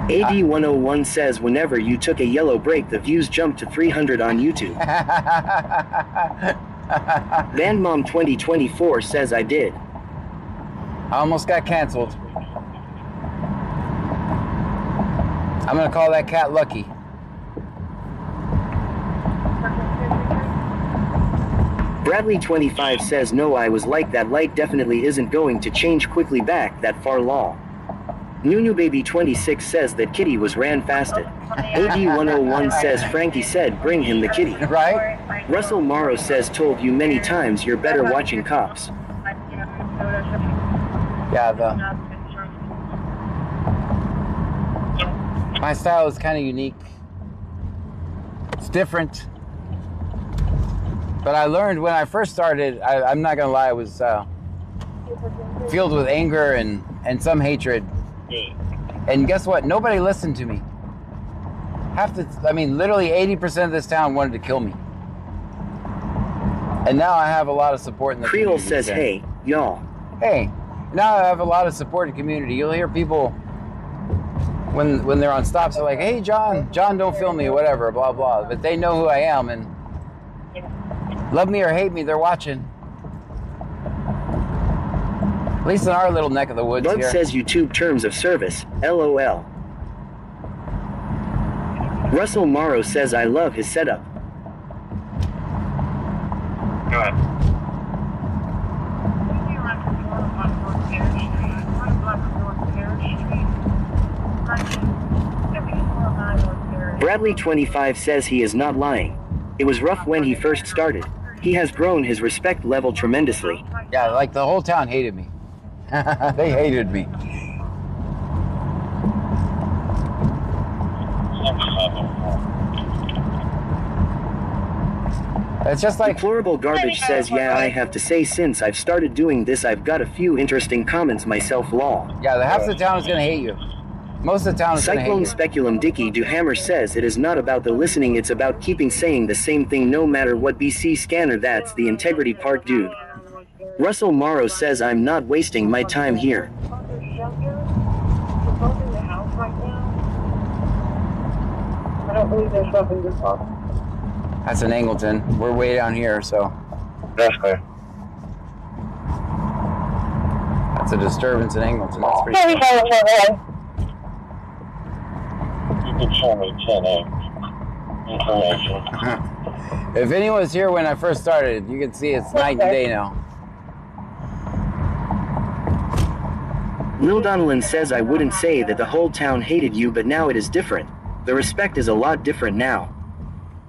AD 101 says whenever you took a yellow break the views jumped to 300 on YouTube. Vanmom 2024 says I did. I almost got canceled. I'm gonna call that cat Lucky. Bradley25 says no, I was like that light definitely isn't going to change quickly back that far law. Nunu Baby 26 says that kitty was ran fasted. AD 101 says Frankie said bring him the kitty. Right? Russell Morrow says told you many times you're better watching cops. Yeah, my style is kind of unique. It's different. But I learned when I first started, I'm not gonna lie, I was filled with anger and some hatred. And guess what? Nobody listened to me. Literally 80% of this town wanted to kill me. And now I have a lot of support in the Creole community. says, hey, y'all. Hey, now I have a lot of support in the community. You'll hear people when they're on stops, they're like, hey, John, don't film me, whatever, blah, blah. But they know who I am, and love me or hate me, they're watching. At least in our little neck of the woods Bug here. says YouTube terms of service, LOL. Russell Morrow says I love his setup. Go ahead. Bradley25 says he is not lying. It was rough when he first started. He has grown his respect level tremendously. Yeah, like the whole town hated me. They hated me. It's just like Deplorable Garbage says, yeah, I have to say since I've started doing this I've got a few interesting comments myself, lol. yeah, half the town is gonna hate you. Most of the town is gonna hate Cyclone you. Speculum Dicky Do Hammer says it is not about the listening, it's about keeping saying the same thing no matter what. BC Scanner, that's the integrity part, dude. Russell Morrow says I'm not wasting my time here. I don't believe there's something to talk. That's in Angleton. We're way down here, so That's clear. that's a disturbance in Angleton. That's pretty You can show me 10A information. If anyone was here when I first started, you can see it's night and day now. Lil Donalyn says I wouldn't say that the whole town hated you, but now it is different. The respect is a lot different now.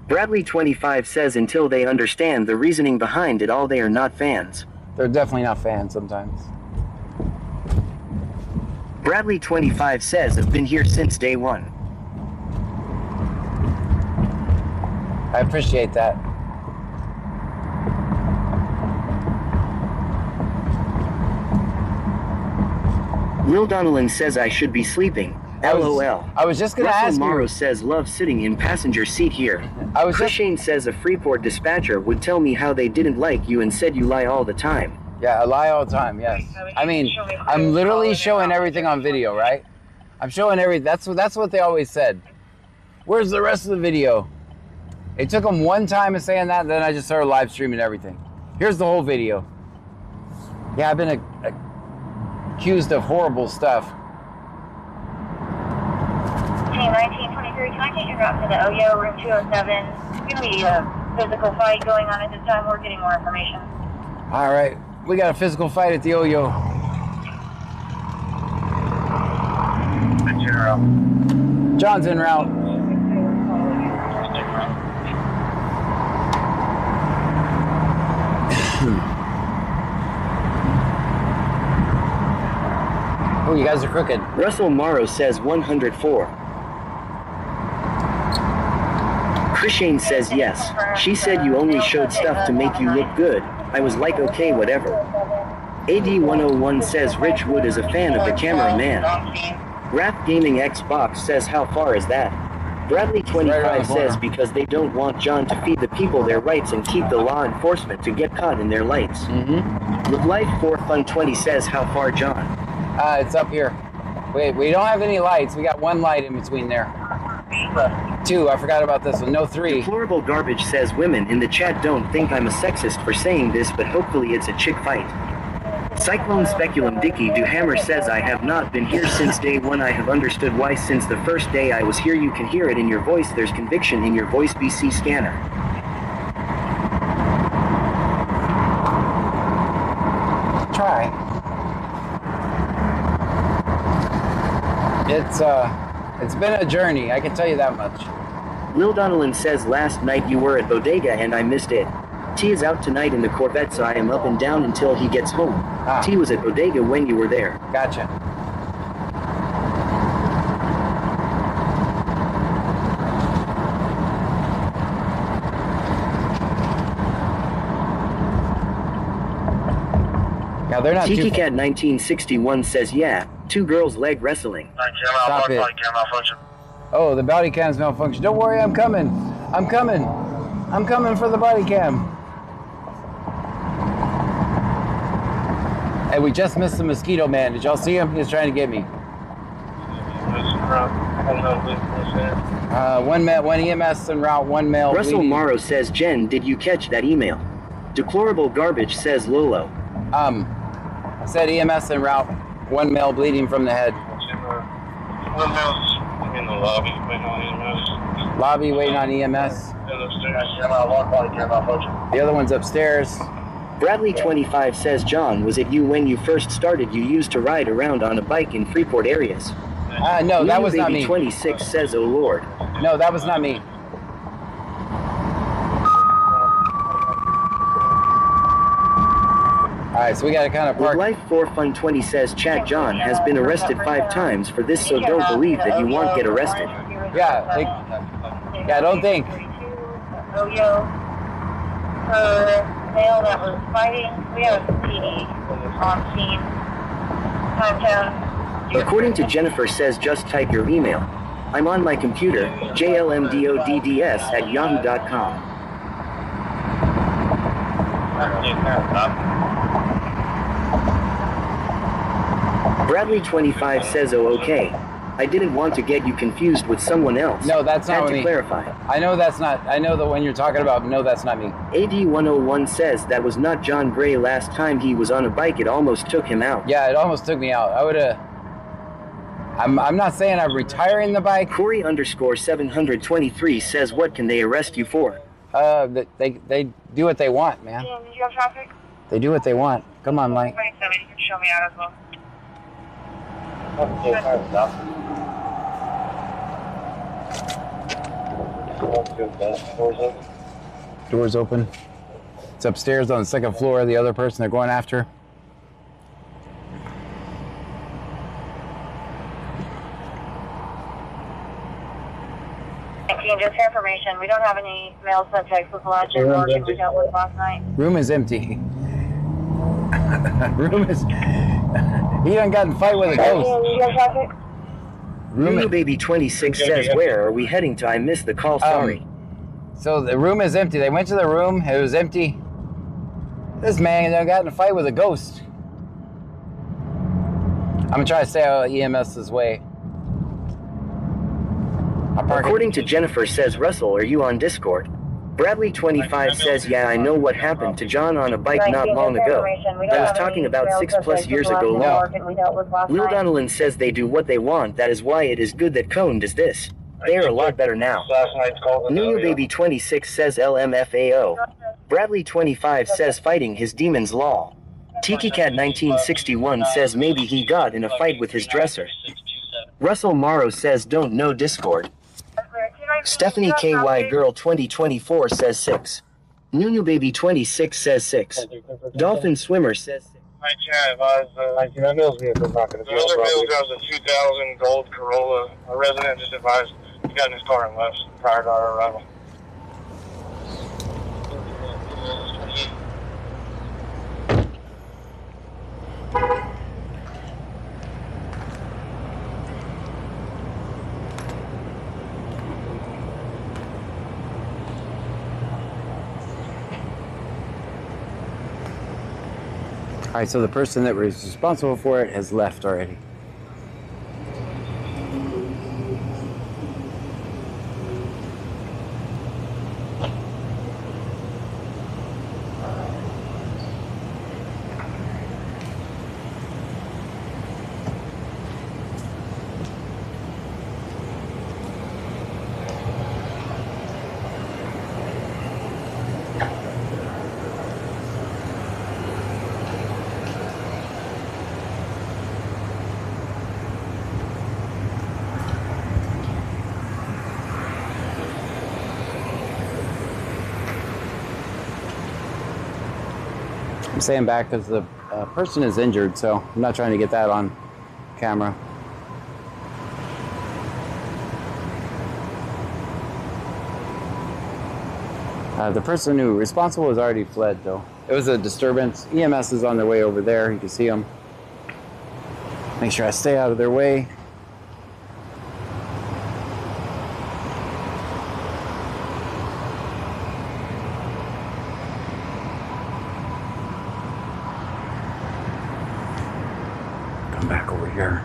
Bradley25 says until they understand the reasoning behind it all, they are not fans. They're definitely not fans sometimes. Bradley25 says I've been here since day one. I appreciate that. Lil Donalyn says I should be sleeping. LOL. I was just gonna ask Morrow you. says love sitting in passenger seat here. Chris Shane says a Freeport dispatcher would tell me how they didn't like you and said you lie all the time. Yeah, I lie all the time, yes. I mean, I'm literally showing everything on video, right? I'm showing everything. That's what they always said. Where's the rest of the video? It took them one time of saying that, and then I just started live streaming everything. Here's the whole video. Yeah, I've been accused of horrible stuff. 1923, can I get your route to the OYO, room 207? There's going to be a physical fight going on at this time. We're getting more information. All right, we got a physical fight at the OYO. John's en route. Oh, you guys are crooked. Russell Morrow says 104. Chris Shane says yes. She said you only showed stuff to make you look good. I was like, okay, whatever. AD101 says Rich Wood is a fan of the cameraman. Wrath Gaming Xbox says how far is that? Bradley25 says because they don't want John to feed the people their rights and keep the law enforcement to get caught in their lights. Live Life 4 Fun 20 says how far, John? It's up here. Wait, we don't have any lights. We got one light in between there. 2, I forgot about this one. No, 3. Deplorable Garbage says women in the chat don't think I'm a sexist for saying this, but hopefully it's a chick fight. Cyclone Speculum Dicky Duhammer says I have not been here since day one. I have understood why since the first day I was here. You can hear it in your voice. There's conviction in your voice. BC Scanner. Try. It's been a journey, I can tell you that much. Lil Donalyn says last night you were at Bodega and I missed it. T is out tonight in the Corvette, so I am up and down until he gets home. T was at Bodega when you were there. Gotcha. Yeah, they're not Tiki Cat 1961 says yeah, 2 girls leg wrestling. Stop it. Oh, the body cam's malfunction. Don't worry, I'm coming. I'm coming. I'm coming for the body cam. Hey, we just missed the Mosquito Man. Did y'all see him? He was trying to get me. One EMS en route, 1 male. Russell Morrow says, Jen, did you catch that email? Deplorable Garbage says Lolo. I said EMS en route, 1 male bleeding from the head. 1 male's in the lobby waiting on EMS. Lobby waiting on EMS. The other one's upstairs. Bradley25 says, John, was it you when you first started you used to ride around on a bike in Freeport areas? No, that was not me. 26 says, oh Lord. No, that was not me. Alright, so we gotta kind of park. Life 4 Fun 20 says, Chad John has been arrested 5 times for this, so don't believe that you won't get arrested. Yeah, don't think. Male that was fighting. We have a PD on scene. According to Jennifer says just type your email. I'm on my computer, jlmdodds@yahoo.com. Bradley25 says oh okay. I didn't want to get you confused with someone else. No, that's not me. Had to clarify. I know that's not. I know the one you're talking about. No, that's not me. AD101 says that was not John Gray last time he was on a bike. It almost took him out. Yeah, it almost took me out. I would have. I'm not saying I'm retiring the bike. Corey_723 says what can they arrest you for? They do what they want, man. Did you have traffic? They do what they want. Come on, Mike. 27, you can show me out as well. Doors open. It's upstairs on the 2nd floor. The other person they're going after. Just for information, we don't have any male subjects with the last name Morgan we dealt with last night. Room is empty. Room is... He done got in a fight with a ghost. Lulu Baby 26 says, where are we heading to? I missed the call, sorry. So the room is empty. They went to the room, it was empty. This man done got in a fight with a ghost. I'm gonna try to stay out of EMS's way. According to Jennifer says, Russell, are you on Discord? Bradley 25 says, yeah, I know what happened to John on a bike not long ago. I was talking about 6+ years ago. Lil Donalyn says they do what they want. That is why it is good that Cone does this. They are a lot better now. Nunu Baby 26 says LMFAO. Bradley 25 says fighting his demon's law. Tiki Cat 1961 says maybe he got in a fight with his dresser. Russell Morrow says don't know Discord. Stephanie KY Girl 2024 says 6. Nunu Baby 26 says 6. Dolphin Swimmer says 6. I can't advise the other bill drives a 2000 gold Corolla. A resident just advised he got in his car and left prior to our arrival. All right, so the person that was responsible for it has left already. I'm staying back because the person is injured, so I'm not trying to get that on camera. The person who was responsible has already fled, though. It was a disturbance. EMS is on their way over there. You can see them. Make sure I stay out of their way. Back over here.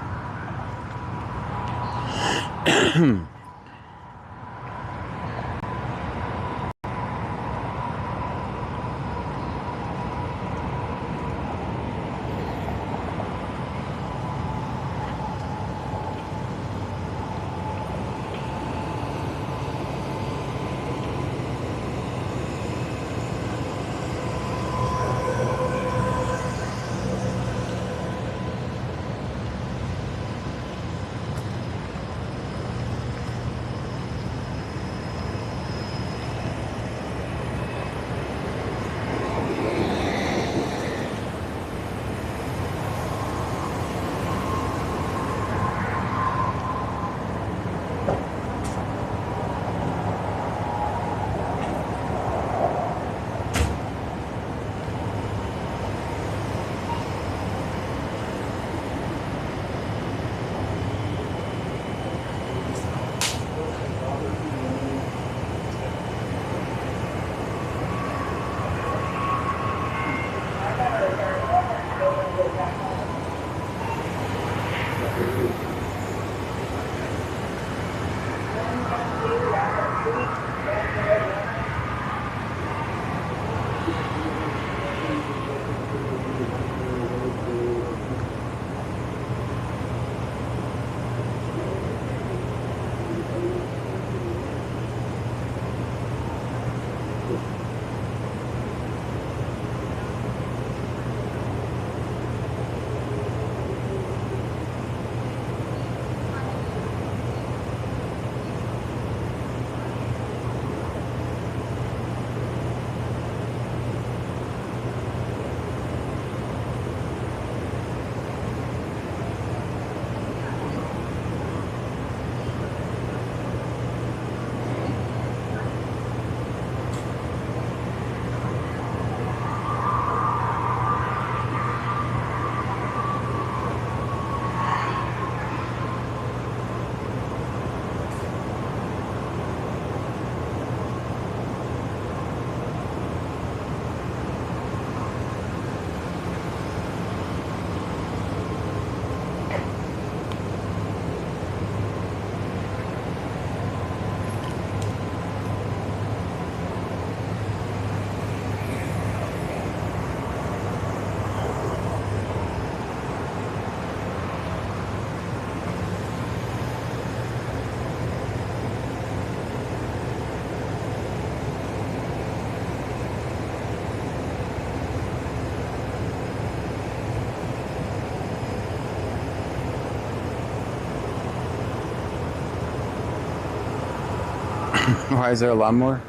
Why is there a lawnmower?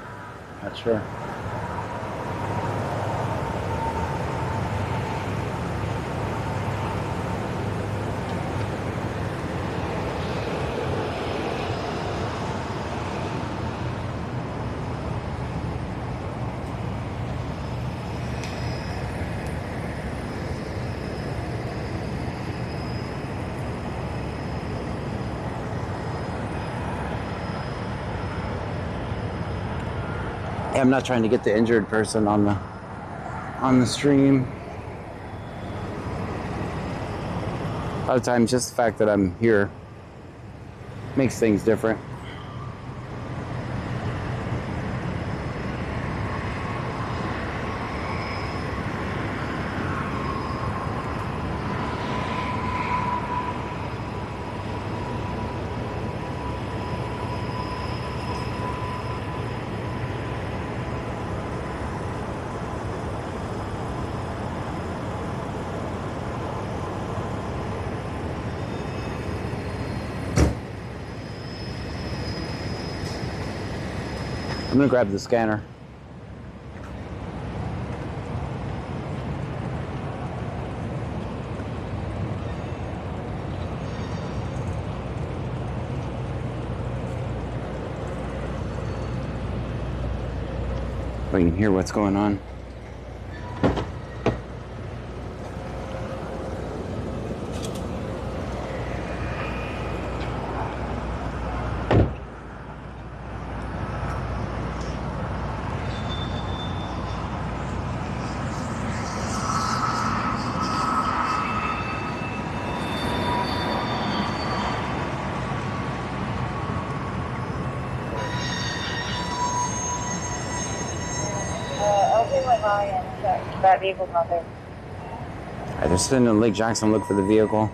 Not sure. I'm not trying to get the injured person on the stream. A lot of times, just the fact that I'm here makes things different. I'm gonna grab the scanner. So you can hear what's going on. That vehicle's not there. I just sitting in Lake Jackson, look for the vehicle.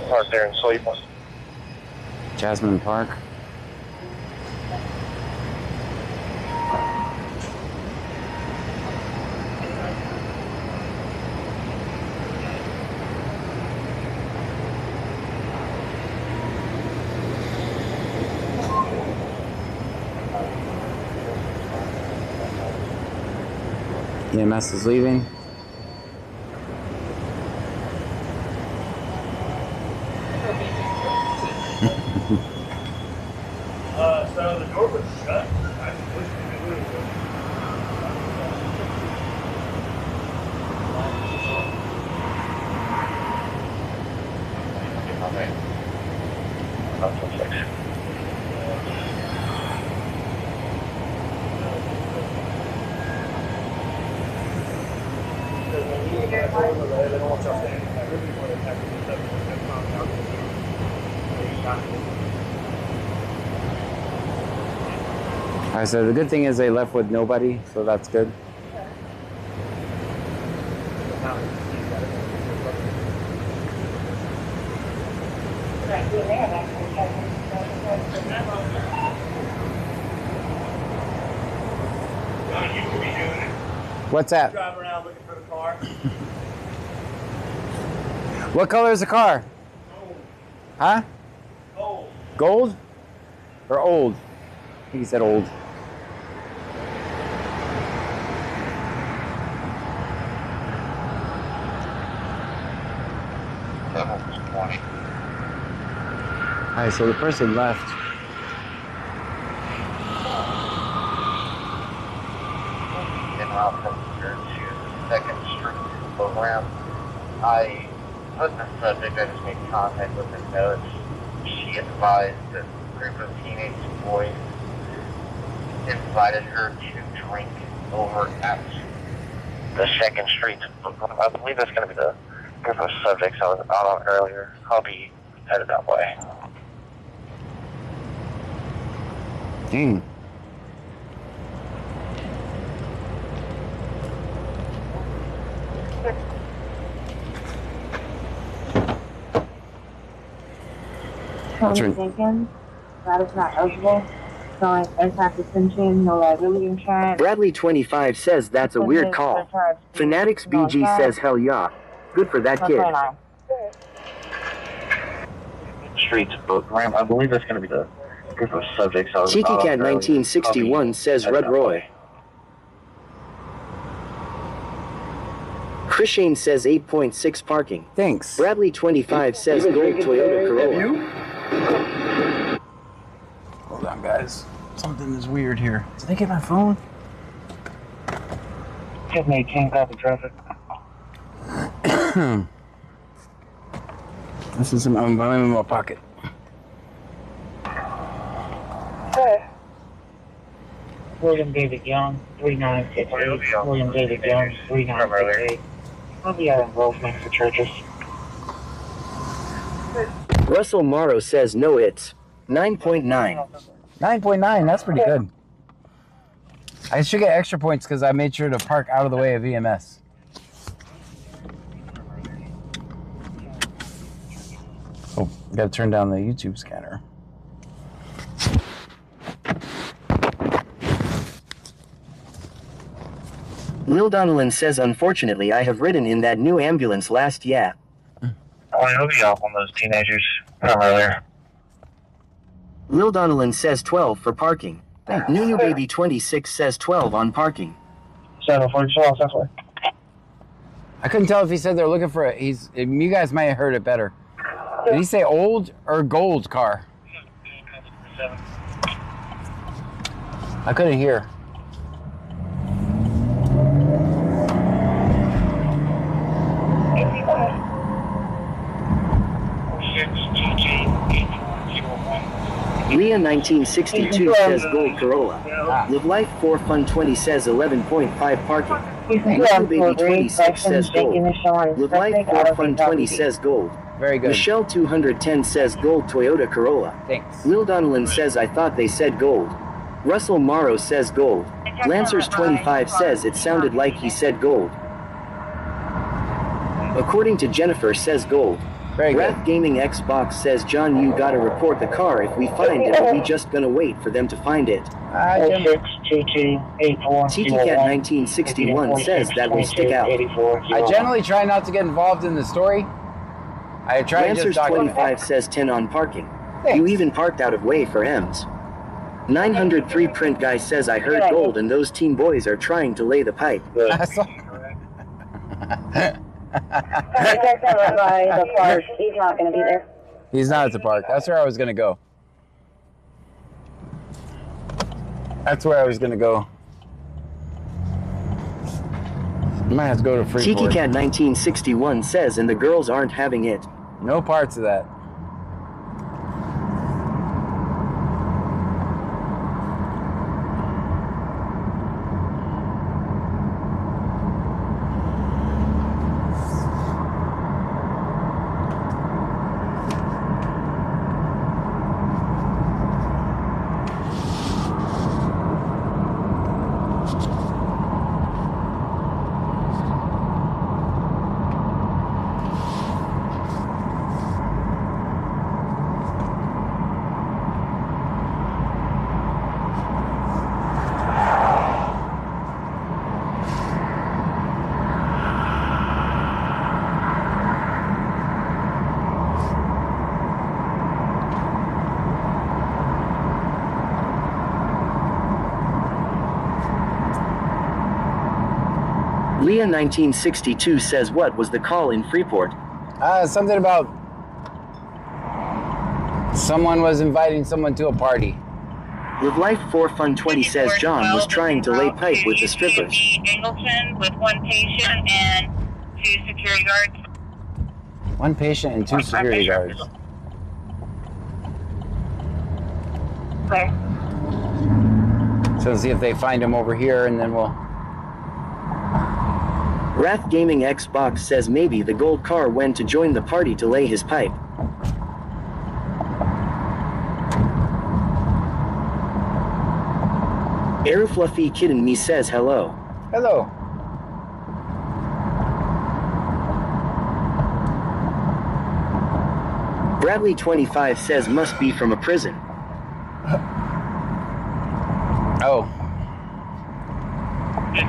Park there and sleep. Jasmine Park. EMS is leaving. So the door was shut. I pushed it a little bit. Alright, so the good thing is they left with nobody, so that's good. What's that? Drive around looking for the car. What color is the car? Gold. Huh? Gold. Gold? Or old? I think he said old. Alright, so the person left. Out from here to 2nd Street program. I put the subject, I just made contact with the notes. She advised that a group of teenage boys invited her to drink over at the 2nd Street. I believe that's going to be the group of subjects I was out on earlier. I'll be headed that way. Showing Jenkins. That is not eligible. Showing aircraft suspension, no liability insurance. Bradley 25 says that's a weird call. Fanatics BG says hell yeah. Good for that kid. 29. Streets program. I believe that's going to be the group of subjects. Cheeky Cat 1961 says Red Roy. Chris Shane says 8.6 parking. Thanks. Bradley 25 says gold Toyota Corolla. Hold on, guys. Something is weird here. Did they get my phone? 1018, copy traffic. This is I'm in my pocket. William David Young, 3968. William David Young, 3968. I'll be out involvement for churches. Russell Morrow says no, it's 9.9. 9.9, that's pretty good. I should get extra points because I made sure to park out of the way of EMS. Oh, gotta turn down the YouTube scanner. Lil Donnellan says, unfortunately, I have ridden in that new ambulance last year. Oh, he'll be off on those teenagers from earlier. Lil Donnellan says 12 for parking. Nunu Baby 26 says 12 on parking. 742, that's way. I couldn't tell if he said they're looking for a, you guys might have heard it better. Did he say old or gold car? I couldn't hear. Leah 1962 says gold Corolla. Live Life 4 Fun 20 says 11.5 parking. Nunu Baby 26 says gold. Live Life 4 Fun 20 says gold. Very good. Michelle 210 says gold Toyota Corolla. Thanks. Lil Donnellan says I thought they said gold. Russell Morrow says gold. Lancers 25 says it sounded like he said gold. According to Jennifer says gold. Very good. Wrath Gaming Xbox says, John, you gotta report the car if we find it, or we just gonna wait for them to find it. TTCat 1961 says that will stick out. I generally try not to get involved in the story. I try to Lancers just document 25 says 10 on parking. Thanks. You even parked out of way for M's. 903 Print Guy says I heard gold and those teen boys are trying to lay the pipe. I saw- By the park. He's not going to be there. He's not at the park. That's where I was gonna go. That's where I was gonna go. I might have to go to Freeport. Cheeky Cat 1961 says, and the girls aren't having it. No parts of that. Leah 1962 says what was the call in Freeport? Something about someone was inviting someone to a party. Live Life 4 Fun 20 says John was trying to lay pipe with the strippers. Angleton with one patient and 2 security guards. One patient and 2 security guards. Clear. So see if they find him over here, and then we'll. Wrath Gaming Xbox says maybe the gold car went to join the party to lay his pipe. Air Fluffy Kid and Me says hello. Hello. Bradley 25 says must be from a prison. Oh. Just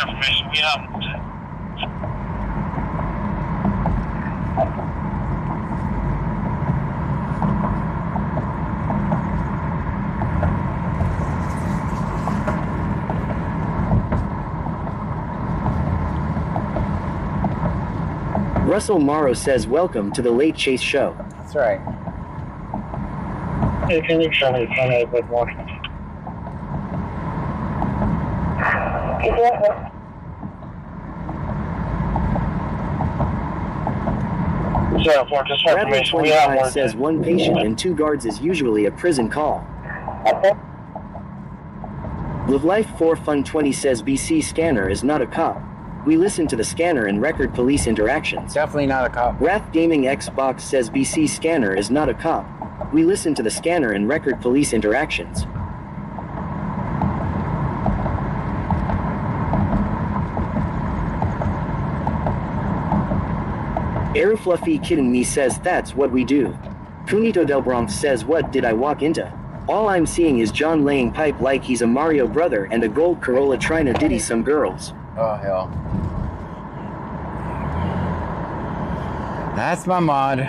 information we have. Russell Morrow says welcome to the Late Chase Show. That's right. Hey, can you show me 10 with more? Bradley 25 says one patient and 2 guards is usually a prison call. Live Life 4 Fun 20 says BC Scanner is not a cop. We listen to the scanner and record police interactions. Definitely not a cop. Wrath Gaming Xbox says BC Scanner is not a cop. We listen to the scanner and record police interactions. Aerofluffy Kidding Me says that's what we do. Cunito Del Bronx says what did I walk into? All I'm seeing is John laying pipe like he's a Mario brother and a gold Corolla trying to ditty some girls. Oh, hell. That's my mod.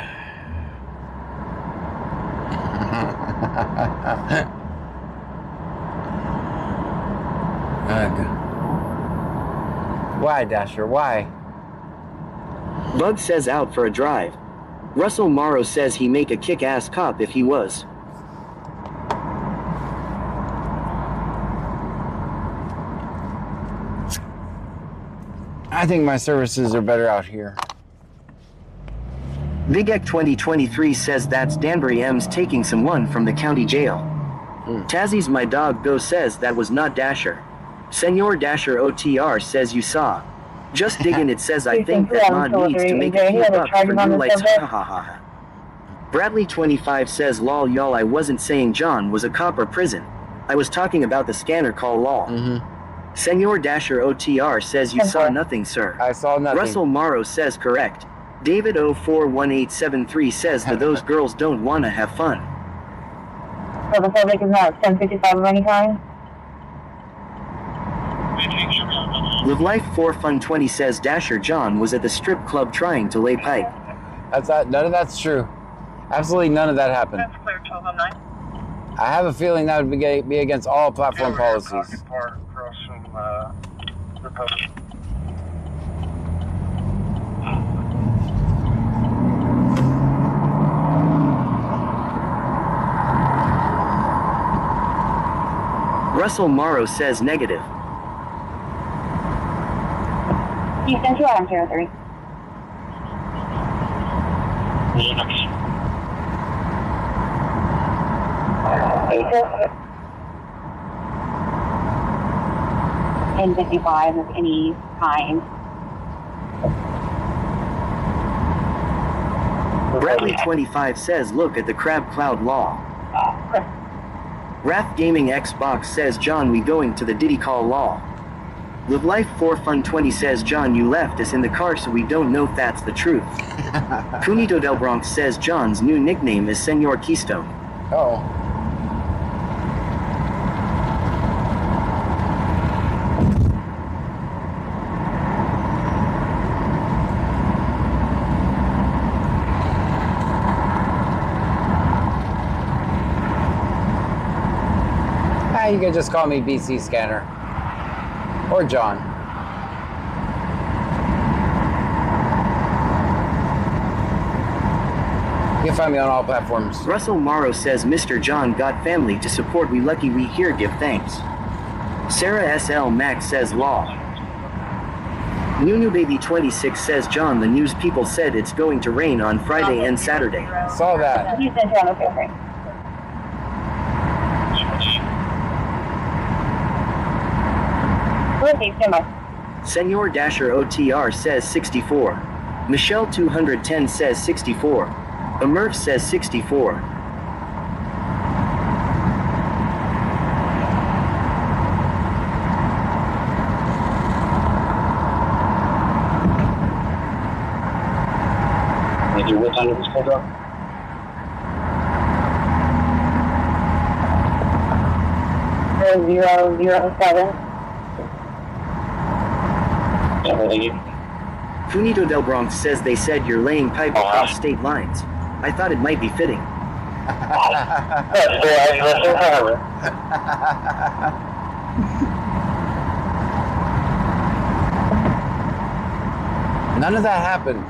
Ugh. Why, Dasher? Why? Bug says out for a drive. Russell Morrow says he make a kick-ass cop if he was. I think my services are better out here. Big Ek 2023 says that's Danbury M's taking someone from the county jail. Tazzy's My Dog Go says that was not Dasher. Senor Dasher OTR says you saw. Just digging it says I think that mod needs to make a few bucks for new lights. Ha. Bradley 25 says lol y'all, I wasn't saying John was a cop or prison. I was talking about the scanner call lol. Senor Dasher OTR says you saw nothing, sir. I saw nothing. Russell Morrow says correct. David 041873 says that those girls don't wanna have fun. So the public is not 10:55 of any time? Live Life 4 Fun 20 says Dasher John was at the strip club trying to lay pipe. None of that's true. Absolutely none of that happened. That's clear, 1209. I have a feeling that would be against all platform policies. Across from Republic. Russell Morrow says negative. Houston 2103. And 55 of any kind. Bradley 25 says look at the crab cloud law. Wrath Gaming Xbox says John we going to the Diddy call law. Live Life 4 Fun 20 says John you left us in the car so we don't know if that's the truth. Cunito Del Bronx says John's new nickname is Senor Keystone. Oh. You can just call me BC Scanner. Or John. You can find me on all platforms. Russell Morrow says Mr. John got family to support we lucky we here give thanks. Sarah SL Max says law. Nunu Baby 26 says John the news people said it's going to rain on Friday and Saturday. Saw that. Houston 2103. Senor Dasher OTR says 64. Michelle 210 says 64. Amurf says 64. Did you what time did this call drop? Zero 007. Funito Del Bronx says they said you're laying pipe across state lines. I thought it might be fitting. None of that happened.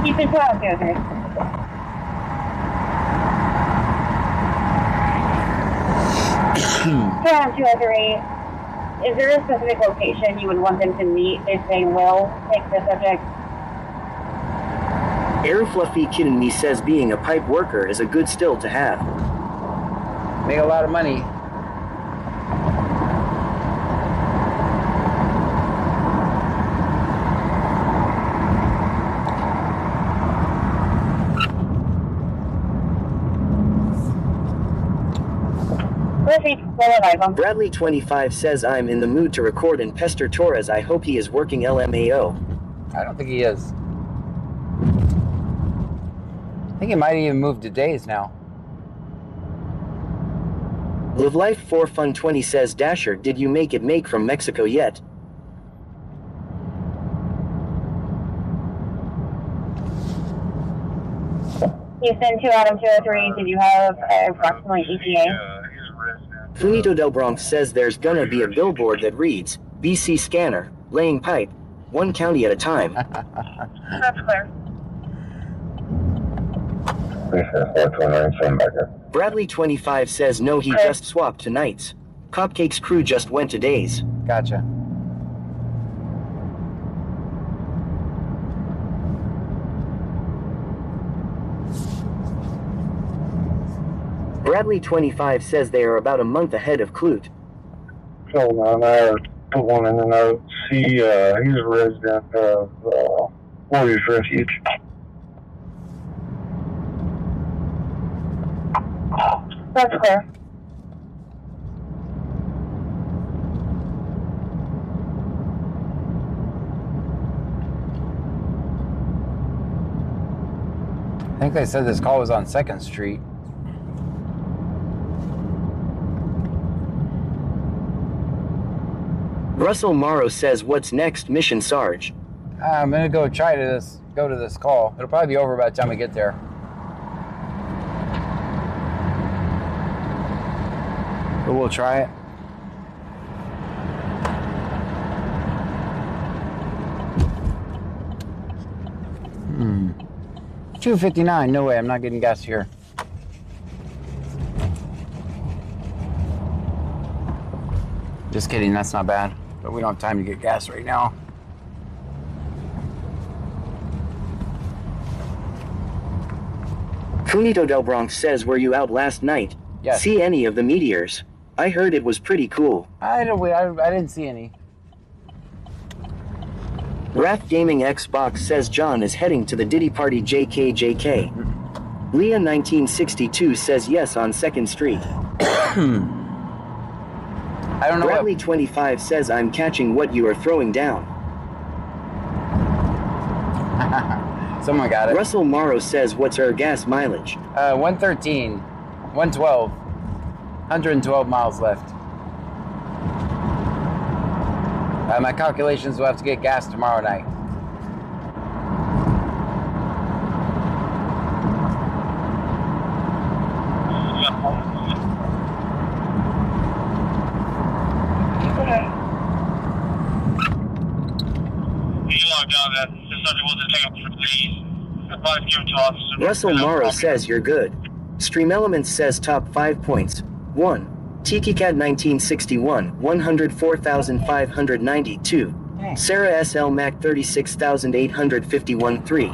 Keep it 12, okay. Tom 203, is there a specific location you would want them to meet if they will take the subject? Air Fluffy Kid in Me says being a pipe worker is a good skill to have. Make a lot of money. Bradley 25 says I'm in the mood to record and pester Torres. I hope he is working LMAO. I don't think he is. I think he might even move to days now. Live Life 4 Fun 20 says Dasher, did you make it from Mexico yet? Houston 2 Adam 203, did you have approximately ETA? Funito Del Bronx says there's gonna be a billboard that reads, BC Scanner, laying pipe, one county at a time. That's clear. Bradley 25 says no, he just swapped to nights. Cupcake's crew just went to days. Gotcha. Bradley 25 says they are about a month ahead of Clute. So I put one in the notes. He's a resident of Warriors Refuge. That's clear. I think they said this call was on 2nd Street. Russell Morrow says what's next, Mission Sarge? I'm gonna go go to this call. It'll probably be over by the time we get there. But we'll try it. $2.59, no way, I'm not getting gas here. Just kidding, that's not bad. But we don't have time to get gas right now. Funito Del Bronx says, were you out last night? Yes. See any of the meteors? I heard it was pretty cool. I didn't see any. Wrath Gaming Xbox says John is heading to the Diddy Party JKJK. Leah 1962 says yes on 2nd Street. I don't know. Bradley 25 says I'm catching what you are throwing down. Someone got it. Russell Morrow says what's our gas mileage? 113, 112, 112 miles left. My calculations will have to get gas tomorrow night. Russell Morrow says you're good. Stream Elements says top 5 points. 1. Tiki Cat 1961, 104,592. Sarah SL Mac 36,851 3.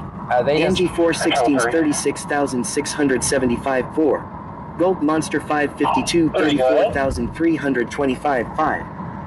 Angie 416 36,675 4. Gold Monster 552 34,325 5.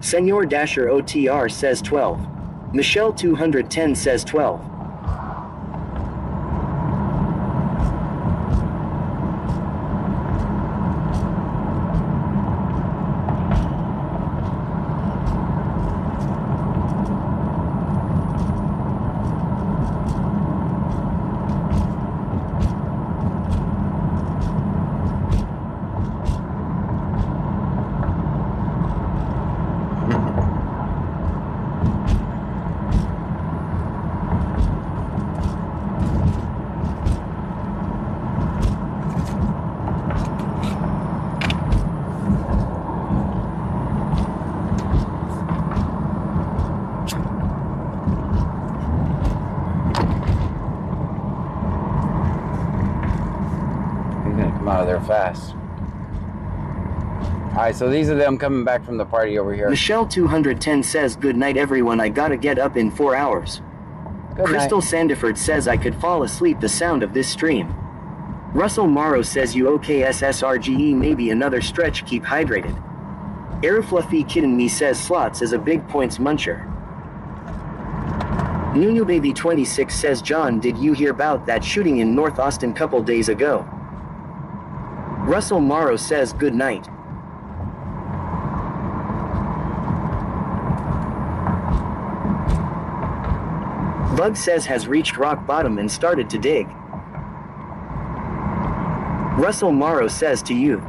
Senor Dasher OTR says 12. Michelle 210 says 12. Out of there fast. Alright, so these are them coming back from the party over here. Michelle 210 says good night everyone, I gotta get up in 4 hours. Good Crystal night. Sandiford says I could fall asleep the sound of this stream. Russell Morrow says you OKSSRGE, maybe another stretch, keep hydrated. Aerofluffy Kitten Me says slots is a big points muncher. Nunu Baby 26 says John, did you hear about that shooting in North Austin couple days ago? Russell Morrow says good night. Bug says has reached rock bottom and started to dig. Russell Morrow says to you.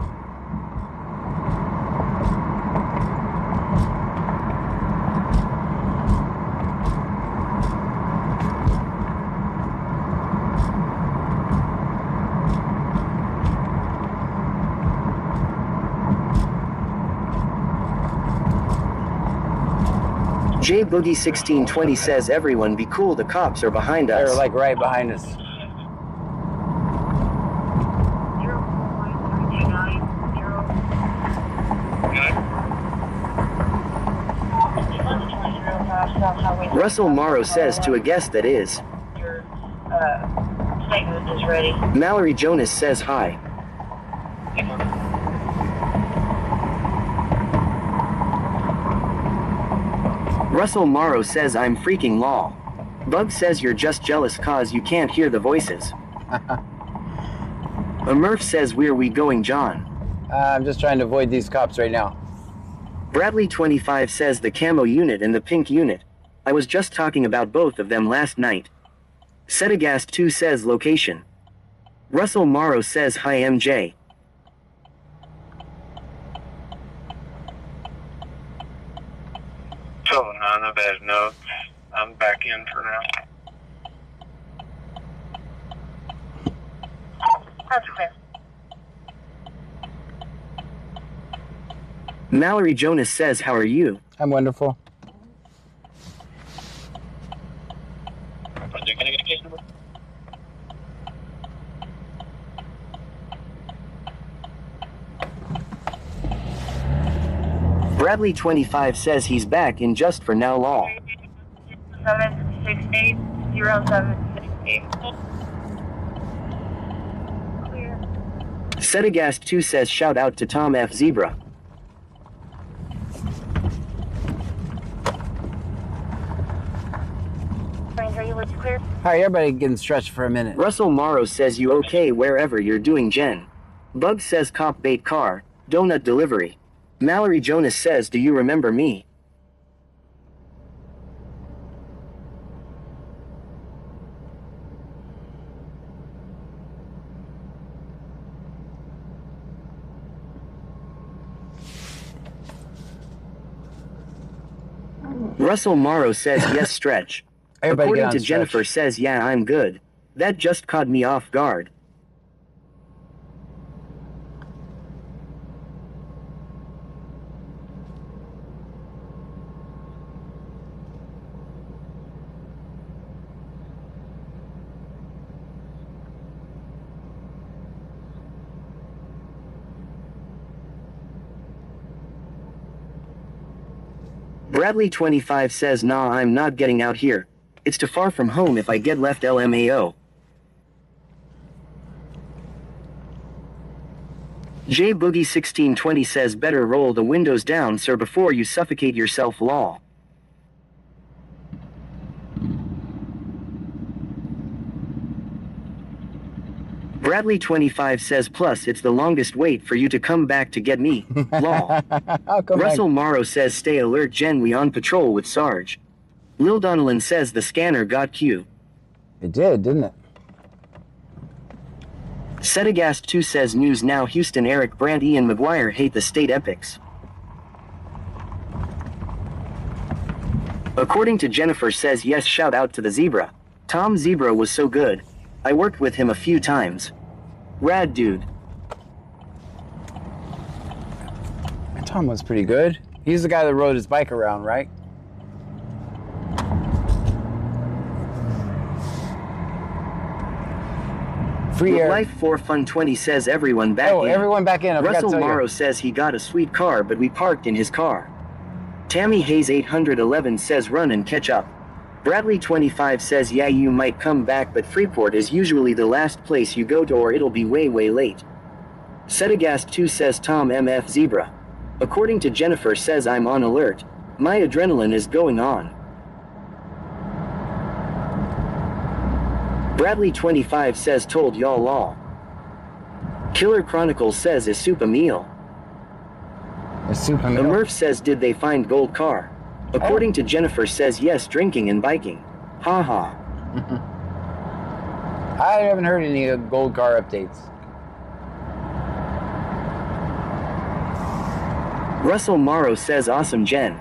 J Boogie 1620 says everyone be cool, the cops are behind us. They're like right behind us. Russell Morrow says to a guest that is. Your statement is ready. Mallory Jonas says hi. Russell Morrow says I'm freaking lol. Bug says you're just jealous cause you can't hear the voices. A Murph says where we going, John? I'm just trying to avoid these cops right now. Bradley 25 says the camo unit and the pink unit. I was just talking about both of them last night. Setagast 2 says location. Russell Morrow says hi MJ. So, none of bad notes. I'm back in for now. That's clear. Mallory Jonas says how are you? I'm wonderful. Can I get a case number? Bradley 25 says he's back in just for now lol. 768 0768. Clear. Setagast 2 says shout out to Tom F. Zebra. Ranger, you look clear. Alright, everybody getting stretched for a minute. Russell Morrow says you okay wherever you're doing, Jen. Bug says cop bait car, donut delivery. Mallory Jonas says do you remember me? Russell Morrow says yes, stretch. Everybody According get on to stretch. Jennifer says yeah, I'm good. That just caught me off guard. Bradley 25 says nah, I'm not getting out here. It's too far from home if I get left LMAO. J Boogie 1620 says better roll the windows down, sir, before you suffocate yourself, lol. Bradley 25 says plus it's the longest wait for you to come back to get me, lol. Russell Morrow says stay alert, Jen, we on patrol with Sarge. Lil Donnellan says the scanner got Q. It did, didn't it? Setagast 2 says news now, Houston, Eric Brandt, Ian McGuire hate the state epics. According to Jennifer says yes, shout out to the zebra. Tom Zebra was so good. I worked with him a few times. Rad dude. Tom was pretty good. He's the guy that rode his bike around, right? Free air. Life for Fun 20 says everyone back in. Oh, everyone back in. Russell Morrow says he got a sweet car, but we parked in his car. Tammy Hayes 811 says run and catch up. Bradley 25 says yeah, you might come back, but Freeport is usually the last place you go to or it'll be way late. Setagast 2 says Tom MF Zebra. According to Jennifer says I'm on alert. My adrenaline is going on. Bradley 25 says told y'all lol. Killer Chronicles says is soup a meal. A soup a meal? The Murph says did they find gold car? According to Jennifer says yes, drinking and biking. Ha ha. I haven't heard any gold car updates. Russell Morrow says awesome, Jen.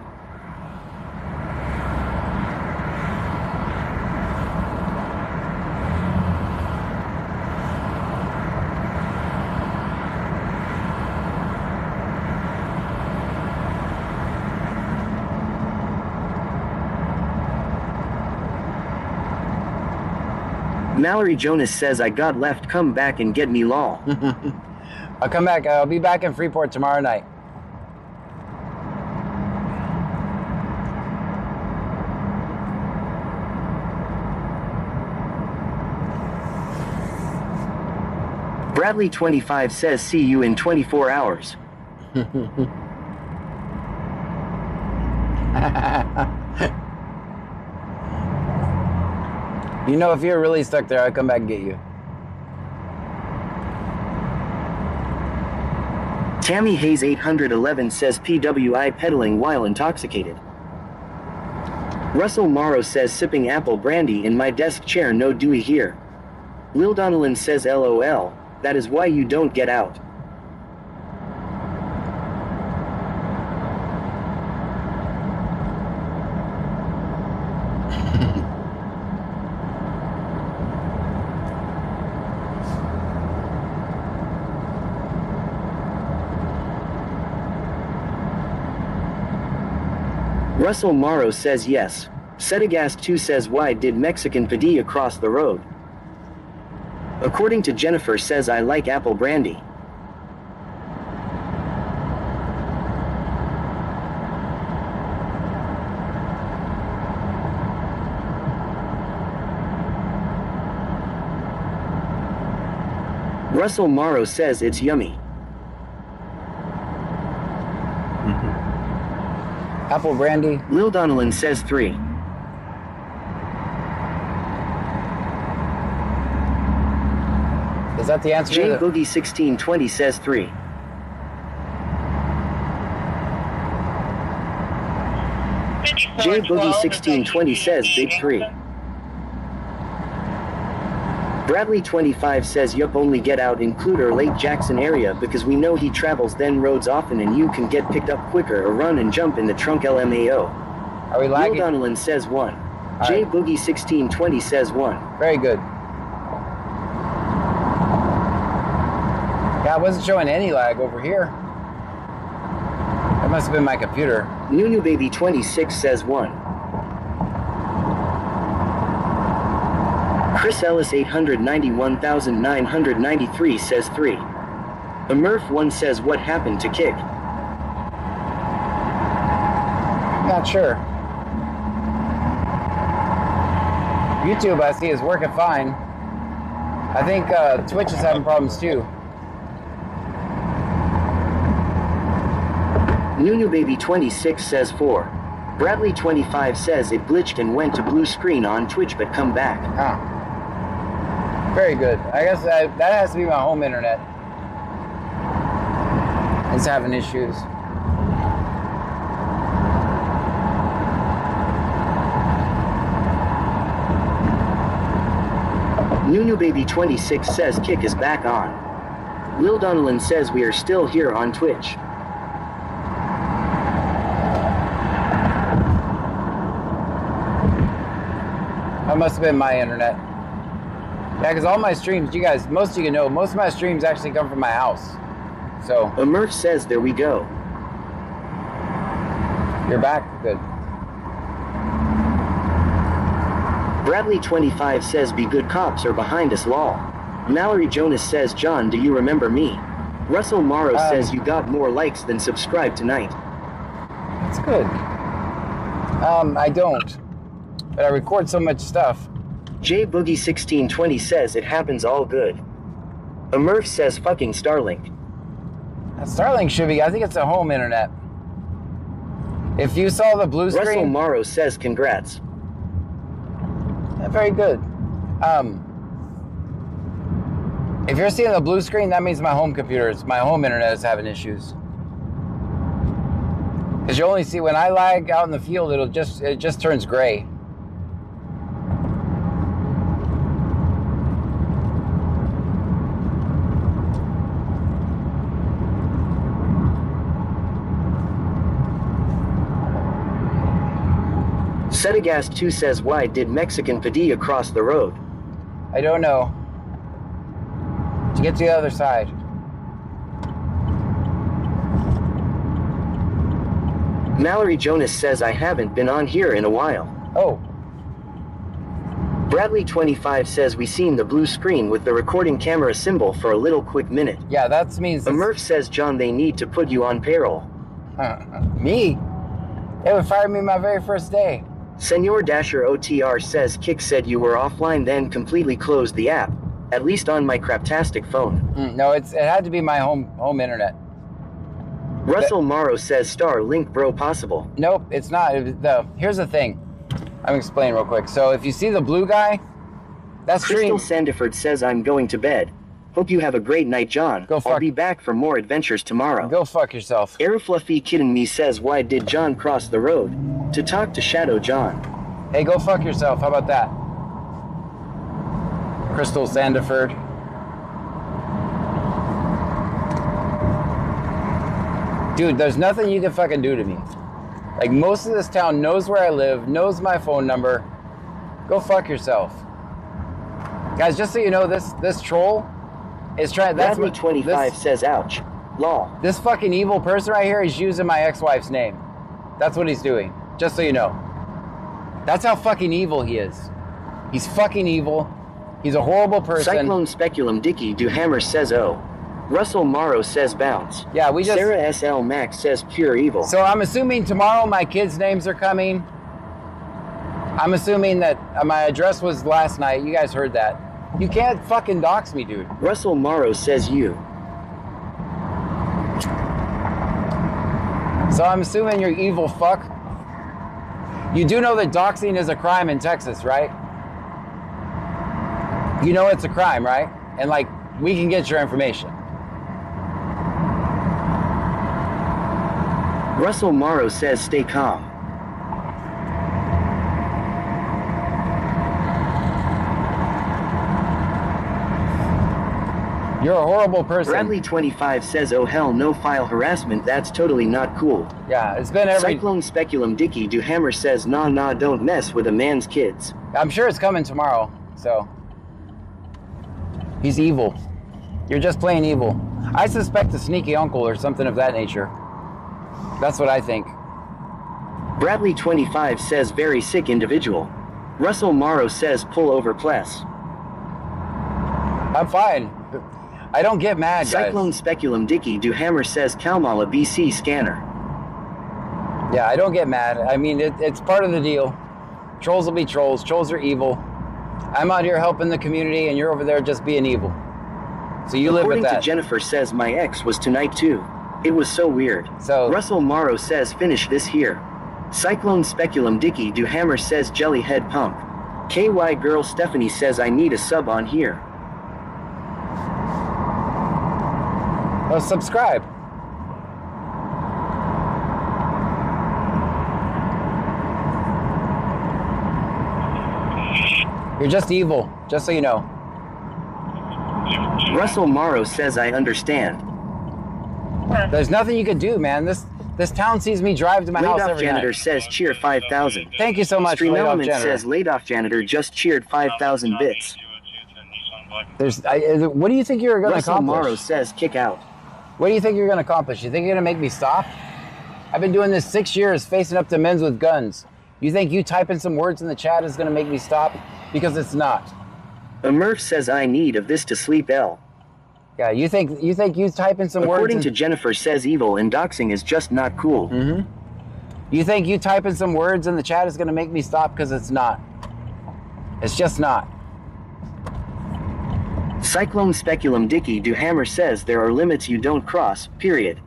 Mallory Jonas says I got left, come back and get me, lol. I'll come back. I'll be back in Freeport tomorrow night. Bradley 25 says see you in 24 hours. You know, if you're really stuck there, I'll come back and get you. Tammy Hayes 811 says PWI pedaling while intoxicated. Russell Morrow says sipping apple brandy in my desk chair, no Dewey here. Lil Donnellan says LOL, that is why you don't get out. Russell Morrow says yes. Setagast 2 says why did Mexican Padilla cross the road? According to Jennifer says I like apple brandy. Russell Morrow says it's yummy. Apple brandy. Lil Donnellan says 3. Is that the answer? J Boogie 1620 says 3. J Boogie 1620 says big 3. Bradley 25 says yup, only get out in Cluter Lake Jackson area because we know he travels then roads often and you can get picked up quicker or run and jump in the trunk LMAO. Are we lagging? Lil Donnellan says 1. J Boogie 1620 says 1. Very good. Yeah, I wasn't showing any lag over here. That must have been my computer. Nunu Baby 26 says 1. Chris Ellis 891,993 says 3. The Murph 1 says what happened to Kick? Not sure. YouTube, I see, is working fine. I think Twitch is having problems too. Nunu Baby 26 says 4. Bradley 25 says it glitched and went to blue screen on Twitch but come back. Ah. Very good. I guess that has to be my home internet. It's having issues. Nunu Baby 26 says Kick is back on. Lil Donelan says we are still here on Twitch. That must have been my internet. Yeah, because all my streams, you guys, most of you know, most of my streams actually come from my house. So. Emerge says there we go. You're back? Good. Bradley 25 says be good cops are behind us lol. Mallory Jonas says John do you remember me? Russell Morrow says you got more likes than subscribe tonight. That's good. I don't. But I record so much stuff. J Boogie 1620 says it happens all good. Emerge says fucking Starlink. Starlink should be, I think it's a home internet. If you saw the blue screen. Russell Morrow says congrats. Yeah, very good. If you're seeing the blue screen, that means my home internet is having issues. Because you only see when I lag out in the field, it just turns gray. Setagast 2 says why did Mexican Padilla cross the road? I don't know. To get to the other side. Mallory Jonas says I haven't been on here in a while. Oh. Bradley 25 says we seen the blue screen with the recording camera symbol for a little quick minute. Yeah, that means... Emerge says John they need to put you on payroll. Me? They would fire me my very first day. Senor Dasher OTR says Kick said you were offline then completely closed the app. At least on my craptastic phone. No, it had to be my home internet. Russell Morrow says Starlink bro possible. Nope, it's not. Here's the thing. I'm explaining real quick. So if you see the blue guy, that's Crystal Sandiford says I'm going to bed. Hope you have a great night, John. I'll be back for more adventures tomorrow. Go fuck yourself. Airfluffy kidding me says why did John cross the road? To talk to Shadow John. Hey, go fuck yourself. How about that? Crystal Sandiford. Dude, there's nothing you can fucking do to me. Like, most of this town knows where I live, knows my phone number. Go fuck yourself. Guys, just so you know, this troll is trying... Bradley 25 says ouch. Law. This fucking evil person right here is using my ex-wife's name. That's what he's doing. Just so you know. That's how fucking evil he is. He's fucking evil. He's a horrible person. Cyclone Speculum Dicky Duhammer says oh. Russell Morrow says bounce. Yeah, we just... Sarah SL Max says pure evil. So I'm assuming tomorrow my kids' names are coming. I'm assuming that my address was last night. You guys heard that. You can't fucking dox me, dude. Russell Morrow says you. So I'm assuming you're evil fuck. You do know that doxing is a crime in Texas, right? You know it's a crime, right? And like, we can get your information. Russell Morrow says stay calm. You're a horrible person. Bradley 25 says oh hell no, file harassment, that's totally not cool. Yeah, it's been every... Cyclone Speculum Dicky Duhammer says nah don't mess with a man's kids. I'm sure it's coming tomorrow, so... He's evil. You're just plain evil. I suspect a sneaky uncle or something of that nature. That's what I think. Bradley 25 says very sick individual. Russell Morrow says pull over plus. I'm fine. I don't get mad, guys. Cyclone Speculum Dicky Duhammer says Kalmala BC scanner. Yeah, I don't get mad. I mean, it's part of the deal. Trolls will be trolls. Trolls are evil. I'm out here helping the community, and you're over there just being evil. So you live with that. According to Jennifer says my ex was tonight too. It was so weird. So Russell Morrow says finish this here. Cyclone Speculum Dicky Do Hammer says Jellyhead Pump. KY Girl Stephanie says I need a sub on here. well, subscribe. You're just evil, just so you know. Russell Morrow says I understand. There's nothing you can do, man. This town sees me drive to my house Laid-off every Janitor night. says cheer 5,000. Thank you so much, Stream Laid-off Element Janitor. says laid-off Janitor just cheered 5,000 bits. What do you think you're going to Russell accomplish? Morrow says kick out. What do you think you're going to accomplish? You think you're going to make me stop? I've been doing this 6 years, facing up to men's with guns. You think you typing some words in the chat is going to make me stop? Because it's not. A Murph says I need of this to sleep L. Yeah, you think you typing some words. According to Jennifer says evil and doxing is just not cool. Mm-hmm. You think you typing some words in the chat is going to make me stop? Because it's not. It's just not. Cyclone Speculum Dicky Do Hammer says there are limits you don't cross, period.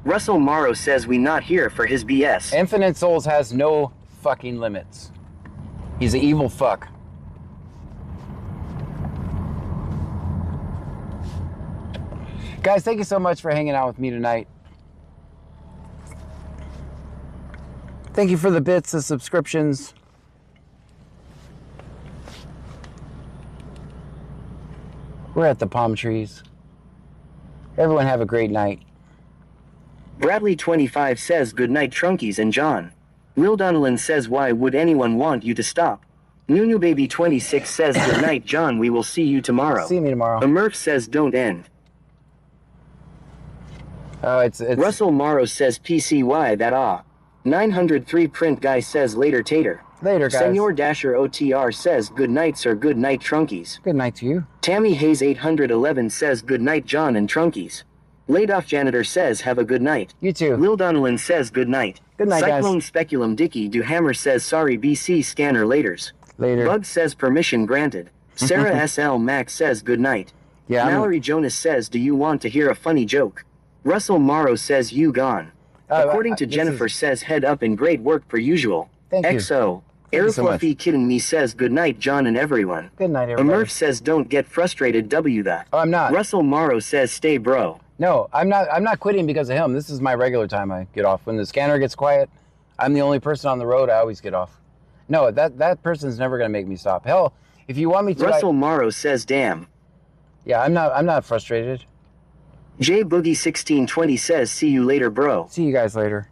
Russell Morrow says we not here for his BS. Infinite Souls has no fucking limits. He's an evil fuck. Guys, thank you so much for hanging out with me tonight. Thank you for the bits, the subscriptions. We're at the palm trees. Everyone have a great night. Bradley25 says good night Trunkies and John. Will Donnellan says why would anyone want you to stop? Nunu Baby 26 says good night John, we will see you tomorrow. See me tomorrow. A Murph says don't end. Oh, it's Russell Morrow says PCY that ah. 903 Print Guy says later tater. Later, guys. Senor Dasher OTR says good night sir, good night Trunkies. Good night to you. Tammy Hayes 811 says good night John and Trunkies. Laid-off Janitor says have a good night. You too. Will Donnellan says good night. Good night, Cyclone guys. Speculum Dicky Do Hammer says sorry BC Scanner laters. Later. Bug says permission granted. Sarah SL Max says good night. Yeah. Mallory Jonas says do you want to hear a funny joke? Russell Morrow says you gone. According to Jennifer says head up and great work per usual. Thank you. XO. Thank you so much. Airfluffy Kidding Me says good night John and everyone. Good night, A everybody. Murph says don't get frustrated W that. Oh, I'm not. Russell Morrow says stay bro. No, I'm not quitting because of him. This is my regular time I get off. When the scanner gets quiet, I'm the only person on the road. I always get off. No, that person's never going to make me stop. Hell, if you want me to... Russell Morrow says damn. Yeah, I'm not frustrated. J Boogie 1620 says see you later bro. See you guys later.